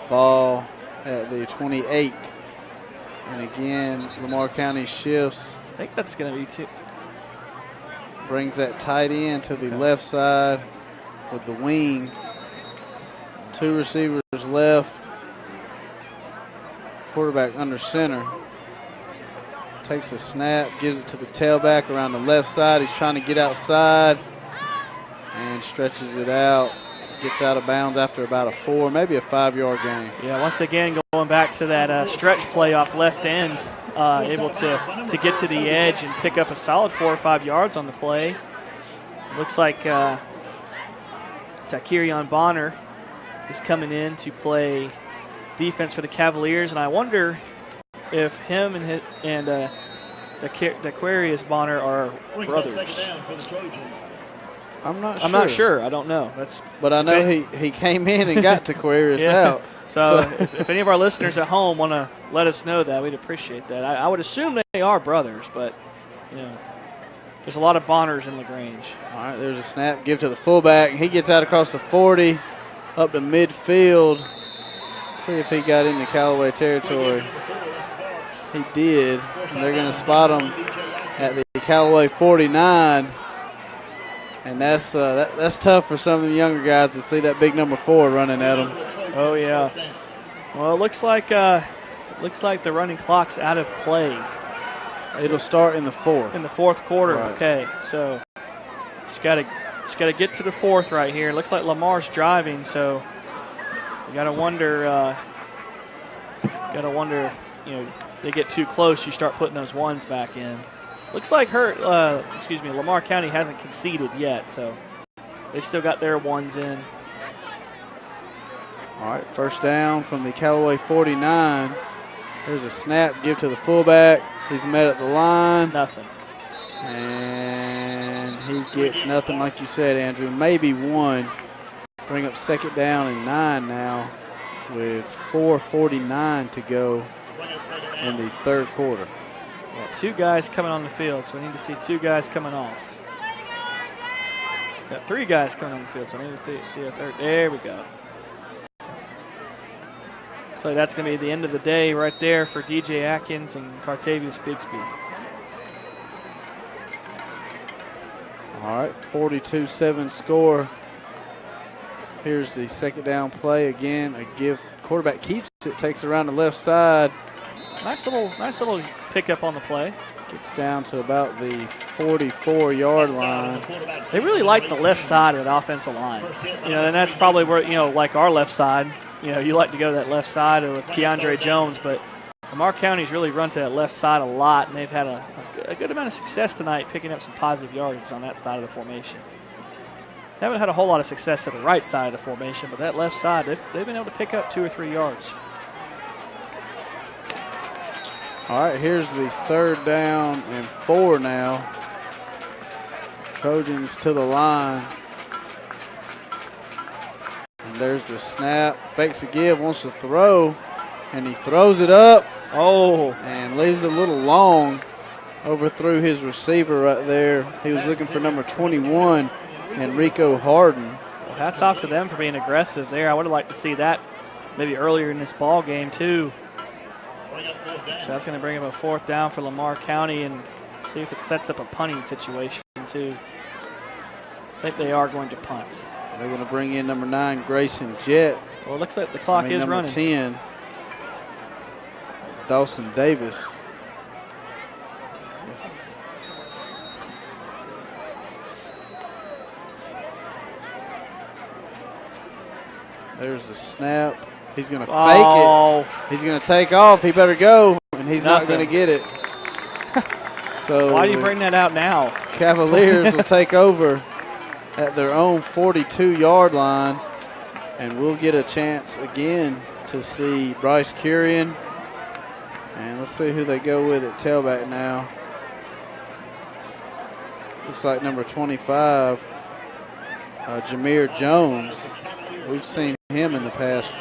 [SPEAKER 1] Ball at the 28. And again, Lamar County shifts.
[SPEAKER 2] I think that's going to be two.
[SPEAKER 1] Brings that tight end to the left side with the wing. 2 receivers left. Quarterback under center. Takes a snap, gives it to the tailback around the left side. He's trying to get outside and stretches it out. Gets out of bounds after about a 4, maybe a 5-yard gain.
[SPEAKER 2] Yeah, once again, going back to that stretch play off left end, able to get to the edge and pick up a solid 4 or 5 yards on the play. Looks like Takirion Bonner is coming in to play defense for the Cavaliers, and I wonder if him and Aquarius Bonner are brothers.
[SPEAKER 1] I'm not sure.
[SPEAKER 2] I don't know.
[SPEAKER 1] But I know he came in and got Aquarius out.
[SPEAKER 2] So if any of our listeners at home want to let us know that, we'd appreciate that. I would assume they are brothers, but there's a lot of Bonners in LaGrange.
[SPEAKER 1] All right, there's a snap. Give to the fullback. He gets out across the 40, up to midfield. See if he got into Callaway territory. He did. And they're going to spot him at the Callaway 49. And that's tough for some of the younger guys to see that big number 4 running at them.
[SPEAKER 2] Oh, yeah. Well, it looks like the running clock's out of play.
[SPEAKER 1] It'll start in the 4th.
[SPEAKER 2] In the 4th quarter.
[SPEAKER 1] Right.
[SPEAKER 2] Okay, so it's got to get to the 4th right here. It looks like Lamar's driving, so you got to wonder if they get too close, you start putting those ones back in. Looks like Lamar County hasn't conceded yet, so they still got their ones in.
[SPEAKER 1] All right, first down from the Callaway 49. There's a snap, give to the fullback. He's met at the line.
[SPEAKER 2] Nothing.
[SPEAKER 1] And he gets nothing, like you said, Andrew. Maybe one. Bring up second down and 9 now with 4:49 to go in the third quarter.
[SPEAKER 2] Yeah, 2 guys coming on the field, so we need to see 2 guys coming off. Got 3 guys coming on the field, so I need to see a third. There we go. So that's going to be the end of the day right there for DJ Atkins and Cartavius Bigsby.
[SPEAKER 1] All right, 42-7 score. Here's the second down play again. A give. Quarterback keeps it, takes it around the left side.
[SPEAKER 2] Nice little pickup on the play.
[SPEAKER 1] Gets down to about the 44-yard line.
[SPEAKER 2] They really like the left side of the offensive line. And that's probably where, like our left side, you like to go to that left side with Keandre Jones, but Lamar County's really run to that left side a lot, and they've had a good amount of success tonight picking up some positive yardage on that side of the formation. They haven't had a whole lot of success at the right side of the formation, but that left side, they've been able to pick up 2 or 3 yards.
[SPEAKER 1] All right, here's the third down and 4 now. Trojans to the line. And there's the snap. Fakes a give, wants to throw, and he throws it up.
[SPEAKER 2] Oh.
[SPEAKER 1] And leaves it a little long. Overthrew his receiver right there. He was looking for number 21, Enrico Harden.
[SPEAKER 2] Well, hats off to them for being aggressive there. I would have liked to see that maybe earlier in this ball game too. So that's going to bring up a 4th down for Lamar County and see if it sets up a punting situation too. I think they are going to punt.
[SPEAKER 1] They're going to bring in number 9, Grayson Jett.
[SPEAKER 2] Well, it looks like the clock is
[SPEAKER 1] number
[SPEAKER 2] running.
[SPEAKER 1] 10, Dawson Davis. There's the snap. He's going to fake it. He's going to take off. He better go, and he's not going to get it. So
[SPEAKER 2] why do you bring that out now?
[SPEAKER 1] Cavaliers will take over at their own 42-yard line, and we'll get a chance again to see Bryce Curian. And let's see who they go with at tailback now. Looks like number 25, Jameer Jones. We've seen him in the past.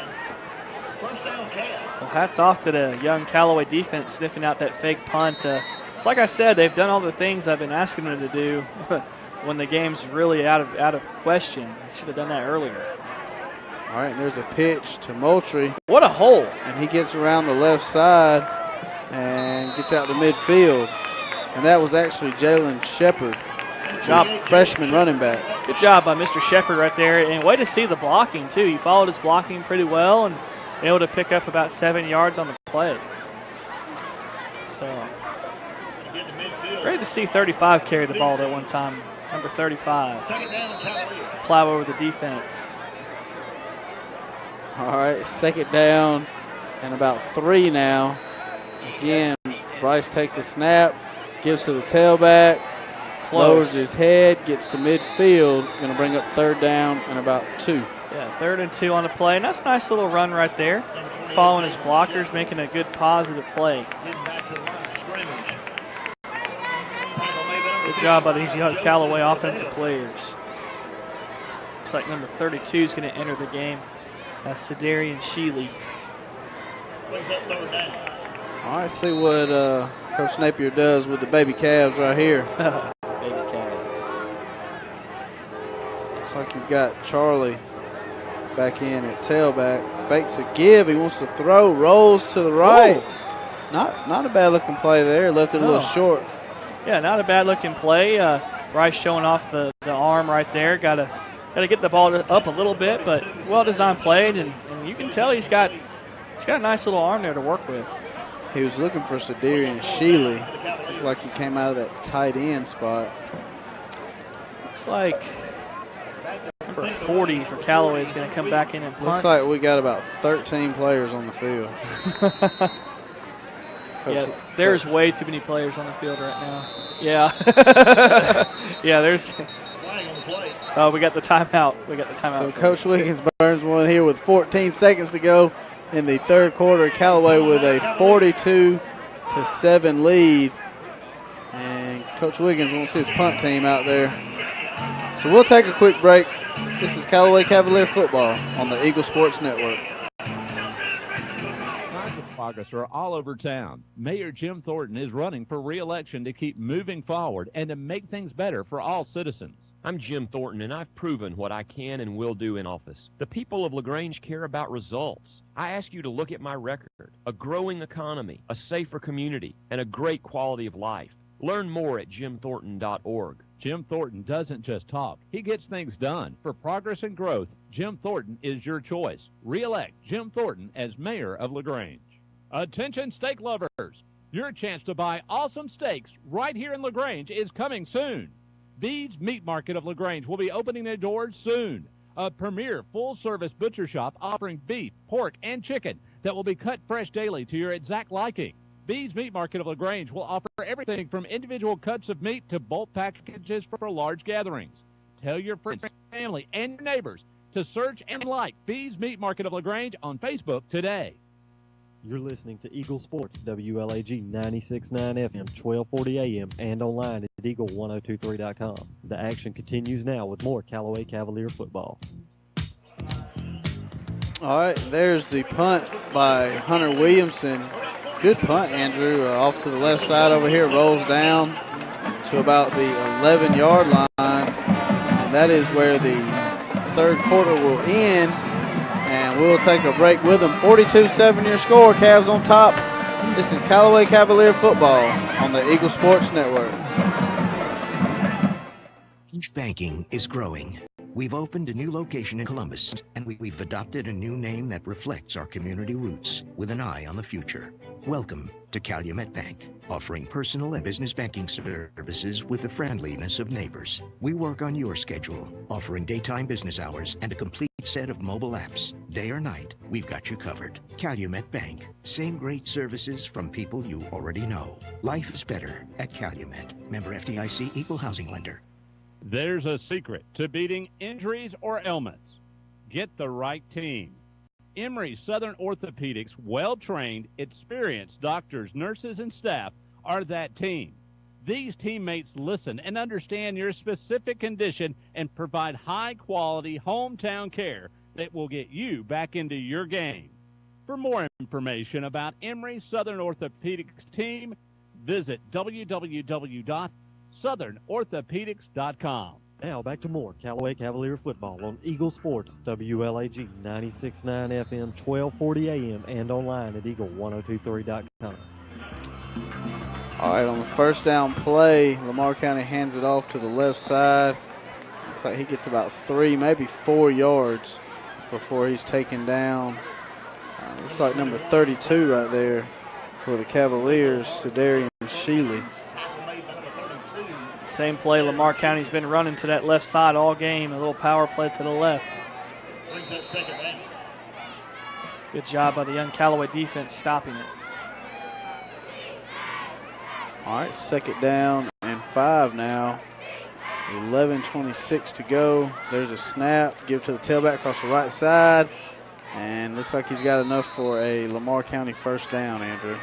[SPEAKER 2] Well, hats off to the young Callaway defense sniffing out that fake punt. It's like I said, they've done all the things I've been asking them to do when the game's really out of question. They should have done that earlier.
[SPEAKER 1] All right, and there's a pitch to Moultrie.
[SPEAKER 2] What a hole.
[SPEAKER 1] And he gets around the left side and gets out to midfield. And that was actually Jalen Shepard, freshman running back.
[SPEAKER 2] Good job by Mr. Shepard right there. And way to see the blocking, too. He followed his blocking pretty well and able to pick up about 7 yards on the play. So, great to see 35 carry the ball that one time. Number 35. Plow over the defense.
[SPEAKER 1] All right, second down and about 3 now. Again, Bryce takes a snap, gives to the tailback, lowers his head, gets to midfield. Going to bring up 3rd down and about 2.
[SPEAKER 2] Yeah, 3rd and 2 on the play. And that's a nice little run right there. Following his blockers, making a good positive play. Good job by these young Callaway offensive players. Looks like number 32 is going to enter the game. That's Sedarian Sheely.
[SPEAKER 1] All right, see what Coach Napier does with the baby calves right here.
[SPEAKER 2] Baby calves.
[SPEAKER 1] Looks like you've got Charlie back in at tailback. Fakes a give. He wants to throw. Rolls to the right. Not a bad looking play there. Left it a little short.
[SPEAKER 2] Yeah, not a bad looking play. Bryce showing off the arm right there. Got to get the ball up a little bit, but well designed play, and you can tell he's got a nice little arm there to work with.
[SPEAKER 1] He was looking for Sedarian Sheely. Looked like he came out of that tight end spot.
[SPEAKER 2] Looks like number 40 for Callaway is going to come back in and punt.
[SPEAKER 1] Looks like we got about 13 players on the field.
[SPEAKER 2] Yeah, there's way too many players on the field right now. Yeah. Yeah, there's. Oh, we got the timeout.
[SPEAKER 1] So Coach Wiggins burns one here with 14 seconds to go in the third quarter. Callaway with a 42-7 lead. And Coach Wiggins wants his punt team out there. So we'll take a quick break. This is Callaway Cavalier football on the Eagle Sports Network.
[SPEAKER 3] Signs of progress are all over town. Mayor Jim Thornton is running for re-election to keep moving forward and to make things better for all citizens.
[SPEAKER 8] I'm Jim Thornton, and I've proven what I can and will do in office. The people of LaGrange care about results. I ask you to look at my record: a growing economy, a safer community, and a great quality of life. Learn more at jimthornton.org.
[SPEAKER 3] Jim Thornton doesn't just talk. He gets things done. For progress and growth, Jim Thornton is your choice. Re-elect Jim Thornton as mayor of LaGrange. Attention steak lovers. Your chance to buy awesome steaks right here in LaGrange is coming soon. Bede's Meat Market of LaGrange will be opening their doors soon. A premier full-service butcher shop offering beef, pork, and chicken that will be cut fresh daily to your exact liking. Bede's Meat Market of LaGrange will offer everything from individual cuts of meat to bulk packages for large gatherings. Tell your friends, family, and your neighbors to search and like Bede's Meat Market of LaGrange on Facebook today.
[SPEAKER 6] You're listening to Eagle Sports, WLAG 96.9 FM, 1240 AM, and online at eagle1023.com. The action continues now with more Callaway Cavalier football.
[SPEAKER 1] All right, there's the punt by Hunter Williamson. Good punt, Andrew. Off to the left side over here, rolls down to about the 11-yard line. And that is where the third quarter will end. And we'll take a break with them. 42-7 your score. Cavs on top. This is Callaway Cavalier football on the Eagle Sports Network.
[SPEAKER 4] Banking is growing. We've opened a new location in Columbus, and we've adopted a new name that reflects our community roots with an eye on the future. Welcome to Calumet Bank, offering personal and business banking services with the friendliness of neighbors. We work on your schedule, offering daytime business hours and a complete set of mobile apps. Day or night, we've got you covered. Calumet Bank, same great services from people you already know. Life is better at Calumet. Member FDIC, equal housing lender.
[SPEAKER 7] There's a secret to beating injuries or ailments. Get the right team. Emory Southern Orthopedics' well-trained, experienced doctors, nurses, and staff are that team. These teammates listen and understand your specific condition and provide high-quality hometown care that will get you back into your game. For more information about Emory Southern Orthopedics team, visit www.southernorthopedics.com.
[SPEAKER 6] Now back to more Callaway Cavalier football on Eagle Sports, WLAG 96.9 FM, 1240 AM, and online at eagle1023.com.
[SPEAKER 1] All right, on the first down play, Lamar County hands it off to the left side. Looks like he gets about 3, maybe 4 yards before he's taken down. Looks like number 32 right there for the Cavaliers, Sedarian Shealy.
[SPEAKER 2] Same play Lamar County's been running to that left side all game, a little power play to the left. Good job by the young Callaway defense stopping it.
[SPEAKER 1] All right, second down and 5 now. 11:26 to go. There's a snap. Give it to the tailback across the right side. And looks like he's got enough for a Lamar County first down, Andrew.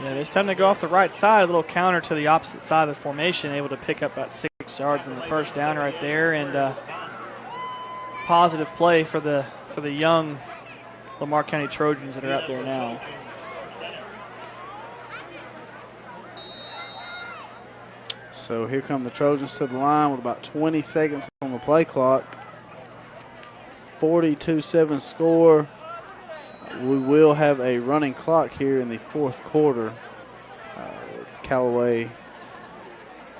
[SPEAKER 2] Yeah, it's time to go off the right side. A little counter to the opposite side of the formation. Able to pick up about 6 yards on the first down right there. And positive play for the young Lamar County Trojans that are out there now.
[SPEAKER 1] So here come the Trojans to the line with about 20 seconds on the play clock. 42-7 score. We will have a running clock here in the fourth quarter. Callaway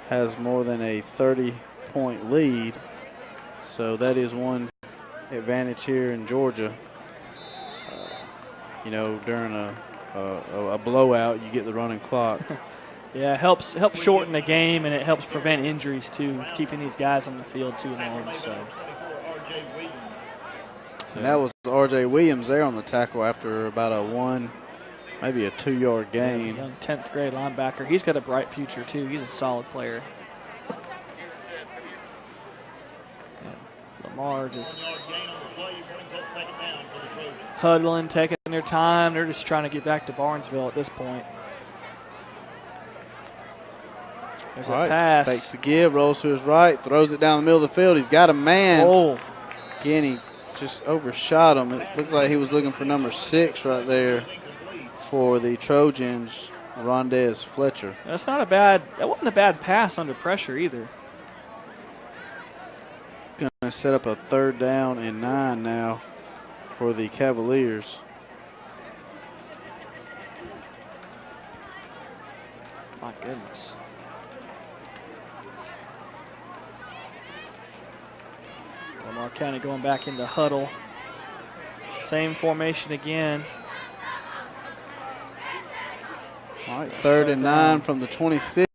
[SPEAKER 1] has more than a 30-point lead. So that is one advantage here in Georgia. During a blowout, you get the running clock.
[SPEAKER 2] Yeah, it helps shorten the game, and it helps prevent injuries too, keeping these guys on the field too long.
[SPEAKER 1] And that was R.J. Williams there on the tackle after about a maybe a 2-yard gain.
[SPEAKER 2] Young 10th grade linebacker. He's got a bright future, too. He's a solid player. And Lamar just huddling, taking their time. They're just trying to get back to Barnesville at this point. There's a pass.
[SPEAKER 1] Fakes the give, rolls to his right, throws it down the middle of the field. He's got a man.
[SPEAKER 2] Oh.
[SPEAKER 1] Again, he just overshot him. It looked like he was looking for number 6 right there for the Trojans, Rondez Fletcher.
[SPEAKER 2] That wasn't a bad pass under pressure either.
[SPEAKER 1] Going to set up a 3rd down and 9 now for the Cavaliers.
[SPEAKER 2] My goodness. Lamar County going back into huddle. Same formation again.
[SPEAKER 1] All right, 3rd and 9 from the 26.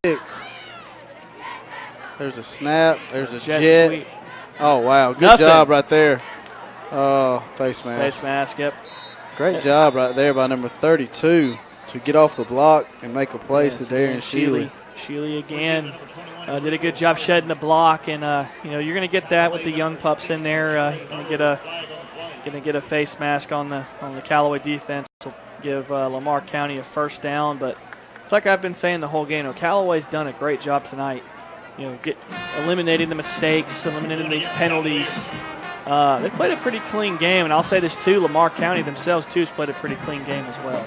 [SPEAKER 1] There's a snap. There's a jet.
[SPEAKER 2] Sweep.
[SPEAKER 1] Oh, wow. Good job right there. Oh, face mask.
[SPEAKER 2] Face mask, yep.
[SPEAKER 1] Great job right there by number 32 to get off the block and make a play to Darian Sheely.
[SPEAKER 2] Sheely again did a good job shedding the block, and you're going to get that with the young pups in there. Going to get a face mask on the Callaway defense. Will give Lamar County a 1st down, but it's like I've been saying the whole game. Callaway's done a great job tonight. Eliminating the mistakes, eliminating these penalties. They played a pretty clean game, and I'll say this too, Lamar County themselves too has played a pretty clean game as well.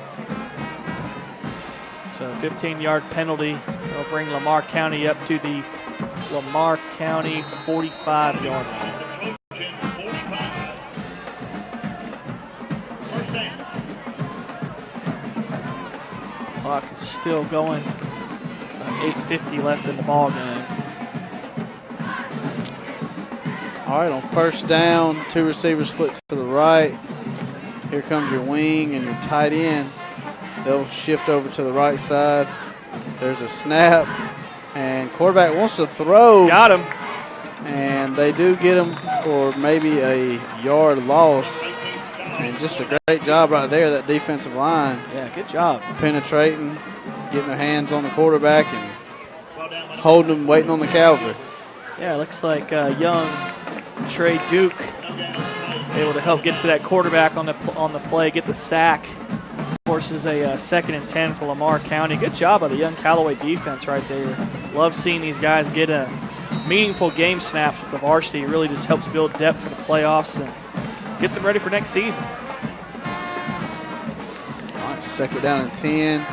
[SPEAKER 2] So 15-yard penalty will bring Lamar County up to the Lamar County 45-yard line. Clock is still going. 8:50 left in the ball game.
[SPEAKER 1] All right, on 1st down, 2 receivers split to the right. Here comes your wing and your tight end. They'll shift over to the right side. There's a snap, and quarterback wants to throw.
[SPEAKER 2] Got him.
[SPEAKER 1] And they do get him for maybe a yard loss. And just a great job right there, that defensive line.
[SPEAKER 2] Yeah, good job.
[SPEAKER 1] Penetrating, getting their hands on the quarterback and holding him, waiting on the cavalry.
[SPEAKER 2] Yeah, it looks like young Trey Duke able to help get to that quarterback on the play, get the sack. Forces a 2nd and 10 for Lamar County. Good job by the young Callaway defense right there. Love seeing these guys get a meaningful game snaps with the varsity. It really just helps build depth for the playoffs and gets them ready for next season.
[SPEAKER 1] All right, 2nd down and 10.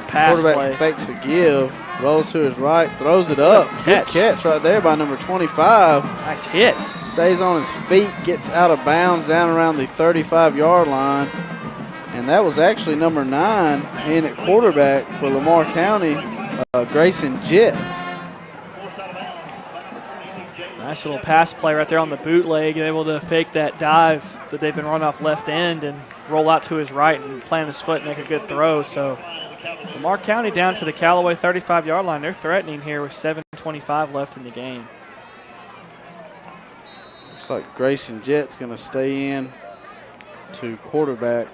[SPEAKER 2] Pass
[SPEAKER 1] quarterback
[SPEAKER 2] play.
[SPEAKER 1] Fakes a give, rolls to his right, throws it up. Good catch right there by number 25.
[SPEAKER 2] Nice hit.
[SPEAKER 1] Stays on his feet, gets out of bounds down around the 35-yard line. And that was actually number 9 in at quarterback for Lamar County, Grayson Jett.
[SPEAKER 2] Nice little pass play right there on the bootleg, able to fake that dive that they've been run off left end and roll out to his right and plant his foot and make a good throw. So Lamar County down to the Callaway 35-yard line. They're threatening here with 7:25 left in the game.
[SPEAKER 1] Looks like Grayson Jett's going to stay in to quarterback.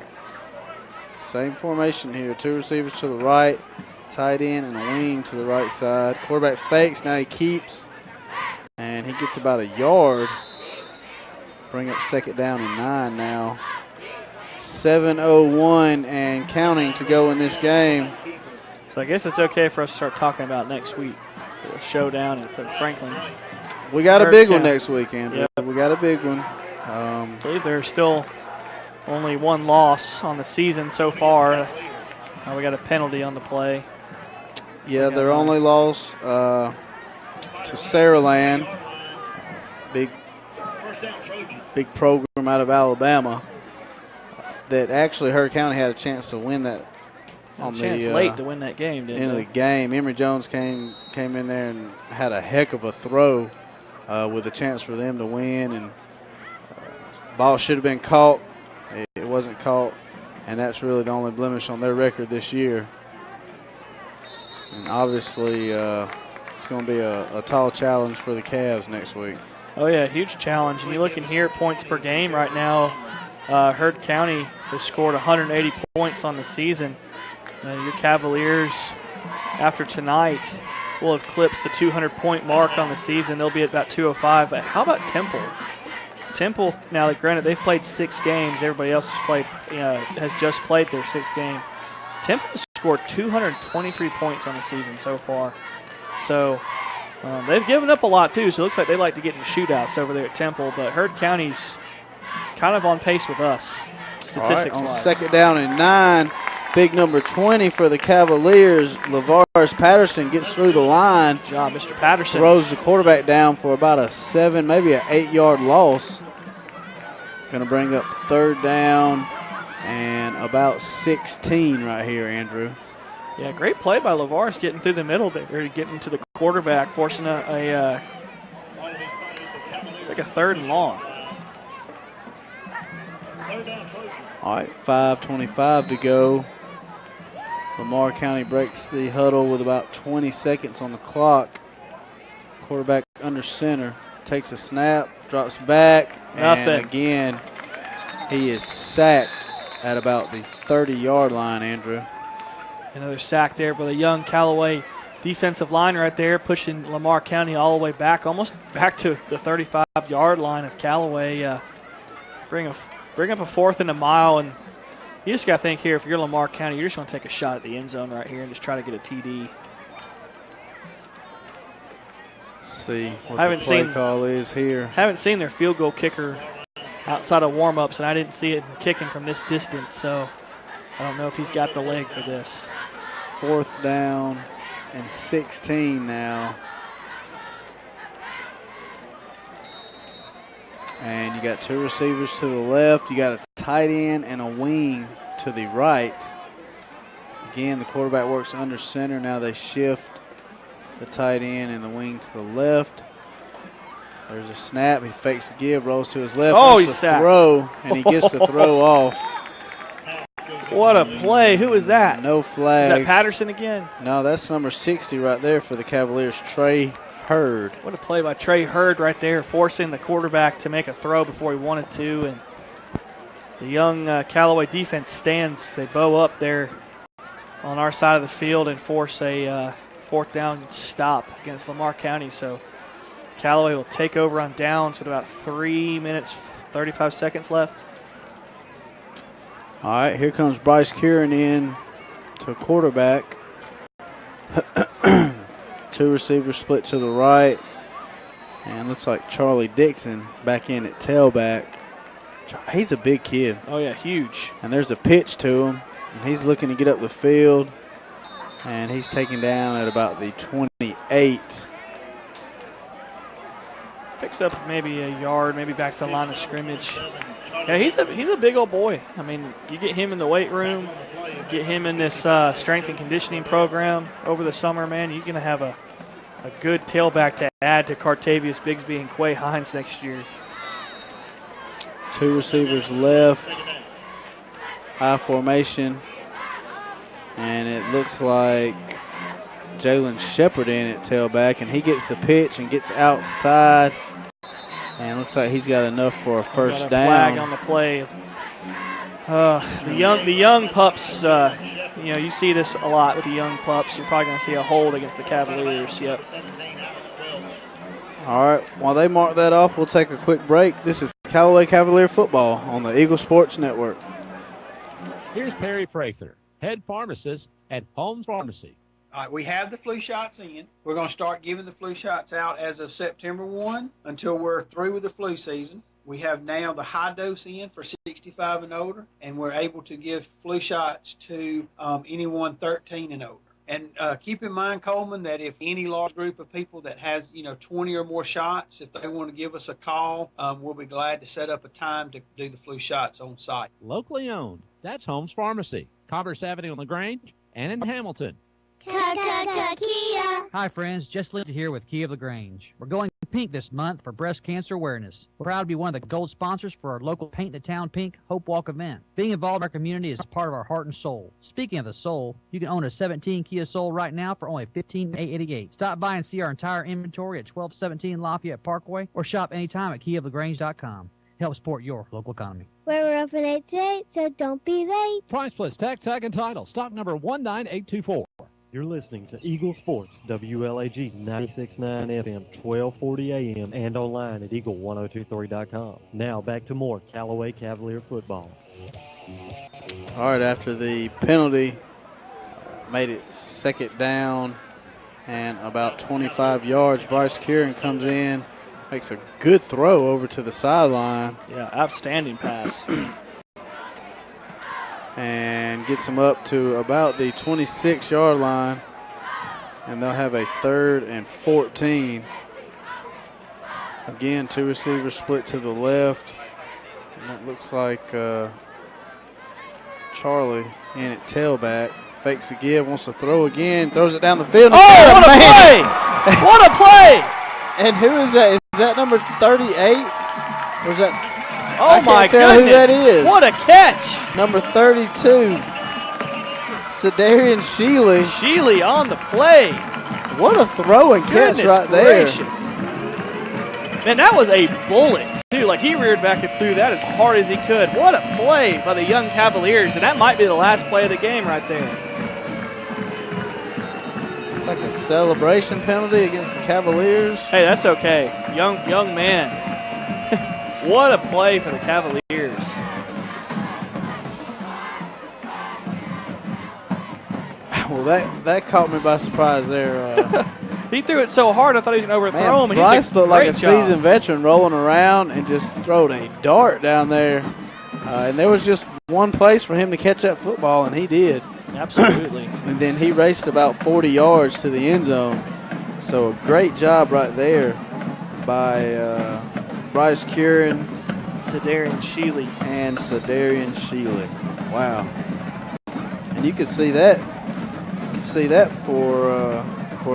[SPEAKER 1] Same formation here, 2 receivers to the right, tight end and a wing to the right side. Quarterback fakes, now he keeps, and he gets about a yard. Bring up 2nd down and 9 now. 7:01 and counting to go in this game.
[SPEAKER 2] So I guess it's okay for us to start talking about next week, the showdown at Franklin.
[SPEAKER 1] We got a big one next week, Andrew.
[SPEAKER 2] Yep.
[SPEAKER 1] We got a big one.
[SPEAKER 2] I believe there's still only 1 loss on the season so far. We got a penalty on the play.
[SPEAKER 1] Yeah, their only loss to Saraland. Big program out of Alabama. That actually Hurd County had a chance to win that on the
[SPEAKER 2] late to win that game, didn't
[SPEAKER 1] end of
[SPEAKER 2] they?
[SPEAKER 1] the game. Emory Jones came in there and had a heck of a throw with a chance for them to win, and ball should have been caught. It wasn't caught, and that's really the only blemish on their record this year. And obviously, it's going to be a tall challenge for the Cavs next week.
[SPEAKER 2] Oh, yeah, huge challenge. And you're looking here at points per game right now. Hurd County has scored 180 points on the season. Your Cavaliers, after tonight, will have clipped the 200-point mark on the season. They'll be at about 205. But how about Temple? Temple, now granted, they've played 6 games. Everybody else has just played their 6th game. Temple has scored 223 points on the season so far. So they've given up a lot, too. So it looks like they like to get in shootouts over there at Temple. But Heard County's kind of on pace with us, statistics-wise.
[SPEAKER 1] On 2nd down and 9, big number 20 for the Cavaliers. LaVars Patterson gets through the line.
[SPEAKER 2] Good job, Mr. Patterson.
[SPEAKER 1] Throws the quarterback down for about a 7, maybe an 8-yard loss. Going to bring up 3rd down and about 16 right here, Andrew.
[SPEAKER 2] Yeah, great play by LaVars getting through the middle there, getting to the quarterback, forcing it's like a 3rd and long.
[SPEAKER 1] All right, 5:25 to go. Lamar County breaks the huddle with about 20 seconds on the clock. Quarterback under center, takes a snap, drops back,
[SPEAKER 2] Nothing.
[SPEAKER 1] And again, he is sacked at about the 30-yard line, Andrew.
[SPEAKER 2] Another sack there by the young Callaway defensive line right there, pushing Lamar County all the way back, almost back to the 35-yard line of Callaway. Bring up a 4th and a mile, and you just got to think here, if you're Lamar County, you're just going to take a shot at the end zone right here and just try to get a TD.
[SPEAKER 1] See what the play call is here.
[SPEAKER 2] Haven't seen their field goal kicker outside of warm-ups, and I didn't see it kicking from this distance, so I don't know if he's got the leg for this.
[SPEAKER 1] 4th down and 16 now. And you got 2 receivers to the left. You got a tight end and a wing to the right. Again, the quarterback works under center. Now they shift the tight end and the wing to the left. There's a snap. He fakes the give, rolls to his left.
[SPEAKER 2] Oh, he's sacked.
[SPEAKER 1] Throw, and he gets the throw off.
[SPEAKER 2] What a play. Who is that?
[SPEAKER 1] No flags.
[SPEAKER 2] Is that Patterson again?
[SPEAKER 1] No, that's number 60 right there for the Cavaliers, Trey Hurd.
[SPEAKER 2] What a play by Trey Hurd right there, forcing the quarterback to make a throw before he wanted to. And the young Callaway defense stands. They bow up there on our side of the field and force a 4th down stop against Lamar County. So Callaway will take over on downs with about 3 minutes, 35 seconds left.
[SPEAKER 1] All right, here comes Bryce Kieran in to quarterback. 2 receivers split to the right. And looks like Charlie Dixon back in at tailback. He's a big kid.
[SPEAKER 2] Oh, yeah, huge.
[SPEAKER 1] And there's a pitch to him. And he's looking to get up the field. And he's taken down at about the 28.
[SPEAKER 2] Picks up maybe a yard, maybe back to the line of scrimmage. Yeah, he's a big old boy. I mean, you get him in the weight room, get him in this strength and conditioning program over the summer, man, you're going to have a good tailback to add to Cartavius Bigsby and Quay Hines next year.
[SPEAKER 1] 2 receivers left. High formation. And it looks like Jalen Shepard in at tailback, and he gets the pitch and gets outside. And looks like he's got enough for a first down.
[SPEAKER 2] Flag on the play. The young pups, you see this a lot with the young pups. You're probably going to see a hold against the Cavaliers. Yep.
[SPEAKER 1] All right, while they mark that off, we'll take a quick break. This is Callaway Cavalier football on the Eagle Sports Network.
[SPEAKER 7] Here's Perry Prather, head pharmacist at Holmes Pharmacy.
[SPEAKER 13] All right, we have the flu shots in. We're going to start giving the flu shots out as of September 1 until we're through with the flu season. We have now the high dose in for 65 and older, and we're able to give flu shots to anyone 13 and older. And keep in mind, Coleman, that if any large group of people that has, 20 or more shots, if they want to give us a call, we'll be glad to set up a time to do the flu shots on site.
[SPEAKER 7] Locally owned. That's Holmes Pharmacy, Commerce Avenue on LaGrange and in Hamilton.
[SPEAKER 19] Kia.
[SPEAKER 18] Hi, friends. Just Linda here with Kia of LaGrange. We're going pink this month for breast cancer awareness. We're proud to be one of the gold sponsors for our local Paint the Town Pink Hope Walk event. Being involved in our community is part of our heart and soul. Speaking of the soul, you can own a 17 Kia Soul right now for only $15,888. Stop by and see our entire inventory at 1217 Lafayette Parkway or shop anytime at KiaofLaGrange.com. Help support your local economy.
[SPEAKER 19] We're open 8 to 8, so don't be late.
[SPEAKER 3] Price plus tax, tag, and title. Stock number 19824.
[SPEAKER 6] You're listening to Eagle Sports, WLAG 96.9 FM, 1240 AM, and online at eagle1023.com. Now back to more Callaway Cavalier football.
[SPEAKER 1] All right, after the penalty, made it second down and about 25 yards. Bryce Kieran comes in, makes a good throw over to the sideline.
[SPEAKER 2] Yeah, outstanding pass.
[SPEAKER 1] And gets him up to about the 26-yard line. And they'll have a 3rd and 14. Again, 2 receivers split to the left. And that looks like Charlie in at tailback. Fakes a give, wants to throw again, throws it down the field.
[SPEAKER 2] Oh, what a play! What a play!
[SPEAKER 1] And who is that? Is that number 38? Or is that?
[SPEAKER 2] Oh, my
[SPEAKER 1] I can't tell
[SPEAKER 2] goodness.
[SPEAKER 1] who that is.
[SPEAKER 2] What a catch!
[SPEAKER 1] Number 32, Sedarian Sheely.
[SPEAKER 2] Sheely on the play.
[SPEAKER 1] What a throw and catch right
[SPEAKER 2] gracious.
[SPEAKER 1] there.
[SPEAKER 2] Man, that was a bullet, too. Like, he reared back and threw that as hard as he could. What a play by the young Cavaliers, and that might be the last play of the game right there.
[SPEAKER 1] It's like a celebration penalty against the Cavaliers.
[SPEAKER 2] Hey, that's okay. Young man. What a play for the Cavaliers.
[SPEAKER 1] Well, that caught me by surprise there.
[SPEAKER 2] He threw it so hard, I thought he was going to overthrow him. And
[SPEAKER 1] Bryce looked like a
[SPEAKER 2] job.
[SPEAKER 1] seasoned veteran rolling around and just throwed a dart down there. And there was just one place for him to catch that football, and he did.
[SPEAKER 2] Absolutely.
[SPEAKER 1] And then he raced about 40 yards to the end zone. So a great job right there by Bryce Kieran.
[SPEAKER 2] Sedarian Sheely.
[SPEAKER 1] And Sedarian Sheely. Wow. And you could see that. You could see that for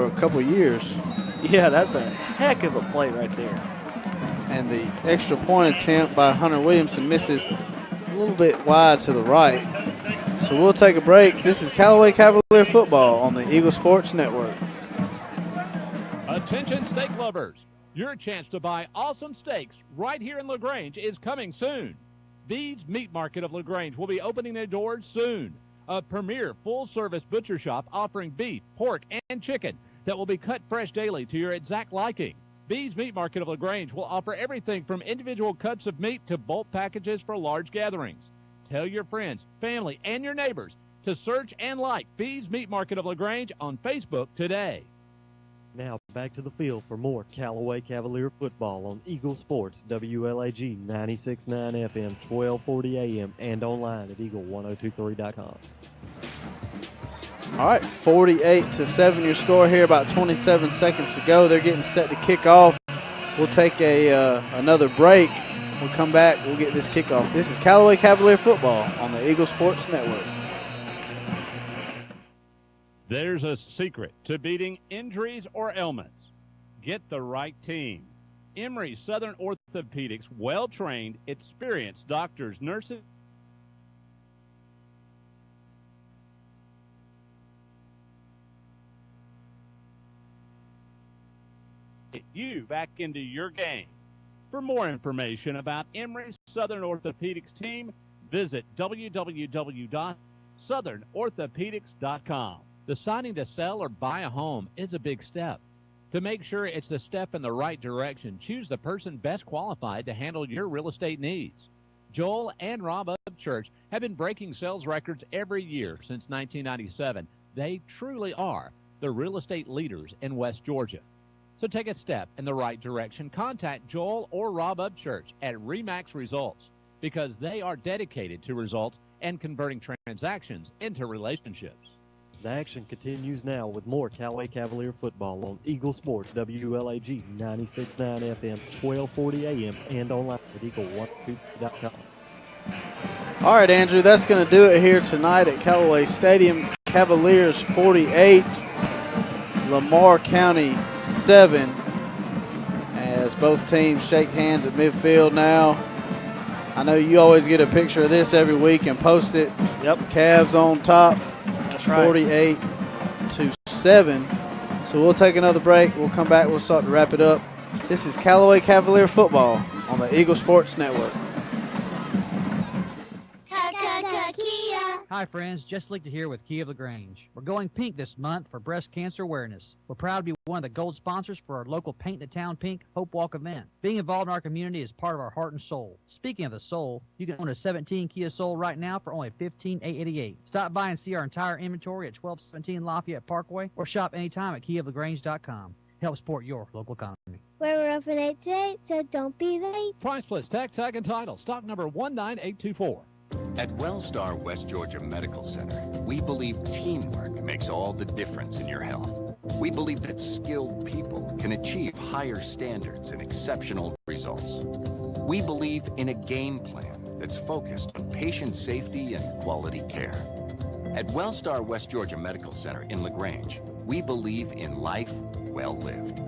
[SPEAKER 1] a couple of years.
[SPEAKER 2] Yeah, that's a heck of a play right there.
[SPEAKER 1] And the extra point attempt by Hunter Williamson misses a little bit wide to the right. So we'll take a break. This is Callaway Cavalier football on the Eagle Sports Network.
[SPEAKER 3] Attention steak lovers. Your chance to buy awesome steaks right here in LaGrange is coming soon. Bede's Meat Market of LaGrange will be opening their doors soon. A premier full-service butcher shop offering beef, pork, and chicken that will be cut fresh daily to your exact liking. Bede's Meat Market of LaGrange will offer everything from individual cuts of meat to bulk packages for large gatherings. Tell your friends, family, and your neighbors to search and like Bede's Meat Market of LaGrange on Facebook today.
[SPEAKER 6] Now back to the field for more Callaway Cavalier football on Eagle Sports, WLAG 96.9 FM, 1240 AM, and online at eagle1023.com.
[SPEAKER 1] All right, 48-7 your score here, about 27 seconds to go. They're getting set to kick off. We'll take another break. We'll come back. We'll get this kickoff. This is Callaway Cavalier football on the Eagle Sports Network.
[SPEAKER 7] There's a secret to beating injuries or ailments. Get the right team. Emory Southern Orthopedics, well-trained, experienced doctors, nurses, get you back into your game. For more information about Emory Southern Orthopedics team, visit www.southernorthopedics.com.
[SPEAKER 3] Deciding to sell or buy a home is a big step. To make sure it's the step in the right direction, choose the person best qualified to handle your real estate needs. Joel and Rob Upchurch have been breaking sales records every year since 1997. They truly are the real estate leaders in West Georgia. So take a step in the right direction. Contact Joel or Rob Upchurch at RE/MAX Results because they are dedicated to results and converting transactions into relationships.
[SPEAKER 6] The action continues now with more Callaway Cavalier football on Eagle Sports, WLAG 96.9 FM, 1240 AM, and online at eagle123.com.
[SPEAKER 1] All right, Andrew, that's going to do it here tonight at Callaway Stadium. Cavaliers 48, Lamar County 7, as both teams shake hands at midfield now. I know you always get a picture of this every week and post it.
[SPEAKER 2] Yep.
[SPEAKER 1] Cavs on top.
[SPEAKER 2] That's right.
[SPEAKER 1] 48-7. So we'll take another break. We'll come back. We'll start to wrap it up. This is Callaway Cavalier football on the Eagle Sports Network.
[SPEAKER 18] Hi, friends. Just Lictor here with Key of LaGrange. We're going pink this month for breast cancer awareness. We're proud to be one of the gold sponsors for our local Paint the Town Pink Hope Walk event. Being involved in our community is part of our heart and soul. Speaking of the soul, you can own a 17 Kia Soul right now for only $15,888. Stop by and see our entire inventory at 1217 Lafayette Parkway or shop anytime at keyoflagrange.com. Help support your local economy.
[SPEAKER 19] We're open 8 to 8, so don't be late.
[SPEAKER 3] Price plus tax, tag, and title. Stock number 19824.
[SPEAKER 14] At Wellstar West Georgia Medical Center, we believe teamwork makes all the difference in your health. We believe that skilled people can achieve higher standards and exceptional results. We believe in a game plan that's focused on patient safety and quality care. At Wellstar West Georgia Medical Center in LaGrange, we believe in life well lived.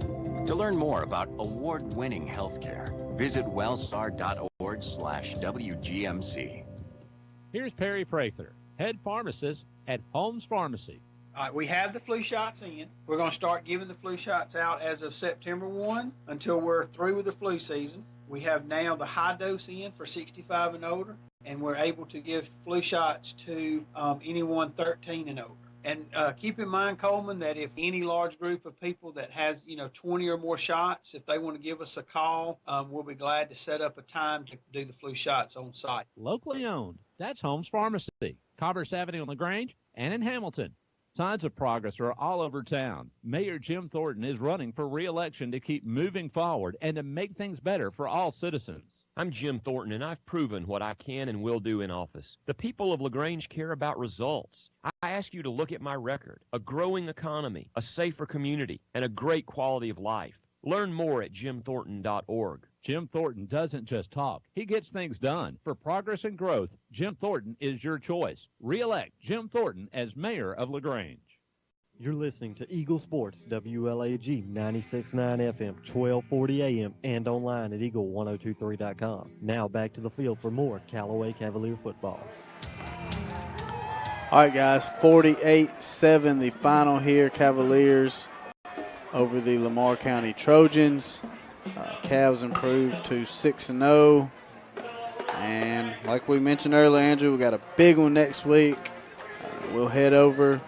[SPEAKER 14] To learn more about award-winning healthcare, visit wellstar.org/WGMC.
[SPEAKER 3] Here's Perry Prather, head pharmacist at Holmes Pharmacy.
[SPEAKER 13] All right, we have the flu shots in. We're going to start giving the flu shots out as of September 1 until we're through with the flu season. We have now the high dose in for 65 and older, and we're able to give flu shots to anyone 13 and older. And keep in mind, Coleman, that if any large group of people that has, 20 or more shots, if they want to give us a call, we'll be glad to set up a time to do the flu shots on site.
[SPEAKER 3] Locally owned. That's Holmes Pharmacy, Commerce Avenue in LaGrange and in Hamilton. Signs of progress are all over town. Mayor Jim Thornton is running for re-election to keep moving forward and to make things better for all citizens.
[SPEAKER 8] I'm Jim Thornton, and I've proven what I can and will do in office. The people of LaGrange care about results. I ask you to look at my record: a growing economy, a safer community, and a great quality of life. Learn more at jimthornton.org.
[SPEAKER 3] Jim Thornton doesn't just talk. He gets things done. For progress and growth, Jim Thornton is your choice. Re-elect Jim Thornton as mayor of LaGrange.
[SPEAKER 6] You're listening to Eagle Sports, WLAG 96.9 FM, 1240 AM, and online at eagle1023.com. Now back to the field for more Callaway Cavalier football.
[SPEAKER 1] All right, guys, 48-7 the final here. Cavaliers over the Lamar County Trojans. Cavs improved to 6-0. And like we mentioned earlier, Andrew, we got a big one next week. We'll head over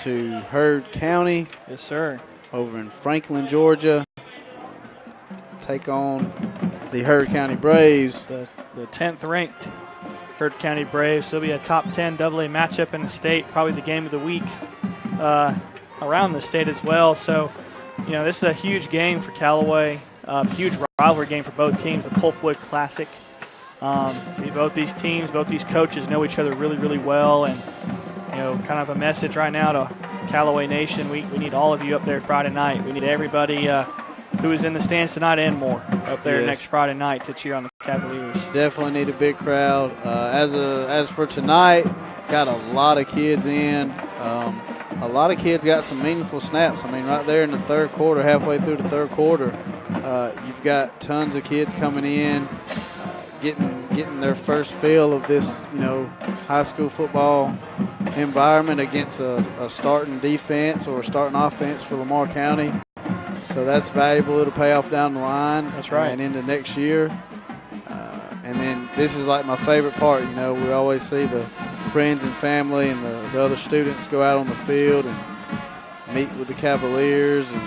[SPEAKER 1] to Heard County.
[SPEAKER 2] Yes, sir.
[SPEAKER 1] Over in Franklin, Georgia. Take on the Heard County Braves.
[SPEAKER 2] The 10th ranked Heard County Braves. So it'll be a top 10 AA matchup in the state, probably the game of the week around the state as well. So, this is a huge game for Callaway, huge rivalry game for both teams, the Pulpwood Classic. Both these teams, both these coaches know each other really, really well. And, kind of a message right now to Callaway Nation. We need all of you up there Friday night. We need everybody who is in the stands tonight and more up there next Friday night to cheer on the Cavaliers.
[SPEAKER 1] Definitely need a big crowd. As for tonight, got a lot of kids in. A lot of kids got some meaningful snaps. I mean, right there in the third quarter, halfway through the third quarter, you've got tons of kids coming in, getting their first feel of this, high school football environment against a starting defense or a starting offense for Lamar County. So that's valuable. It'll pay off down the line.
[SPEAKER 2] That's right.
[SPEAKER 1] And into next year. And then this is like my favorite part. We always see the friends and family and the other students go out on the field and meet with the Cavaliers, and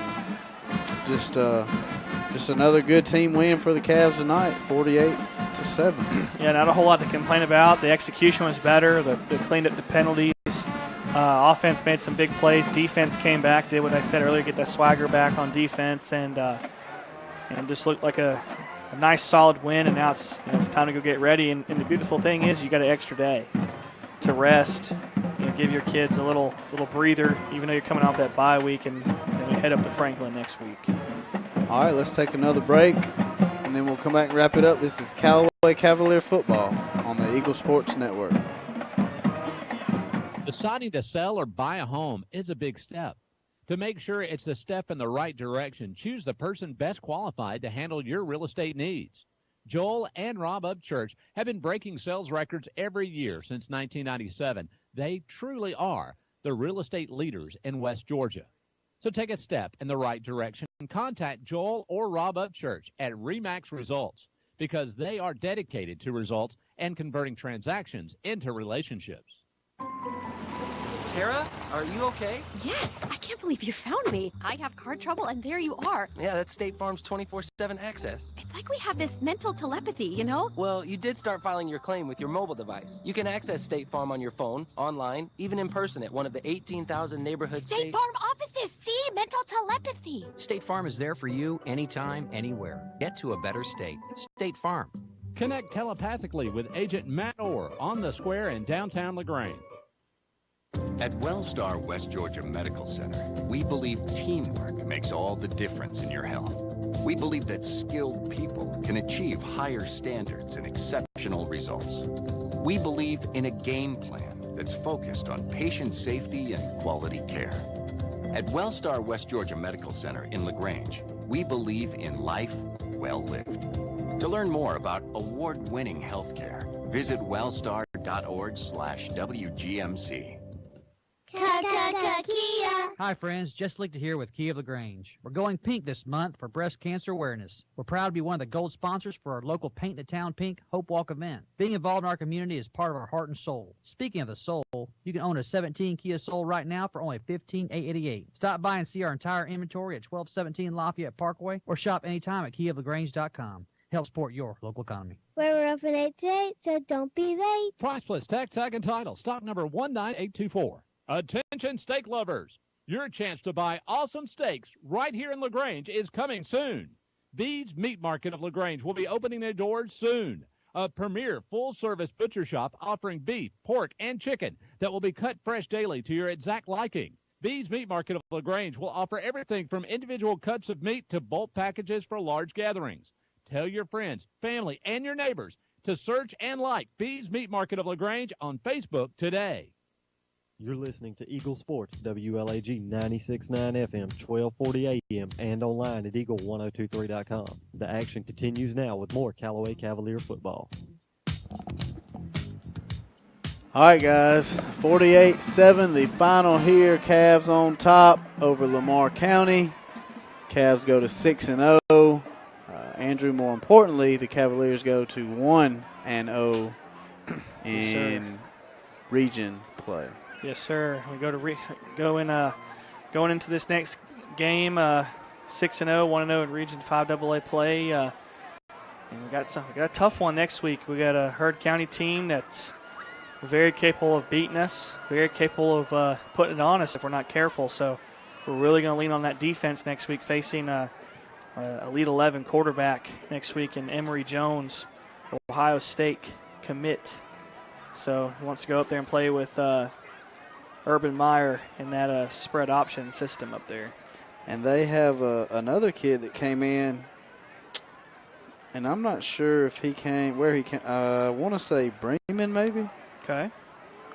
[SPEAKER 1] just another good team win for the Cavs tonight, 48-7.
[SPEAKER 2] Yeah, not a whole lot to complain about. The execution was better. They cleaned up the penalties. Offense made some big plays. Defense came back, did what I said earlier, get that swagger back on defense, and just looked like a nice, solid win. And now it's time to go get ready. And the beautiful thing is you got an extra day to rest. Give your kids a little breather, even though you're coming off that bye week, and then we head up to Franklin next week.
[SPEAKER 1] All right, let's take another break, and then we'll come back and wrap it up. This is Callaway Cavalier football on the Eagle Sports Network.
[SPEAKER 3] Deciding to sell or buy a home is a big step. To make sure it's a step in the right direction, choose the person best qualified to handle your real estate needs. Joel and Rob Upchurch have been breaking sales records every year since 1997. They truly are the real estate leaders in West Georgia. So take a step in the right direction and contact Joel or Rob Upchurch at RE/MAX Results. because they are dedicated to results and converting transactions into relationships.
[SPEAKER 9] Tara, are you okay?
[SPEAKER 10] Yes, I can't believe you found me. I have car trouble, and there you are.
[SPEAKER 9] Yeah, that's State Farm's 24/7 access.
[SPEAKER 10] It's like we have this mental telepathy, you know?
[SPEAKER 9] Well, you did start filing your claim with your mobile device. You can access State Farm on your phone, online, even in person at one of the 18,000 neighborhood
[SPEAKER 10] State Farm offices, see? Mental telepathy.
[SPEAKER 11] State Farm is there for you anytime, anywhere. Get to a better state. State Farm.
[SPEAKER 7] Connect telepathically with Agent Matt Orr on the square in downtown LaGrange.
[SPEAKER 14] At Wellstar West Georgia Medical Center, we believe teamwork makes all the difference in your health. We believe that skilled people can achieve higher standards and exceptional results. We believe in a game plan that's focused on patient safety and quality care. At Wellstar West Georgia Medical Center in LaGrange, we believe in life well lived. To learn more about award-winning healthcare, visit wellstar.org/WGMC.
[SPEAKER 19] Kia.
[SPEAKER 18] Hi friends, Jess Lichter here with Kia of LaGrange. We're going pink this month for breast cancer awareness. We're proud to be one of the gold sponsors for our local Paint the Town Pink Hope Walk event. Being involved in our community is part of our heart and soul. Speaking of the soul, you can own a 17 Kia Soul right now for only $15,888. Stop by and see our entire inventory at 1217 Lafayette Parkway or shop anytime at KiaofLaGrange.com. Help support your local economy.
[SPEAKER 19] We're open 8 to 8, so don't be late.
[SPEAKER 7] Price plus tax, tag, and title. Stock number 19824. Attention steak lovers. Your chance to buy awesome steaks right here in LaGrange is coming soon. Bede's Meat Market of LaGrange will be opening their doors soon. A premier full-service butcher shop offering beef, pork, and chicken that will be cut fresh daily to your exact liking. Bede's Meat Market of LaGrange will offer everything from individual cuts of meat to bulk packages for large gatherings. Tell your friends, family, and your neighbors to search and like Bede's Meat Market of LaGrange on Facebook today.
[SPEAKER 6] You're listening to Eagle Sports, WLAG 96.9 FM, 1240 AM, and online at eagle1023.com. The action continues now with more Callaway Cavalier football.
[SPEAKER 1] All right, guys, 48-7, the final here. Cavs on top over Lamar County. Cavs go to 6-0. Andrew, more importantly, the Cavaliers go to 1-0 in region play.
[SPEAKER 2] Yes, sir. We go to going into this next game 6-0, 1-0 in Region 5 AA play. And we got a tough one next week. We got a Heard County team that's very capable of beating us, very capable of putting it on us if we're not careful. So we're really going to lean on that defense next week, facing Elite 11 quarterback next week in Emory Jones, Ohio State commit. So he wants to go up there and play with Urban Meyer in that spread option system up there.
[SPEAKER 1] And they have another kid that came in, and I'm not sure if he came, where he came. I want to say Bremen maybe.
[SPEAKER 2] Okay.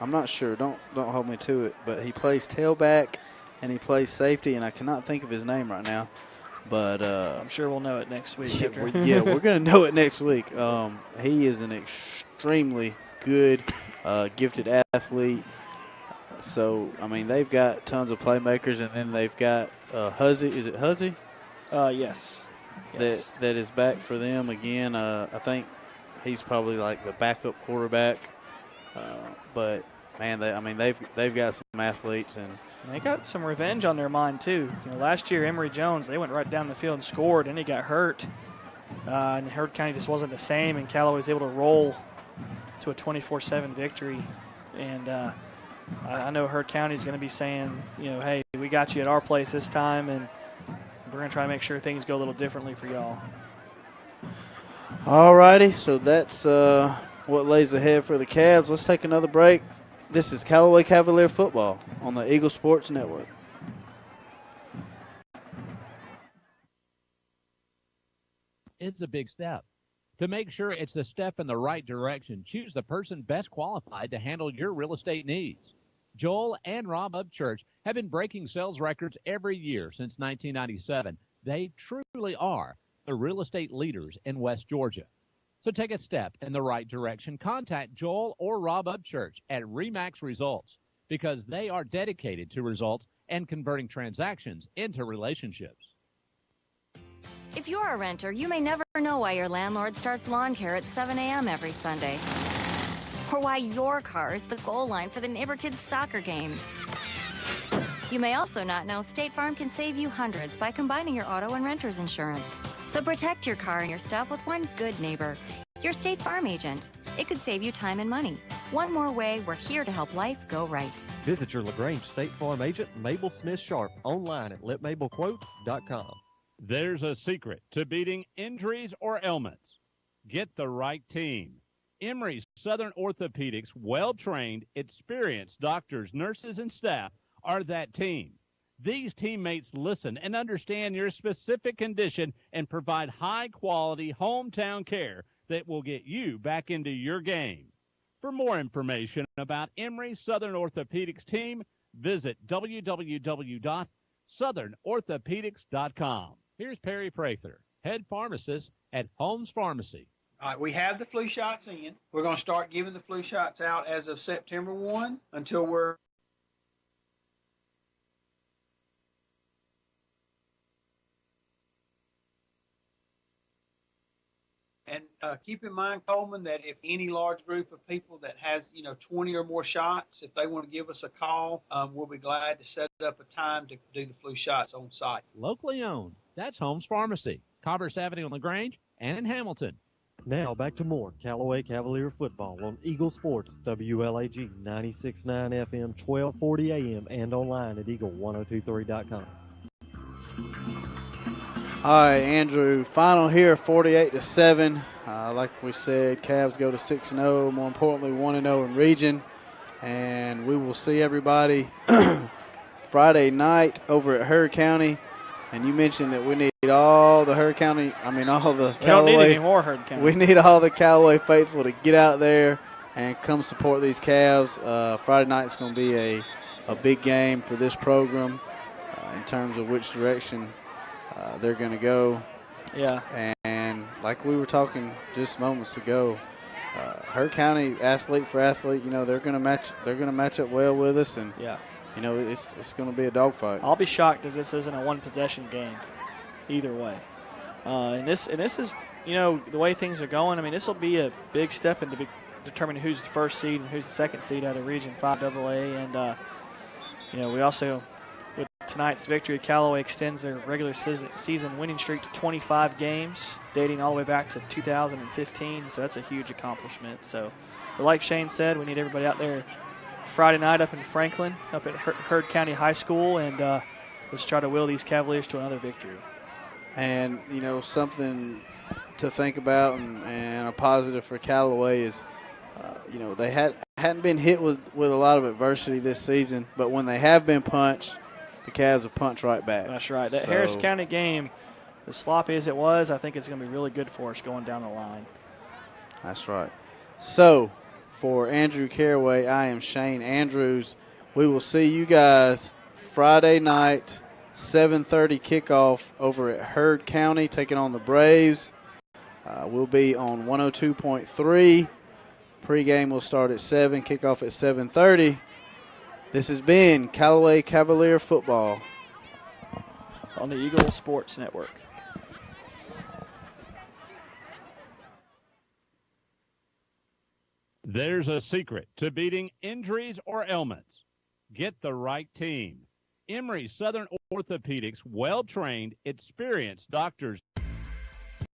[SPEAKER 1] I'm not sure. Don't hold me to it. But he plays tailback and he plays safety, and I cannot think of his name right now. But
[SPEAKER 2] I'm sure we'll know it next week.
[SPEAKER 1] We're going to know it next week. He is an extremely good, gifted athlete. So, I mean, they've got tons of playmakers, and then they've got Huzzy. Is it Huzzy?
[SPEAKER 2] Yes.
[SPEAKER 1] That is back for them again. I think he's probably like the backup quarterback. But man, they've got some athletes, and
[SPEAKER 2] they got some revenge on their mind too. Last year Emory Jones, they went right down the field and scored, and he got hurt. And Heard County just wasn't the same, and Callaway was able to roll to a 24-7 victory. And I know Heard County is going to be saying, hey, we got you at our place this time, and we're going to try to make sure things go a little differently for y'all.
[SPEAKER 1] All righty, so that's what lays ahead for the Cavs. Let's take another break. This is Callaway Cavalier football on the Eagle Sports Network.
[SPEAKER 3] It's a big step. To make sure it's the step in the right direction, choose the person best qualified to handle your real estate needs. Joel and Rob Upchurch have been breaking sales records every year since 1997. They truly are the real estate leaders in West Georgia. So take a step in the right direction. Contact Joel or Rob Upchurch at RE/MAX Results because they are dedicated to results and converting transactions into relationships.
[SPEAKER 5] If you're a renter, you may never know why your landlord starts lawn care at 7 a.m. every Sunday. Or why your car is the goal line for the neighbor kids' soccer games. You may also not know State Farm can save you hundreds by combining your auto and renter's insurance. So protect your car and your stuff with one good neighbor, your State Farm agent. It could save you time and money. One more way, we're here to help life go right.
[SPEAKER 6] Visit your LaGrange State Farm agent, Mabel Smith Sharp, online at letmabelquote.com.
[SPEAKER 7] There's a secret to beating injuries or ailments. Get the right team. Emory's Southern Orthopedics, well-trained, experienced doctors, nurses, and staff are that team. These teammates listen and understand your specific condition and provide high-quality hometown care that will get you back into your game. For more information about Emory's Southern Orthopedics team, visit www.southernorthopedics.com. Here's Perry Prather, head pharmacist at Holmes Pharmacy.
[SPEAKER 13] All right, we have the flu shots in. We're going to start giving the flu shots out as of September 1 until we're And keep in mind, Coleman, that if any large group of people that has, 20 or more shots, if they want to give us a call, we'll be glad to set up a time to do the flu shots on site.
[SPEAKER 3] Locally owned. That's Holmes Pharmacy, Commerce Avenue on LaGrange and in Hamilton.
[SPEAKER 6] Now back to more Callaway Cavalier football on Eagle Sports, WLAG 96.9 FM, 1240 AM, and online at eagle1023.com.
[SPEAKER 1] All right, Andrew, final here, 48-7. Like we said, Cavs go to 6-0, more importantly, 1-0 in region. And we will see everybody Friday night over at Heard County. And you mentioned that we need all the Heard County, all the Callaway.
[SPEAKER 2] We don't need any more Heard County.
[SPEAKER 1] We need all the Callaway faithful to get out there and come support these Cavs. Friday night is going to be a big game for this program in terms of which direction they're going to go.
[SPEAKER 2] Yeah.
[SPEAKER 1] And like we were talking just moments ago, Heard County, athlete for athlete, they're going to match up well with us, and
[SPEAKER 2] yeah.
[SPEAKER 1] It's going to be a dogfight.
[SPEAKER 2] I'll be shocked if this isn't a one-possession game, either way. And this is, the way things are going. This will be a big step into determining who's the first seed and who's the second seed out of Region 5 AA. And we also, with tonight's victory, Callaway extends their regular season winning streak to 25 games, dating all the way back to 2015. So that's a huge accomplishment. So, but like Shane said, we need everybody out there Friday night up in Franklin, up at Heard County High School, and let's try to will these Cavaliers to another victory.
[SPEAKER 1] And, something to think about and a positive for Callaway is, they hadn't been hit with a lot of adversity this season, but when they have been punched, the Cavs have punched right back.
[SPEAKER 2] That's right. That Harris County game, as sloppy as it was, I think it's going to be really good for us going down the line.
[SPEAKER 1] That's right. So, for Andrew Caraway, I am Shane Andrews. We will see you guys Friday night, 7:30 kickoff over at Heard County, taking on the Braves. We'll be on 102.3. Pregame will start at 7, kickoff at 7:30. This has been Callaway Cavalier Football
[SPEAKER 2] on the Eagle Sports Network.
[SPEAKER 7] There's a secret to beating injuries or ailments. Get the right team. Emory's Southern Orthopedics, well-trained, experienced doctors,